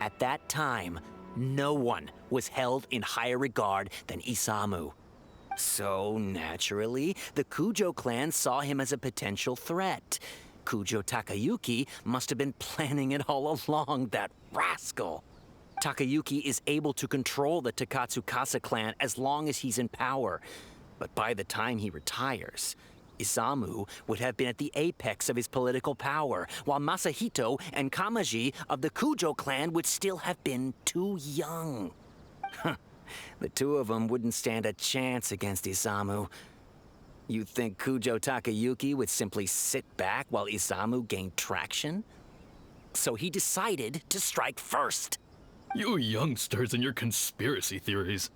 At that time, no one was held in higher regard than Isamu. So, naturally, the Kujo clan saw him as a potential threat. Kujo Takayuki must have been planning it all along, that rascal. Takayuki is able to control the Takatsukasa clan as long as he's in power. But by the time he retires, Isamu would have been at the apex of his political power, while Masahito and Kamaji of the Kujo clan would still have been too young. The two of them wouldn't stand a chance against Isamu. You think Kujo Takayuki would simply sit back while Isamu gained traction? So he decided to strike first. You youngsters and your conspiracy theories.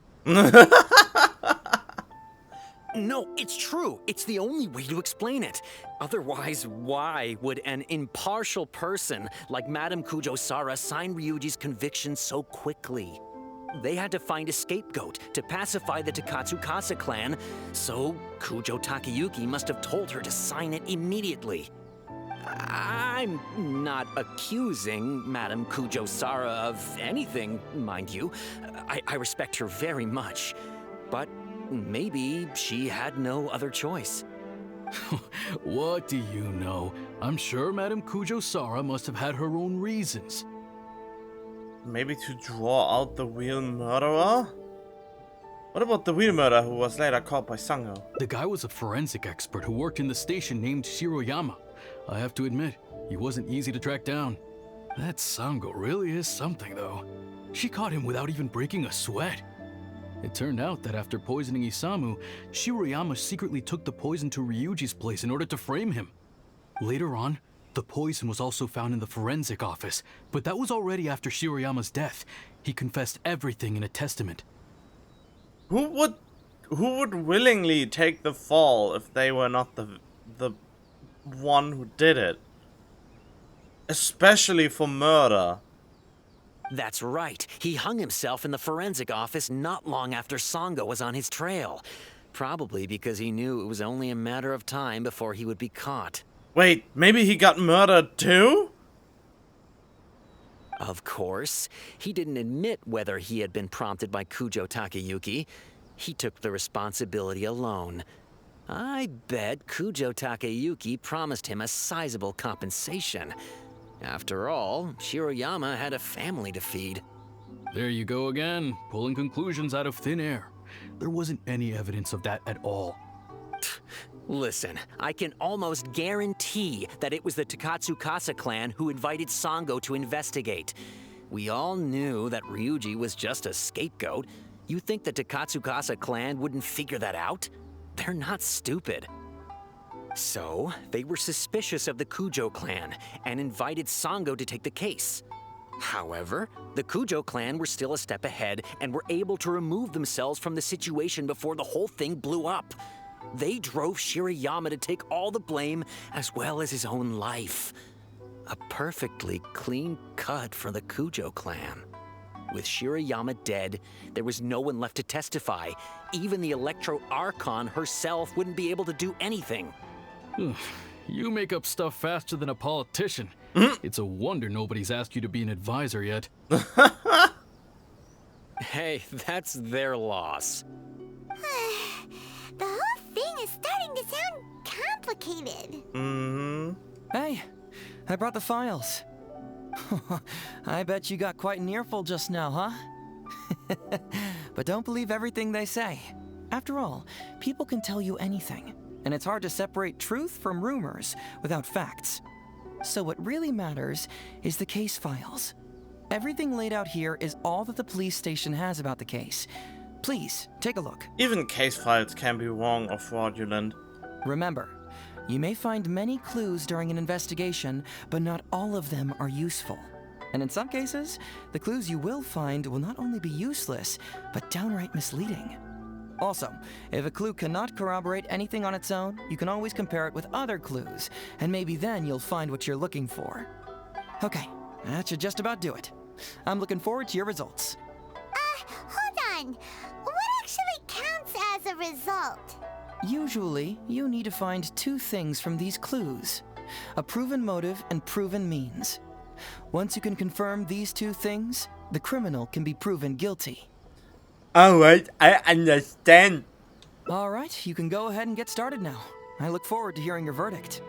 No, it's true. It's the only way to explain it. Otherwise, why would an impartial person like Madame Kujo-Sara sign Ryuji's conviction so quickly? They had to find a scapegoat to pacify the Takatsukasa clan, so Kujo Takayuki must have told her to sign it immediately. I'm not accusing Madame Kujo-Sara of anything, mind you. I respect her very much. But maybe she had no other choice. What do you know? I'm sure Madame Kujo-Sara must have had her own reasons. Maybe to draw out the real murderer? What about the real murderer who was later caught by Sango? The guy was a forensic expert who worked in the station named Shiroyama. I have to admit, he wasn't easy to track down. That Sango really is something, though. She caught him without even breaking a sweat. It turned out that after poisoning Isamu, Shiroyama secretly took the poison to Ryuji's place in order to frame him. Later on, the poison was also found in the forensic office, but that was already after Shiroyama's death. He confessed everything in a testament. Who would willingly take the fall if they were not the one who did it? Especially for murder. That's right. He hung himself in the forensic office not long after Sango was on his trail. Probably because he knew it was only a matter of time before he would be caught. Wait, maybe he got murdered too? Of course. He didn't admit whether he had been prompted by Kujo Takayuki. He took the responsibility alone. I bet Kujo Takayuki promised him a sizable compensation. After all, Shiroyama had a family to feed. There you go again, pulling conclusions out of thin air. There wasn't any evidence of that at all. Listen, I can almost guarantee that it was the Takatsukasa clan who invited Sango to investigate. We all knew that Ryuji was just a scapegoat. You think the Takatsukasa clan wouldn't figure that out? They're not stupid. So, they were suspicious of the Kujo clan and invited Sango to take the case. However, the Kujo clan were still a step ahead and were able to remove themselves from the situation before the whole thing blew up. They drove Shiroyama to take all the blame as well as his own life. A perfectly clean cut for the Kujo clan. With Shiroyama dead, there was no one left to testify. Even the Electro Archon herself wouldn't be able to do anything. You make up stuff faster than a politician. It's a wonder nobody's asked you to be an advisor yet. Hey, that's their loss. The whole thing is starting to sound complicated. Hey, I brought the files. I bet you got quite an earful just now, huh? But don't believe everything they say. After all, people can tell you anything, and it's hard to separate truth from rumors without facts. So what really matters is the case files. Everything laid out here is all that the police station has about the case. Please, take a look. Even case files can be wrong or fraudulent. Remember, you may find many clues during an investigation, but not all of them are useful. And in some cases, the clues you will find will not only be useless, but downright misleading. Also, if a clue cannot corroborate anything on its own, you can always compare it with other clues, and maybe then you'll find what you're looking for. Okay, that should just about do it. I'm looking forward to your results. Hold on. What actually counts as a result? Usually, you need to find two things from these clues: a proven motive and proven means. Once you can confirm these two things, the criminal can be proven guilty. Alright, I understand. Alright, you can go ahead and get started now. I look forward to hearing your verdict.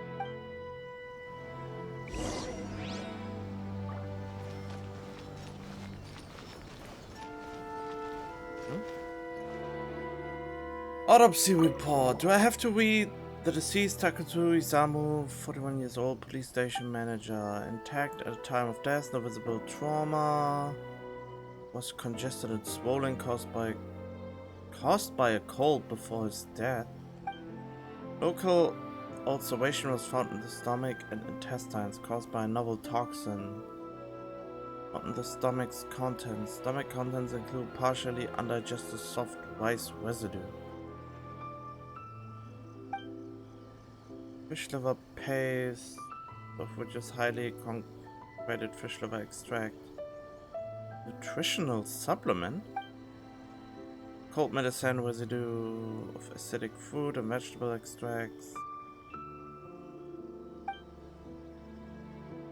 Autopsy report. Do I have to read the deceased Takatsu Isamu, 41 years old, police station manager, intact at the time of death, no visible trauma, was congested and swollen caused by a cold before his death. Local ulceration was found in the stomach and intestines caused by a novel toxin. Not in the stomach's contents. Stomach contents include partially undigested soft rice residue. Fish liver paste, of which is highly concentrated fish liver extract. Nutritional supplement? Cold medicine residue of acidic fruit and vegetable extracts.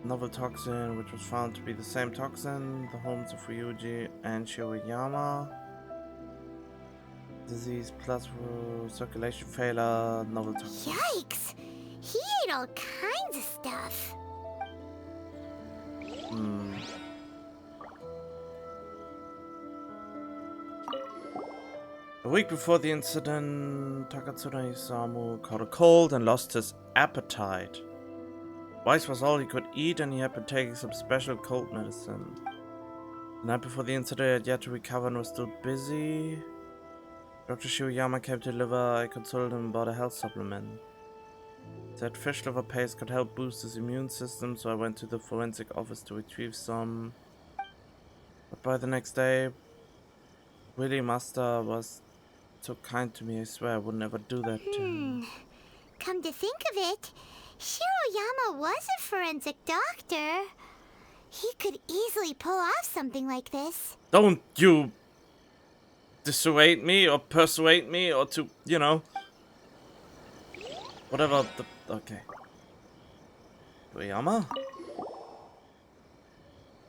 Novel toxin, which was found to be the same toxin, the homes of Ryuji and Shiroyama. Disease plus circulation failure, novel toxin. Yikes! He ate all kinds of stuff. A week before the incident, Takatsuna Isamu caught a cold and lost his appetite. Rice was all he could eat, and he had been taking some special cold medicine. The night before the incident, he had yet to recover and was still busy. Dr. Shiroyama came to deliver. I consulted him about a health supplement. He said fish liver paste could help boost his immune system, so I went to the forensic office to retrieve some. But by the next day, Willie Master was so kind to me. I swear I would never do that to him. Come to think of it, Shiroyama was a forensic doctor. He could easily pull off something like this. Don't you dissuade me or persuade me or to, whatever the... Okay. Shiroyama?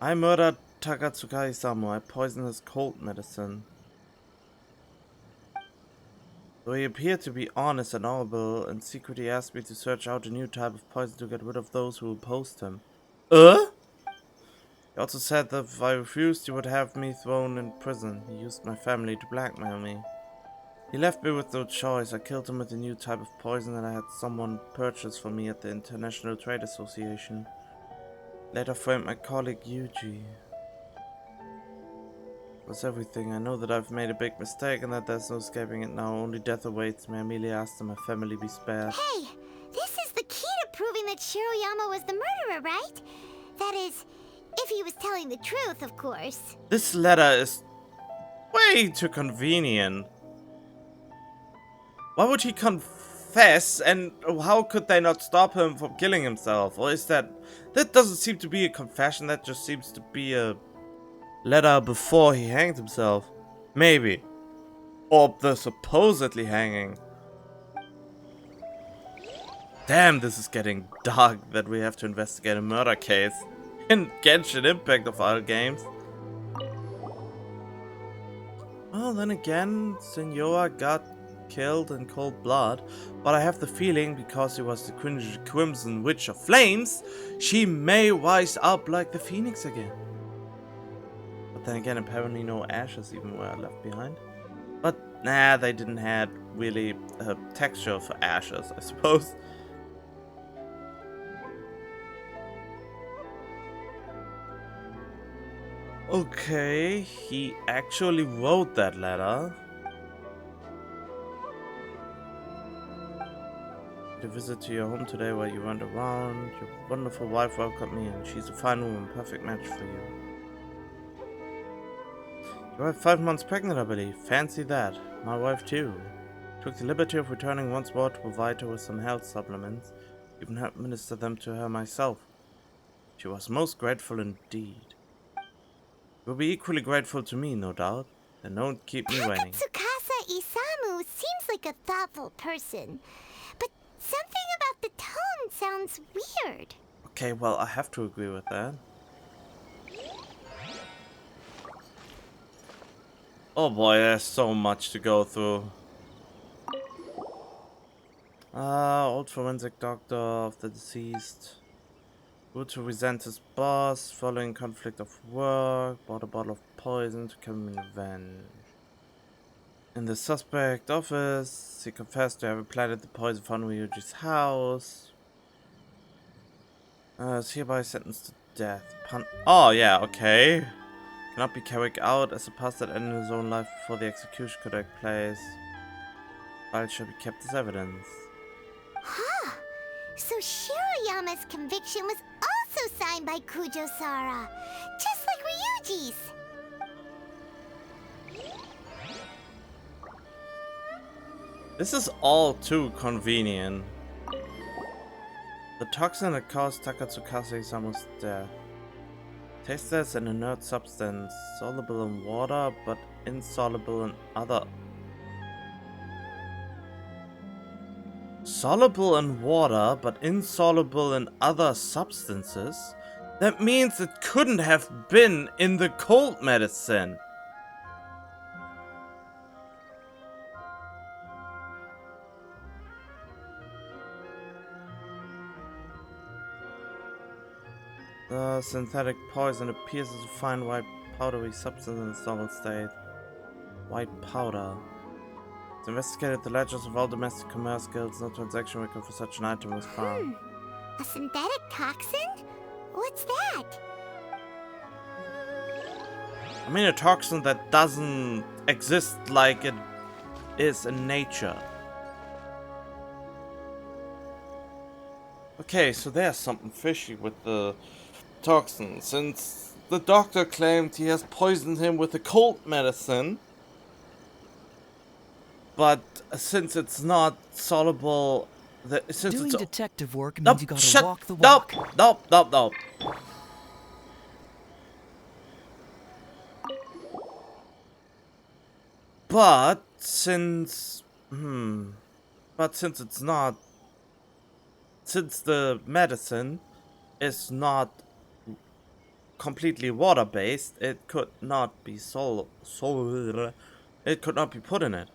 I murdered Takatsuka Isamu. I poisoned his cold medicine. Though he appeared to be honest and honorable, in secret he asked me to search out a new type of poison to get rid of those who opposed him. He also said that if I refused, he would have me thrown in prison. He used my family to blackmail me. He left me with no choice. I killed him with a new type of poison that I had someone purchase for me at the International Trade Association. Later framed my colleague Yuji. It was everything. I know that I've made a big mistake and that there's no escaping it now. Only death awaits me. I merely asked that my family be spared. Hey, this is the key to proving that Shiroyama was the murderer, right? That is, if he was telling the truth, of course. This letter is way too convenient. Why would he confess, and how could they not stop him from killing himself? Or is that doesn't seem to be a confession, that just seems to be a letter before he hanged himself. Maybe. Or the supposedly hanging. Damn, this is getting dark that we have to investigate a murder case in Genshin Impact of all games. Well, then again, Senora got killed in cold blood, but I have the feeling because he was the Crimson Witch of Flames, she may rise up like the Phoenix again. But then again, apparently no ashes even were left behind. But nah, they didn't have really a texture for ashes, I suppose. Okay, he actually wrote that letter. A visit to your home today while you went around. Your wonderful wife welcomed me, and she's a fine woman, perfect match for you. You are 5 months pregnant, I believe. Fancy that. My wife too. Took the liberty of returning once more to provide her with some health supplements. Even helped minister them to her myself. She was most grateful indeed. You will be equally grateful to me, no doubt. Then don't keep me waiting. Tsukasa Isamu seems like a thoughtful person. But something about the tone sounds weird. Okay, well, I have to agree with that. Oh boy, there's so much to go through. Old forensic doctor of the deceased. Grew to resent his boss following conflict of work. Bought a bottle of poison to kill him in revenge. In the suspect office, he confessed to having planted the poison found in Ryuji's house. Is hereby sentenced to death. Oh yeah, okay. Cannot be carried out as a past that ended his own life before the execution could take place. File shall be kept as evidence. Huh. So Shiroyama's conviction was also signed by Kujo-Sara, just like Ryuji's. This is all too convenient. The toxin that caused Takatsukase-sama's death. Tasteless and inert substance, soluble in water but insoluble in other. Soluble in water but insoluble in other substances? That means it couldn't have been in the cold medicine. The synthetic poison appears as a fine white powdery substance in its normal state. White powder. It's investigated the ledgers of all domestic commerce guilds. No transaction record for such an item was found. A synthetic toxin? What's that? I mean a toxin that doesn't exist like it is in nature. Okay, so there's something fishy with the toxin. Since the doctor claimed he has poisoned him with a cold medicine, but since it's not soluble, Doing detective work means you gotta walk the walk. Nope. But since it's not, since the medicine is not completely water-based, it could not be it could not be put in it.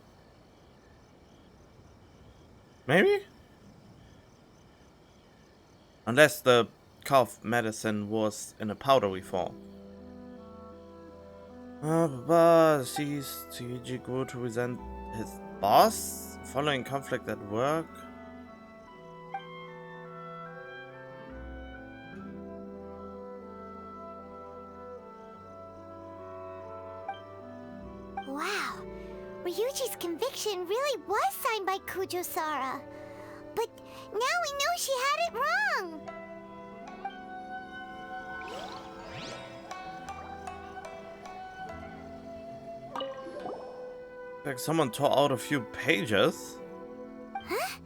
Maybe? Unless the cough medicine was in a powdery form. Sees Yuji grew to resent his boss following conflict at work. Wow, Ryuji's conviction really was signed by Kujo-Sara. But now we know she had it wrong. Like someone tore out a few pages. Huh?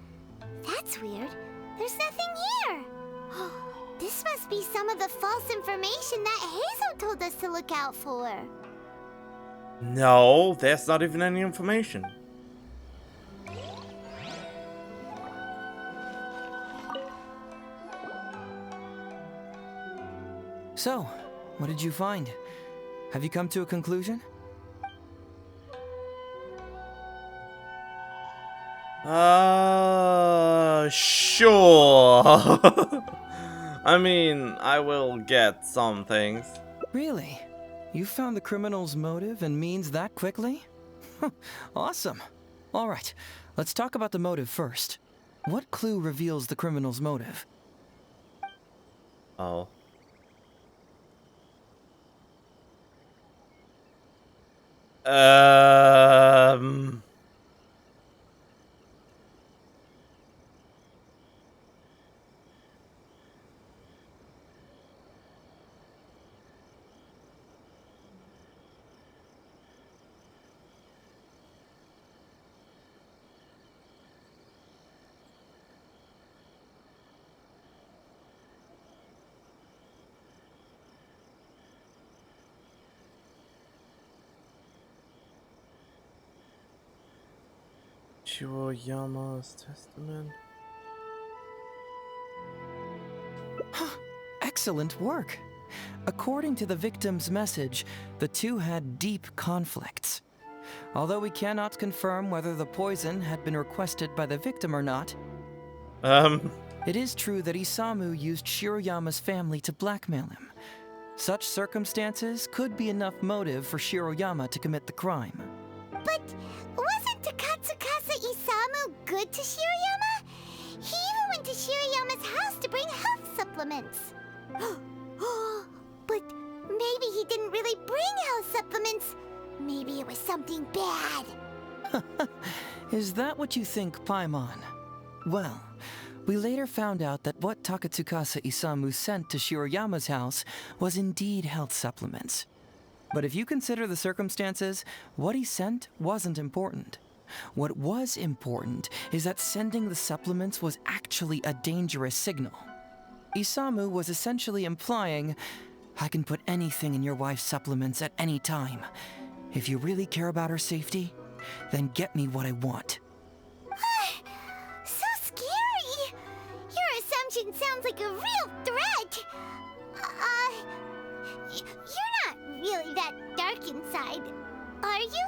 That's weird. There's nothing here. This must be some of the false information that Heizou told us to look out for. No, there's not even any information. So, what did you find? Have you come to a conclusion? Sure. I mean, I will get some things. Really? You found the criminal's motive and means that quickly? Awesome. All right, let's talk about the motive first. What clue reveals the criminal's motive? Oh. Shiroyama's testament. Excellent work. According to the victim's message, the two had deep conflicts. although we cannot confirm whether the poison had been requested by the victim or not. It is true that Isamu used Shiroyama's family to blackmail him. Such circumstances could be enough motive for Shiroyama to commit the crime. But wasn't Takatsukasa Isamu good to Shiroyama? He even went to Shiroyama's house to bring health supplements. But maybe he didn't really bring health supplements. Maybe it was something bad. Is that what you think, Paimon? Well, we later found out that what Takatsukasa Isamu sent to Shiroyama's house was indeed health supplements. But if you consider the circumstances, what he sent wasn't important. What was important is that sending the supplements was actually a dangerous signal. Isamu was essentially implying, I can put anything in your wife's supplements at any time. If you really care about her safety, then get me what I want. So scary! Your assumption sounds like a real threat. You're not really that dark inside, are you?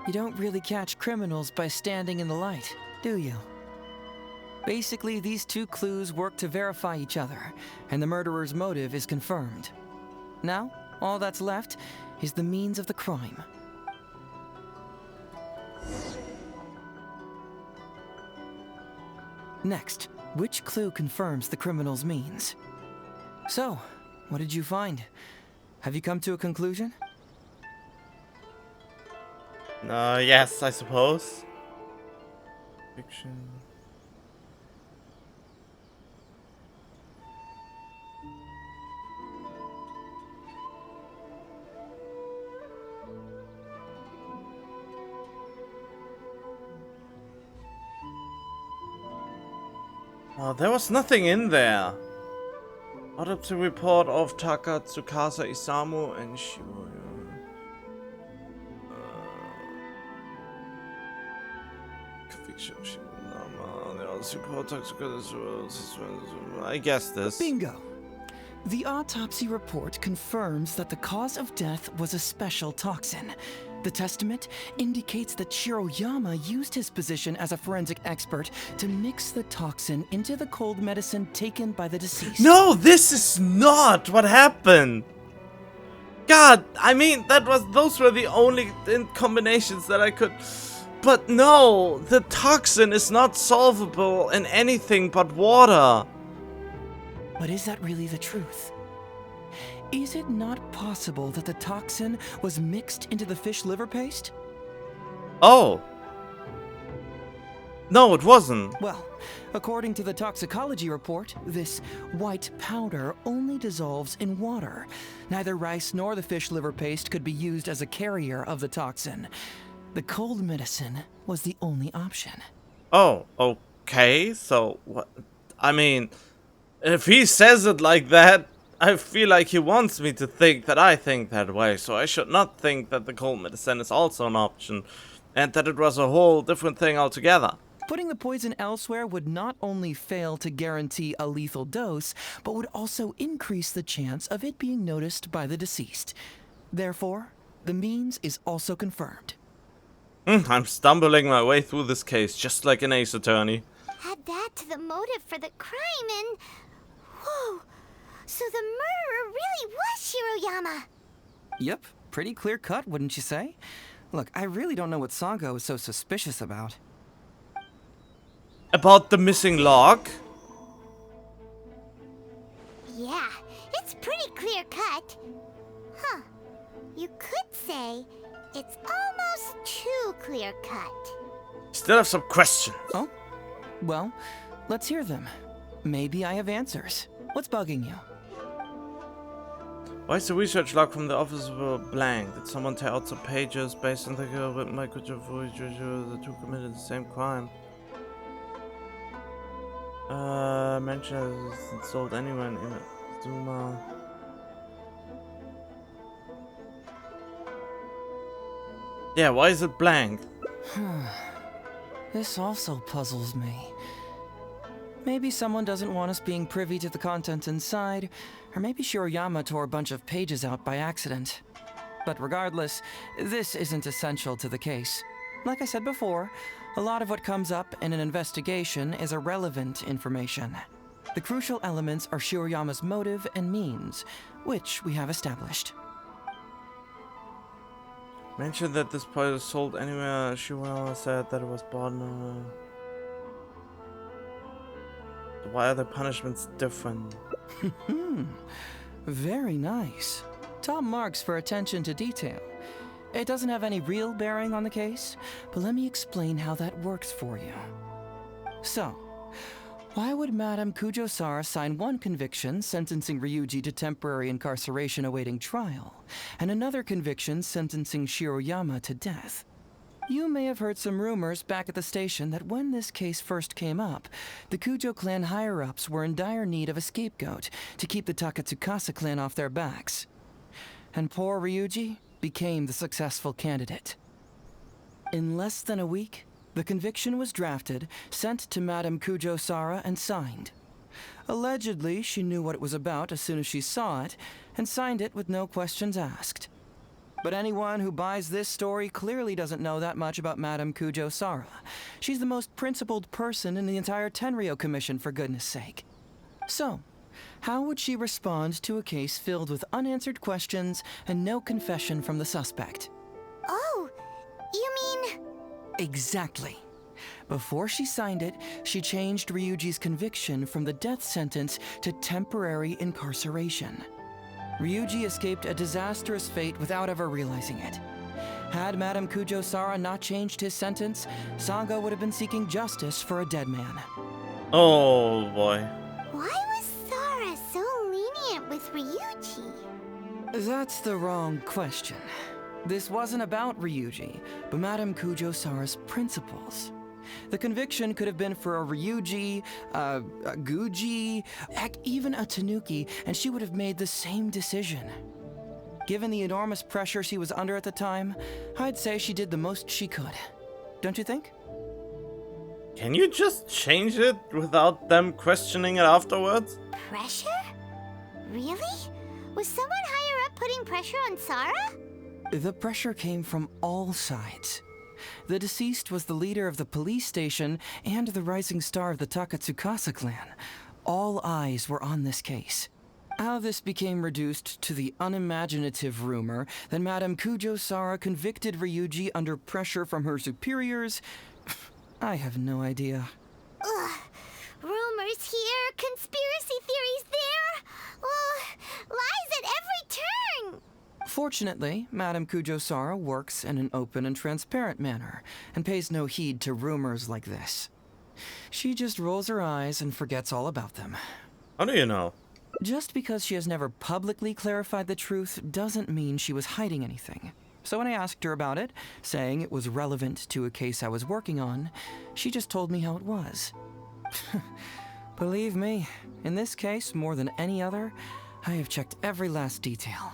You don't really catch criminals by standing in the light, do you? Basically, these two clues work to verify each other, and the murderer's motive is confirmed. Now, all that's left is the means of the crime. Next, which clue confirms the criminal's means? So, what did you find? Have you come to a conclusion? Yes, I suppose. Fiction. Oh, there was nothing in there. Autopsy report of Takatsukasa Isamu and Shiroyama. I guess this. Bingo! The autopsy report confirms that the cause of death was a special toxin. The testament indicates that Shiroyama used his position as a forensic expert to mix the toxin into the cold medicine taken by the deceased. No, this is not what happened. God, I mean, those were the only combinations that I could. But no, the toxin is not solvable in anything but water. But is that really the truth? Is it not possible that the toxin was mixed into the fish liver paste? Oh. No, it wasn't. Well, according to the toxicology report, this white powder only dissolves in water. Neither rice nor the fish liver paste could be used as a carrier of the toxin. The cold medicine was the only option. Oh, okay. So, what? I mean, if he says it like that, I feel like he wants me to think that I think that way. So I should not think that the cold medicine is also an option, and that it was a whole different thing altogether. Putting the poison elsewhere would not only fail to guarantee a lethal dose, but would also increase the chance of it being noticed by the deceased. Therefore, the means is also confirmed. I'm stumbling my way through this case, just like an ace attorney. Add that to the motive for the crime and... Whoa! So the murderer really was Shiroyama! Yep, pretty clear cut, wouldn't you say? Look, I really don't know what Sango is so suspicious about. About the missing log? Yeah, it's pretty clear cut. Huh. You could say it's almost too clear cut. Still have some questions. Oh? Well, let's hear them. Maybe I have answers. What's bugging you? Why is the research log from the office blank? Did someone tear out some pages based on the girl with the two committed the same crime? Mention as sold anywhere in Zuma. Yeah, why is it blank? This also puzzles me. Maybe someone doesn't want us being privy to the content inside, Or maybe Shiroyama tore a bunch of pages out by accident. But regardless, this isn't essential to the case. Like I said before, a lot of what comes up in an investigation is irrelevant information. The crucial elements are Shiroyama's motive and means, which we have established. Mentioned that this part is sold anywhere. Shiroyama said that it was bought in Why are the punishments different? Very nice. Top marks for attention to detail. It doesn't have any real bearing on the case, but let me explain how that works for you. So, why would Madame Kujo-Sara sign one conviction sentencing Ryuji to temporary incarceration awaiting trial, and another conviction sentencing Shiroyama to death? You may have heard some rumors back at the station that when this case first came up, the Kujo clan higher-ups were in dire need of a scapegoat to keep the Takatsukasa clan off their backs. And poor Ryuji became the successful candidate. In less than a week, the conviction was drafted, sent to Madame Kujo-Sara, and signed. Allegedly, she knew what it was about as soon as she saw it, and signed it with no questions asked. But anyone who buys this story clearly doesn't know that much about Madame Kujo-Sara. She's the most principled person in the entire Tenryou Commission, for goodness sake. So, how would she respond to a case filled with unanswered questions and no confession from the suspect? Oh, you mean... Exactly. Before she signed it, she changed Ryuji's conviction from the death sentence to temporary incarceration. Ryuji escaped a disastrous fate without ever realizing it. Had Madame Kujo-Sara not changed his sentence, Sango would have been seeking justice for a dead man. Oh boy. Why was Sara so lenient with Ryuji? That's the wrong question. This wasn't about Ryuji, but Madame Kujo-Sara's principles. The conviction could have been for a Ryuji, a Guji, heck, even a Tanuki, and she would have made the same decision. Given the enormous pressure she was under at the time, I'd say she did the most she could. Don't you think? Can you just change it without them questioning it afterwards? Pressure? Really? Was someone higher up putting pressure on Sara? The pressure came from all sides. The deceased was the leader of the police station and the rising star of the Takatsukasa clan. All eyes were on this case. How this became reduced to the unimaginative rumor that Madame Kujo-Sara convicted Ryuji under pressure from her superiors, I have no idea. Ugh. Rumors here, conspiracy theories there. Lies at every turn. Fortunately, Madame Kujo-Sara works in an open and transparent manner, and pays no heed to rumors like this. She just rolls her eyes and forgets all about them. How do you know? Just because she has never publicly clarified the truth doesn't mean she was hiding anything. So when I asked her about it, saying it was relevant to a case I was working on, she just told me how it was. Believe me, in this case, more than any other, I have checked every last detail.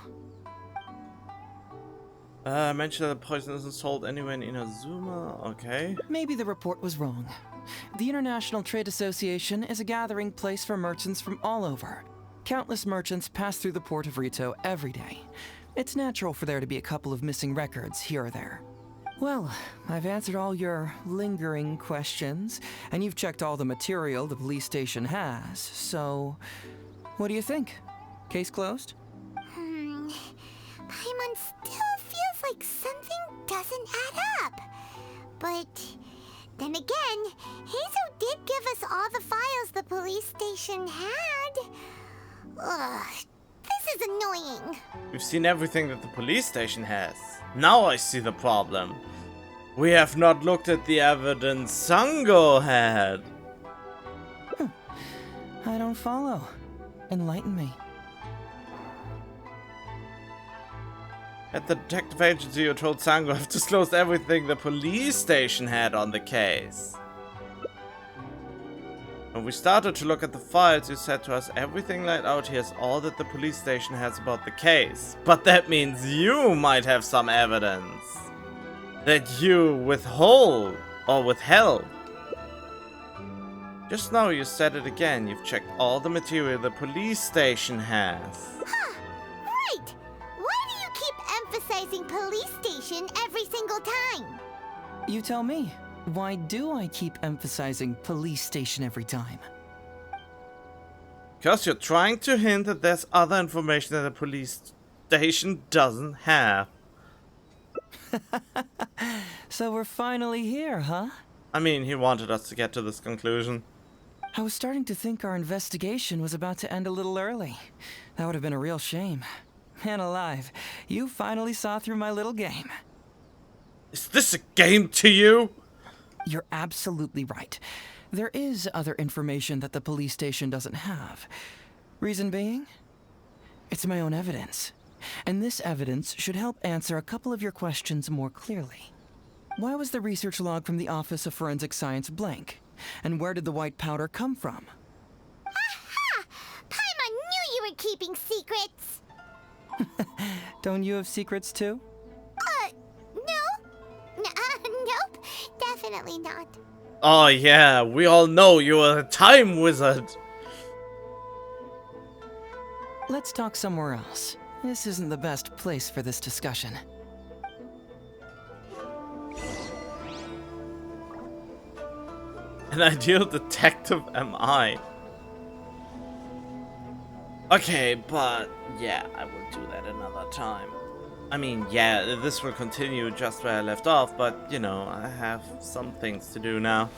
I mentioned that the poison isn't sold anywhere in Inazuma. Okay. Maybe the report was wrong. The International Trade Association is a gathering place for merchants from all over. Countless merchants pass through the port of Rito every day. It's natural for there to be a couple of missing records here or there. Well, I've answered all your lingering questions, and you've checked all the material the police station has, so... what do you think? Case closed? Paimon still feels like something doesn't add up. But then again, Heizou did give us all the files the police station had. Ugh, this is annoying. We've seen everything that the police station has. Now I see the problem. We have not looked at the evidence Sango had. I don't follow. Enlighten me. At the detective agency, you told Sango I've disclosed everything the police station had on the case. When we started to look at the files, you said to us everything laid out here is all that the police station has about the case. But that means you might have some evidence that you withheld. Just now you said it again. You've checked all the material the police station has. Huh, right. Why do you keep emphasizing police station every single time? You tell me. Why do I keep emphasizing police station every time? Because you're trying to hint that there's other information that the police station doesn't have. So we're finally here, huh? I mean, he wanted us to get to this conclusion. I was starting to think our investigation was about to end a little early. That would have been a real shame. Man alive, you finally saw through my little game. Is this a game to you? You're absolutely right. There is other information that the police station doesn't have. Reason being? It's my own evidence. And this evidence should help answer a couple of your questions more clearly. Why was the research log from the Office of Forensic Science blank? And where did the white powder come from? Aha! Paimon knew you were keeping secrets! Don't you have secrets too? No? Nope, definitely not. Oh yeah, we all know you're a time wizard. Let's talk somewhere else. This isn't the best place for this discussion. An ideal detective am I? Okay, but yeah, I will do that another time. I mean, yeah, this will continue just where I left off, but you know, I have some things to do now.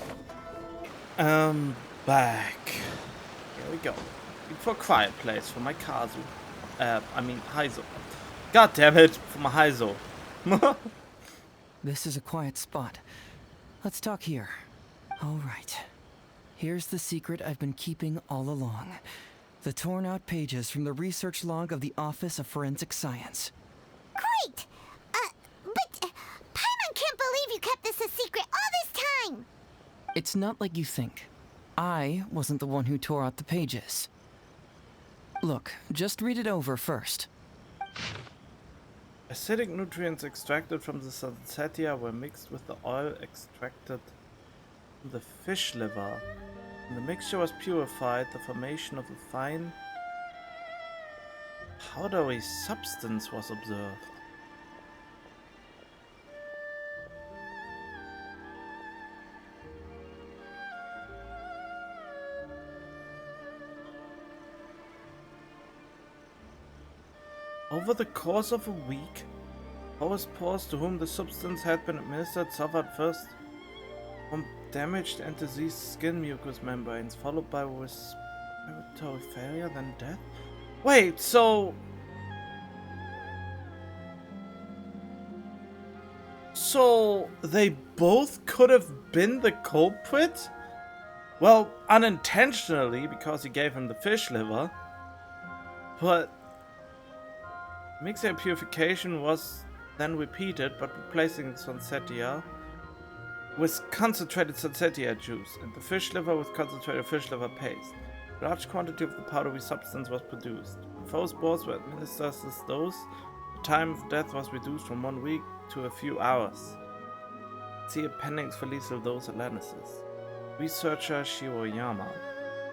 Back. Here we go. For a quiet place for my Kazu. Heizou. God damn it, for my Heizou. This is a quiet spot. Let's talk here. All right. Here's the secret I've been keeping all along. The torn out pages from the research log of the Office of Forensic Science. Great! But Paimon can't believe you kept this a secret all this time! It's not like you think. I wasn't the one who tore out the pages. Look, just read it over first. Acidic nutrients extracted from the Sunsetia were mixed with the oil extracted from the fish liver. When the mixture was purified, the formation of a fine powdery substance was observed. Over the course of a week, those pores to whom the substance had been administered suffered first from damaged and diseased skin mucous membranes, followed by respiratory failure, then death. Wait, so they both could have been the culprit? Well, unintentionally, because he gave him the fish liver, but mixing purification was then repeated, but replacing Sunsetia with concentrated Sunsetia juice and the fish liver with concentrated fish liver paste. A large quantity of the powdery substance was produced. When those spores were administered as dose, the time of death was reduced from 1 week to a few hours. See appendix for lethal dose analysis. Researcher Shiroyama.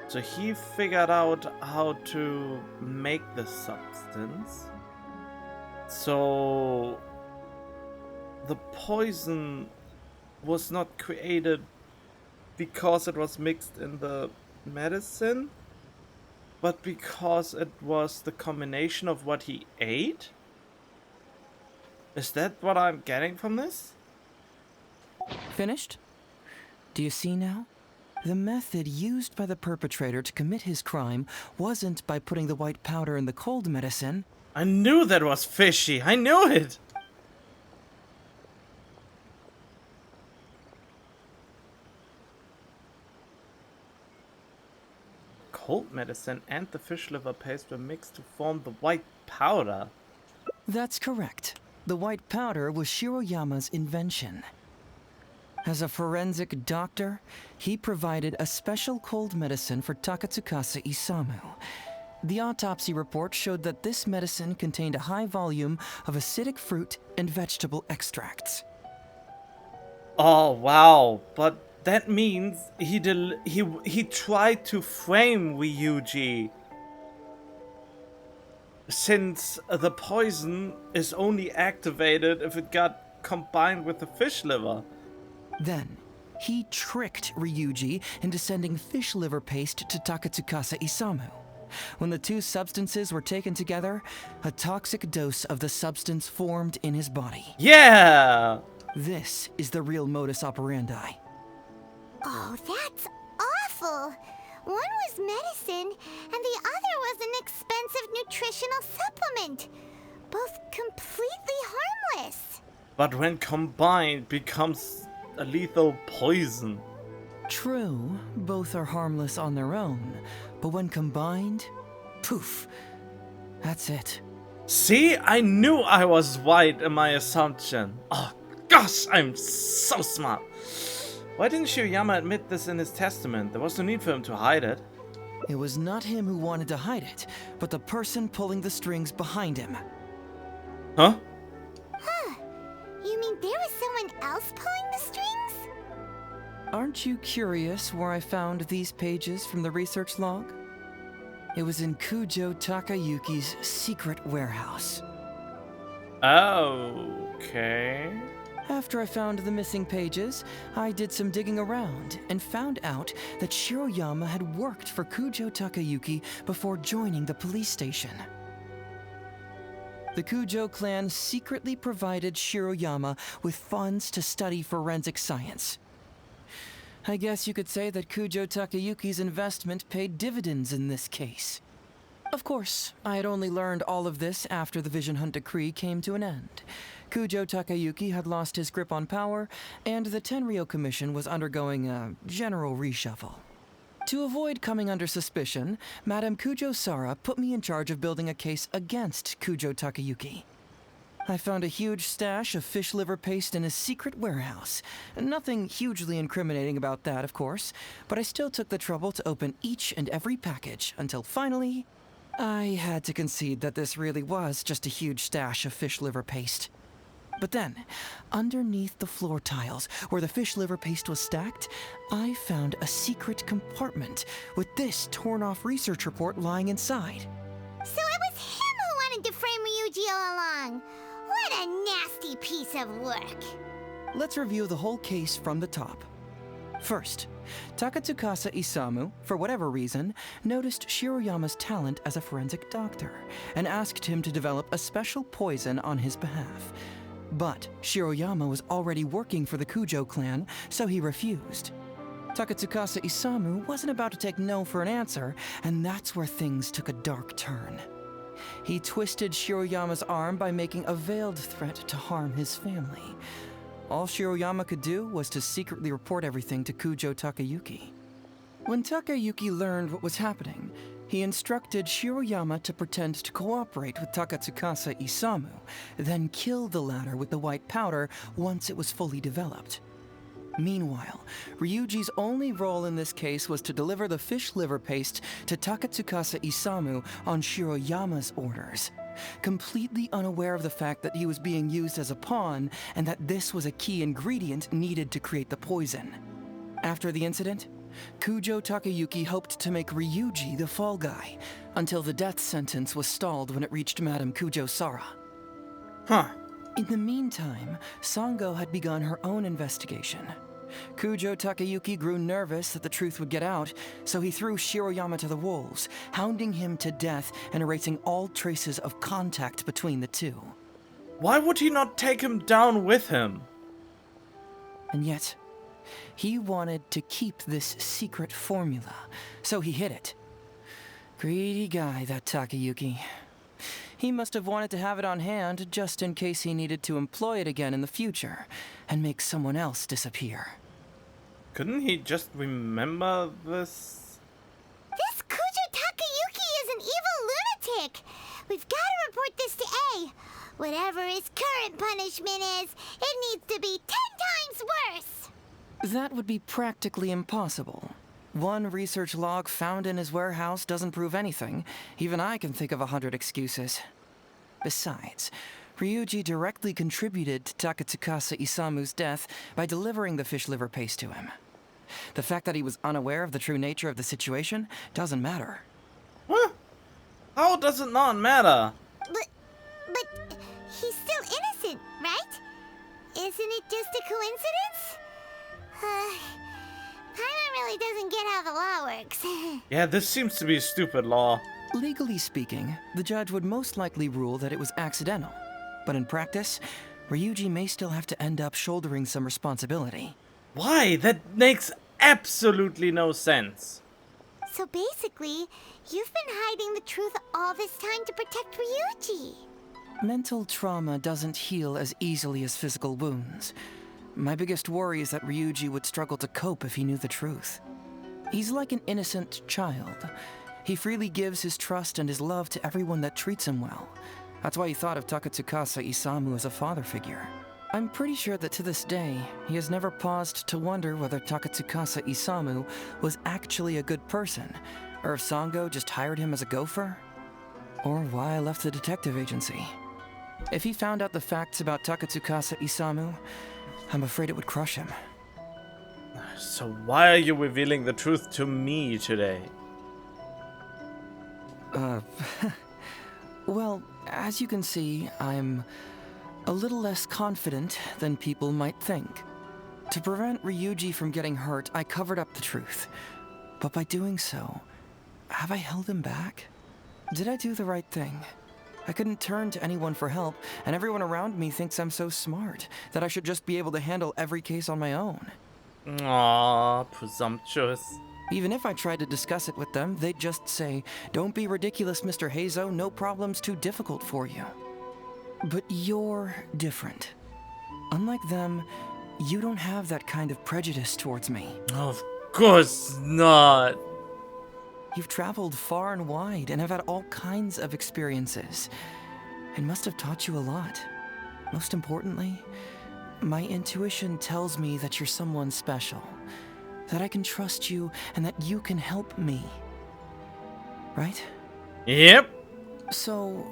So he figured out how to make the substance. So the poison was not created because it was mixed in the medicine, but because it was the combination of what he ate? Is that what I'm getting from this? Finished? Do you see now? The method used by the perpetrator to commit his crime wasn't by putting the white powder in the cold medicine. I knew that was fishy. I knew it. Cold medicine and the fish liver paste were mixed to form the white powder. That's correct. The white powder was Shiroyama's invention. As a forensic doctor, he provided a special cold medicine for Takatsukasa Isamu. The autopsy report showed that this medicine contained a high volume of acidic fruit and vegetable extracts. Oh, wow. But That means he tried to frame Ryuji, since the poison is only activated if it got combined with the fish liver. Then, he tricked Ryuji into sending fish liver paste to Takatsukasa Isamu. When the two substances were taken together, a toxic dose of the substance formed in his body. Yeah! This is the real modus operandi. Oh, that's awful. One was medicine, and the other was an expensive nutritional supplement. Both completely harmless. But when combined, becomes a lethal poison. True, both are harmless on their own, but when combined, poof, that's it. See, I knew I was right in my assumption. Oh gosh, I'm so smart. Why didn't Shiroyama admit this in his testament? There was no need for him to hide it. It was not him who wanted to hide it, but the person pulling the strings behind him. Huh? Huh. You mean there was someone else pulling the strings? Aren't you curious where I found these pages from the research log? It was in Kujo Takayuki's secret warehouse. Okay. After I found the missing pages, I did some digging around and found out that Shiroyama had worked for Kujo Takayuki before joining the police station. The Kujo clan secretly provided Shiroyama with funds to study forensic science. I guess you could say that Kujo Takayuki's investment paid dividends in this case. Of course, I had only learned all of this after the Vision Hunt decree came to an end. Kujo Takayuki had lost his grip on power, and the Tenryou Commission was undergoing a general reshuffle. To avoid coming under suspicion, Madame Kujo-Sara put me in charge of building a case against Kujo Takayuki. I found a huge stash of fish liver paste in his secret warehouse. Nothing hugely incriminating about that, of course, but I still took the trouble to open each and every package until finally, I had to concede that this really was just a huge stash of fish liver paste. But then, underneath the floor tiles where the fish liver paste was stacked, I found a secret compartment with this torn-off research report lying inside. So it was him who wanted to frame Ryuji all along. What a nasty piece of work. Let's review the whole case from the top. First, Takatsukasa Isamu, for whatever reason, noticed Shiroyama's talent as a forensic doctor and asked him to develop a special poison on his behalf. But Shiroyama was already working for the Kujo clan, so he refused. Takatsukasa Isamu wasn't about to take no for an answer, and that's where things took a dark turn. He twisted Shiroyama's arm by making a veiled threat to harm his family. All Shiroyama could do was to secretly report everything to Kujo Takayuki. When Takayuki learned what was happening, he instructed Shiroyama to pretend to cooperate with Takatsukasa Isamu, then kill the latter with the white powder once it was fully developed. Meanwhile, Ryuji's only role in this case was to deliver the fish liver paste to Takatsukasa Isamu on Shiroyama's orders, completely unaware of the fact that he was being used as a pawn and that this was a key ingredient needed to create the poison. After the incident, Kujo Takayuki hoped to make Ryuji the fall guy, until the death sentence was stalled when it reached Madame Kujo-Sara. Huh. In the meantime, Sango had begun her own investigation. Kujo Takayuki grew nervous that the truth would get out, so he threw Shiroyama to the wolves, hounding him to death and erasing all traces of contact between the two. Why would he not take him down with him? And yet, he wanted to keep this secret formula, so he hid it. Greedy guy, that Takayuki. He must have wanted to have it on hand just in case he needed to employ it again in the future and make someone else disappear. Couldn't he just remember this? This Kujo Takayuki is an evil lunatic. We've got to report this to A. Whatever his current punishment is, it needs to be 10 times worse. That would be practically impossible. One research log found in his warehouse doesn't prove anything. Even I can think of 100 excuses. Besides, Ryuji directly contributed to Takatsukasa Isamu's death by delivering the fish liver paste to him. The fact that he was unaware of the true nature of the situation doesn't matter. What? How does it not matter? But he's still innocent, right? Isn't it just a coincidence? Paimon really doesn't get how the law works. Yeah, this seems to be a stupid law. Legally speaking, the judge would most likely rule that it was accidental. But in practice, Ryuji may still have to end up shouldering some responsibility. Why? That makes absolutely no sense. So basically, you've been hiding the truth all this time to protect Ryuji. Mental trauma doesn't heal as easily as physical wounds. My biggest worry is that Ryuji would struggle to cope if he knew the truth. He's like an innocent child. He freely gives his trust and his love to everyone that treats him well. That's why he thought of Takatsukasa Isamu as a father figure. I'm pretty sure that to this day, he has never paused to wonder whether Takatsukasa Isamu was actually a good person, or if Sango just hired him as a gopher, or why I left the detective agency. If he found out the facts about Takatsukasa Isamu, I'm afraid it would crush him. So why are you revealing the truth to me today? Well, as you can see, I'm a little less confident than people might think. To prevent Ryuji from getting hurt, I covered up the truth. But by doing so, have I held him back? Did I do the right thing? I couldn't turn to anyone for help, and everyone around me thinks I'm so smart that I should just be able to handle every case on my own. Aww, presumptuous. Even if I tried to discuss it with them, they'd just say, "Don't be ridiculous, Mr. Heizou, no problem's too difficult for you." But you're different. Unlike them, you don't have that kind of prejudice towards me. Of course not. You've traveled far and wide and have had all kinds of experiences. It must have taught you a lot. Most importantly, my intuition tells me that you're someone special, that I can trust you and that you can help me. Right? Yep. So,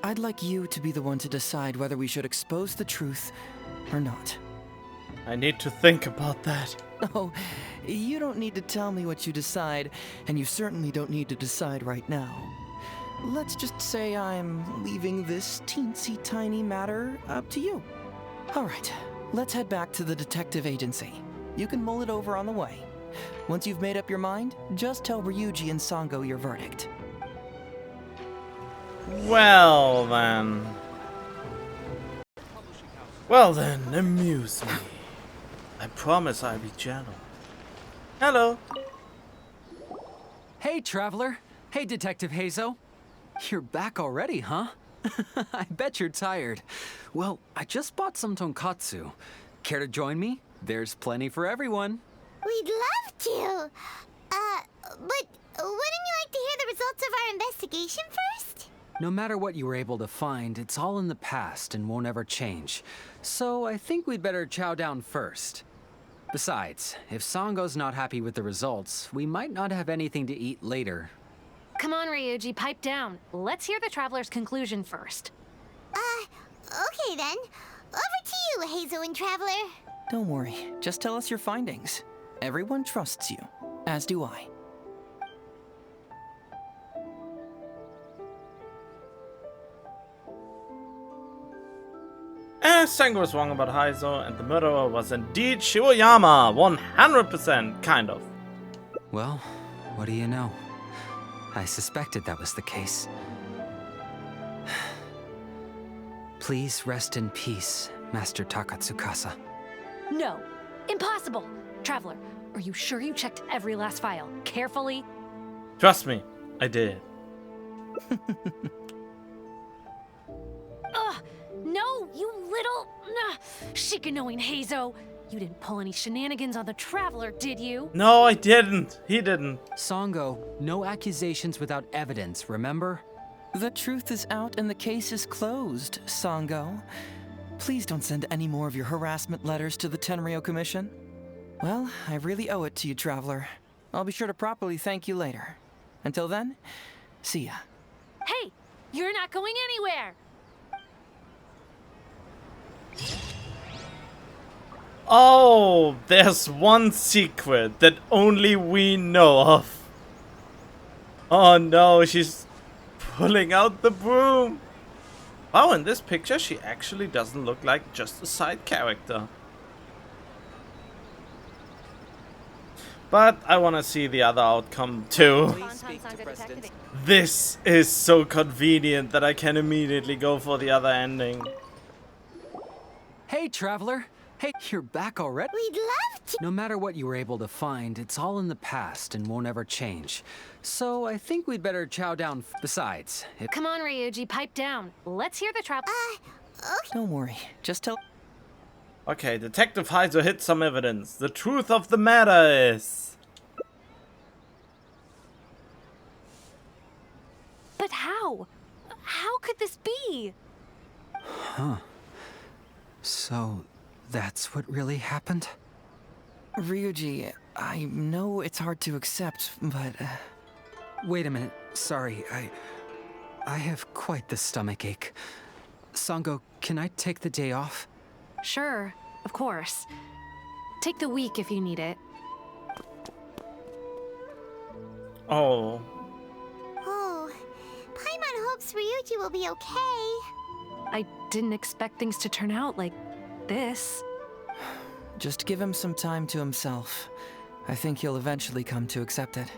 I'd like you to be the one to decide whether we should expose the truth or not. I need to think about that. Oh, you don't need to tell me what you decide, and you certainly don't need to decide right now. Let's just say I'm leaving this teensy tiny matter up to you. All right, let's head back to the detective agency. You can mull it over on the way. Once you've made up your mind, just tell Ryuji and Sango your verdict. Well then. Well then, amuse me. I promise I'll be gentle. Hello. Hey, Traveler. Hey, Detective Heizou. You're back already, huh? I bet you're tired. Well, I just bought some tonkatsu. Care to join me? There's plenty for everyone. We'd love to. But wouldn't you like to hear the results of our investigation first? No matter what you were able to find, it's all in the past and won't ever change. So I think we'd better chow down first. Besides, if Sango's not happy with the results, we might not have anything to eat later. Come on, Ryuji, pipe down. Let's hear the Traveler's conclusion first. Okay then. Over to you, Heizou and Traveler. Don't worry, just tell us your findings. Everyone trusts you, as do I. Sango was wrong about Heizou, and the murderer was indeed Shiroyama. 100%, kind of. Well, what do you know? I suspected that was the case. Please rest in peace, Master Takatsukasa. No, impossible. Traveler, are you sure you checked every last file carefully? Trust me, I did. Ugh, no, you little chicken-knowing Heizou. You didn't pull any shenanigans on the Traveler, did you? No, I didn't. He didn't. Sango, no accusations without evidence, remember? The truth is out and the case is closed, Sango. Please don't send any more of your harassment letters to the Tenryou Commission. Well, I really owe it to you, Traveler. I'll be sure to properly thank you later. Until then, see ya. Hey, you're not going anywhere! Oh, there's one secret that only we know of. Oh no, she's pulling out the broom. Wow, in this picture, she actually doesn't look like just a side character. But I want to see the other outcome too. This is so convenient that I can immediately go for the other ending. Hey, traveler. Hey, you're back already? We'd love to. No matter what you were able to find, it's all in the past and won't ever change. So I think we'd better chow down. Besides, Come on, Ryuji, pipe down. Let's hear the trap. Okay. Don't worry. Just tell. Okay, Detective Heizou hit some evidence. The truth of the matter is... But how? How could this be? Huh. So, that's what really happened? Ryuji, I know it's hard to accept, but... Wait a minute. Sorry, I have quite the stomachache. Sango, can I take the day off? Sure, of course. Take the week if you need it. Oh. Oh, Paimon hopes Ryuji will be okay. I didn't expect things to turn out like this. Just give him some time to himself. I think he'll eventually come to accept it.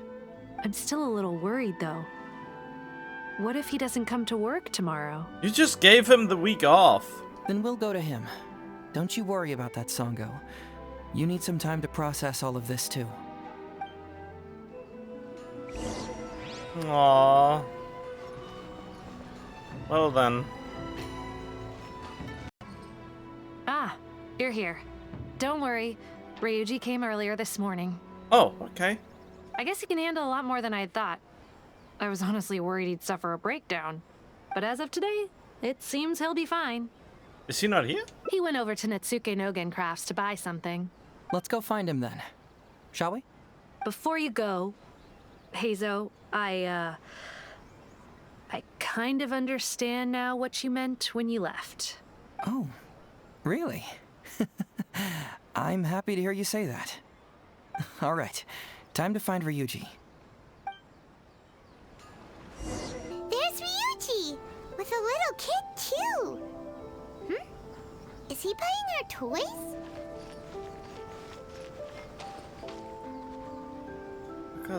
I'm still a little worried, though. What if he doesn't come to work tomorrow? You just gave him the week off. Then we'll go to him. Don't you worry about that, Sango. You need some time to process all of this, too. Aww. Well then. Ah, you're here. Don't worry. Ryuji came earlier this morning. Oh, okay. I guess he can handle a lot more than I'd thought. I was honestly worried he'd suffer a breakdown. But as of today, it seems he'll be fine. Is he not here? He went over to Natsuke Nogen Crafts to buy something. Let's go find him then. Shall we? Before you go, Heizou, I kind of understand now what you meant when you left. Oh, really? I'm happy to hear you say that. All right, time to find Ryuji. There's Ryuji! With a little kid, too! Is he buying our toys?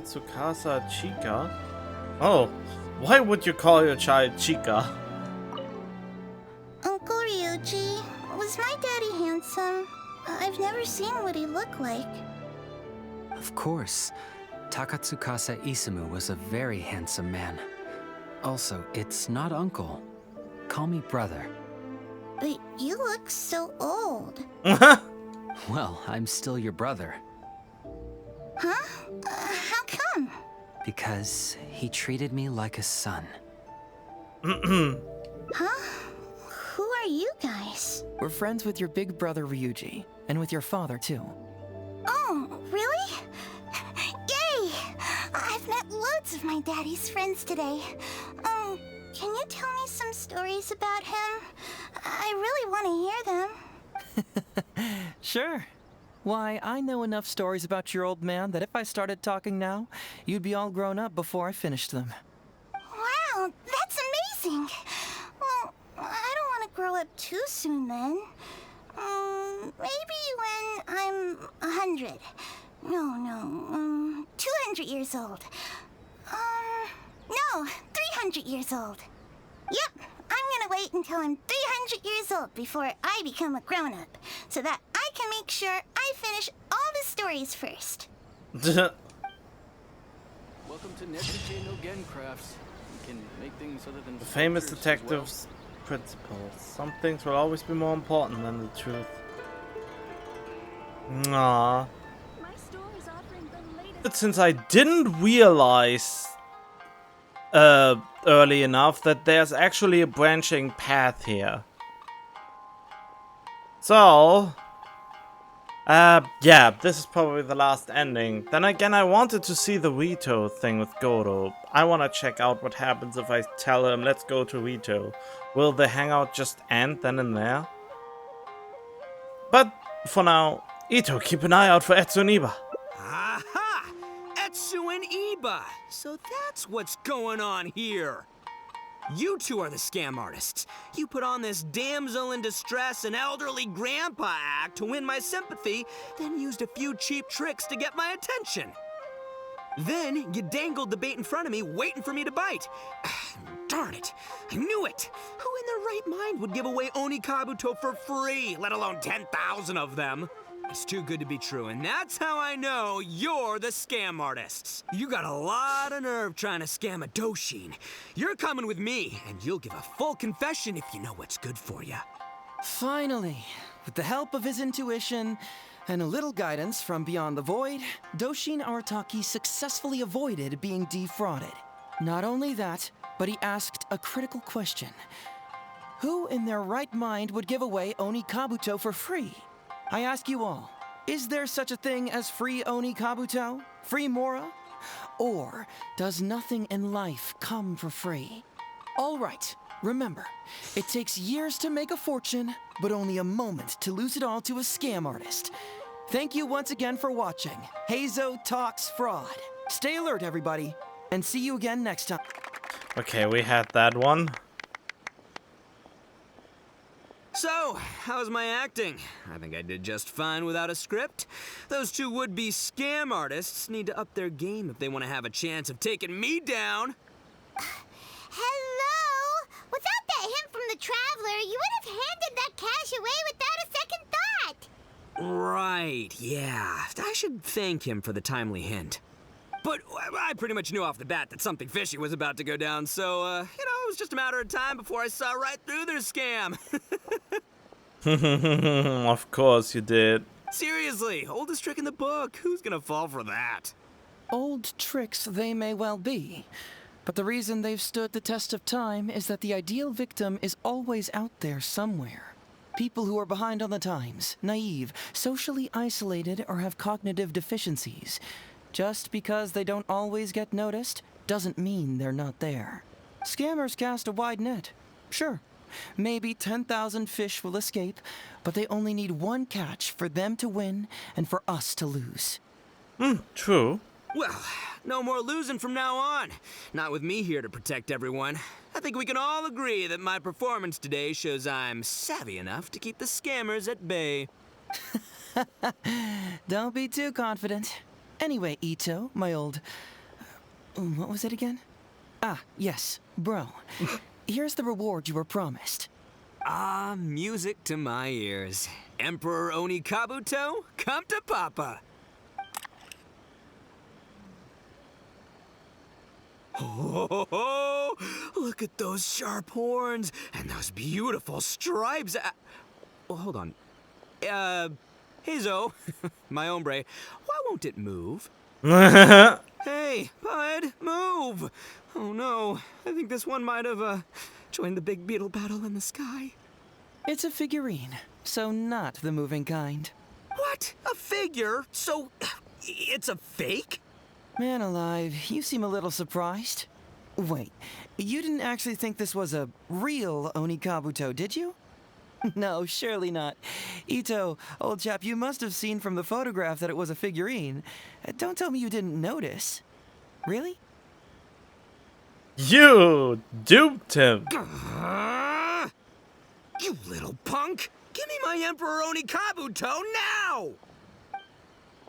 Tsukasa Chica? Oh, why would you call your child Chica? Uncle Ryuji, was my daddy handsome? I've never seen what he looked like. Of course. Takatsukasa Isamu was a very handsome man. Also, it's not uncle. Call me brother. But you look so old. Well, I'm still your brother. Huh? How come? Because he treated me like a son. Huh? Who are you guys? We're friends with your big brother Ryuji, and with your father too. Oh, really? Yay! I've met loads of my daddy's friends today. Can you tell me some stories about him? I really want to hear them. Sure. Why, I know enough stories about your old man that if I started talking now, you'd be all grown up before I finished them. Wow, that's amazing! Well, I don't want to grow up too soon then. Maybe when I'm 100. No, 200 years old. No, 300 years old. Yep, I'm gonna wait until I'm 300 years old before I become a grown-up, so that I can make sure I finish all the stories first. Welcome to Nvidia GTX Crafts. You can make things other than The famous detective's principle. Some things will always be more important than the truth. Aww. But since I didn't realize early enough that there's actually a branching path here. So, yeah, this is probably the last ending. Then again, I wanted to see the Rito thing with Goro. I want to check out what happens if I tell him, let's go to Rito. Will the hangout just end then and there? But for now, Ito, keep an eye out for Etsu and Iba. Aha! Etsu and Iba! So that's what's going on here. You two are the scam artists. You put on this damsel in distress and elderly grandpa act to win my sympathy, then used a few cheap tricks to get my attention. Then you dangled the bait in front of me, waiting for me to bite. Darn it, I knew it. Who in their right mind would give away Oni Kabuto for free, let alone 10,000 of them? It's too good to be true, and that's how I know you're the scam artists. You got a lot of nerve trying to scam a Doshin. You're coming with me, and you'll give a full confession if you know what's good for you. Finally, with the help of his intuition and a little guidance from beyond the void, Doshin Arataki successfully avoided being defrauded. Not only that, but he asked a critical question. Who in their right mind would give away Oni Kabuto for free? I ask you all, is there such a thing as free Oni Kabuto? Free Mora? Or does nothing in life come for free? All right, remember, it takes years to make a fortune, but only a moment to lose it all to a scam artist. Thank you once again for watching Heizou Talks Fraud. Stay alert, everybody, and see you again next time. Okay, we had that one. So, how's my acting? I think I did just fine without a script. Those two would-be scam artists need to up their game if they want to have a chance of taking me down. Hello? Without that hint from the Traveler, you would have handed that cash away without a second thought. Right, yeah. I should thank him for the timely hint. But I pretty much knew off the bat that something fishy was about to go down, so, it was just a matter of time before I saw right through their scam. Of course you did. Seriously, oldest trick in the book. Who's gonna fall for that? Old tricks they may well be, but the reason they've stood the test of time is that the ideal victim is always out there somewhere. People who are behind on the times, naive, socially isolated, or have cognitive deficiencies. Just because they don't always get noticed doesn't mean they're not there. Scammers cast a wide net. Sure, maybe 10,000 fish will escape, but they only need one catch for them to win and for us to lose. True. Well, no more losing from now on. Not with me here to protect everyone. I think we can all agree that my performance today shows I'm savvy enough to keep the scammers at bay. Don't be too confident. Anyway, Ito, my old... what was it again? Ah, yes, bro. Here's the reward you were promised. Ah, music to my ears. Emperor Oni Kabuto, come to Papa. Oh, look at those sharp horns and those beautiful stripes. Well, hold on. Heizou, my hombre, why won't it move? Hey, bud, move! Oh no, I think this one might have, joined the big beetle battle in the sky. It's a figurine, so not the moving kind. What? A figure? So, it's a fake? Man alive, you seem a little surprised. Wait, you didn't actually think this was a real Oni Kabuto, did you? No, surely not. Ito, old chap, you must have seen from the photograph that it was a figurine. Don't tell me you didn't notice. Really? You duped him. You little punk! Give me my Emperor Oni Kabuto now!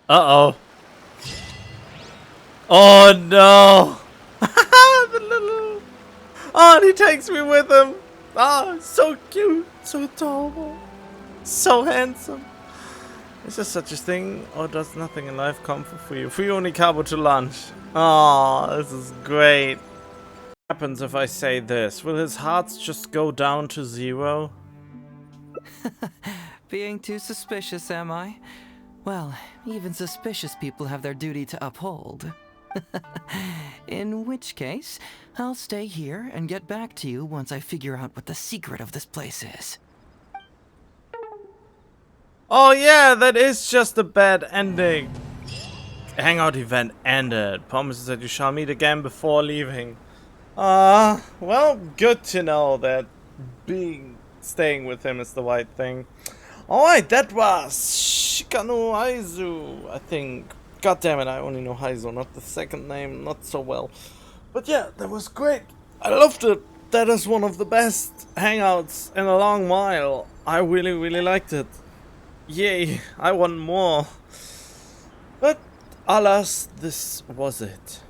Uh-oh. Oh no! The little... Oh, and he takes me with him! Oh, so cute, so adorable, so handsome. Is there such a thing, or does nothing in life come for free? Free Oni Kabuto lunch. Oh, this is great. What happens if I say this? Will his hearts just go down to 0? Being too suspicious, am I? Well, even suspicious people have their duty to uphold. In which case, I'll stay here and get back to you once I figure out what the secret of this place is. Oh yeah, that is just a bad ending. Hangout event ended. Promises that you shall meet again before leaving. Well, good to know that staying with him is the right thing. Alright, that was Shikano Heizou, I think. God damn it, I only know Heizou, not the second name, not so well. But yeah, that was great. I loved it. That is one of the best hangouts in a long while. I really, really liked it. Yay, I want more. But alas, this was it.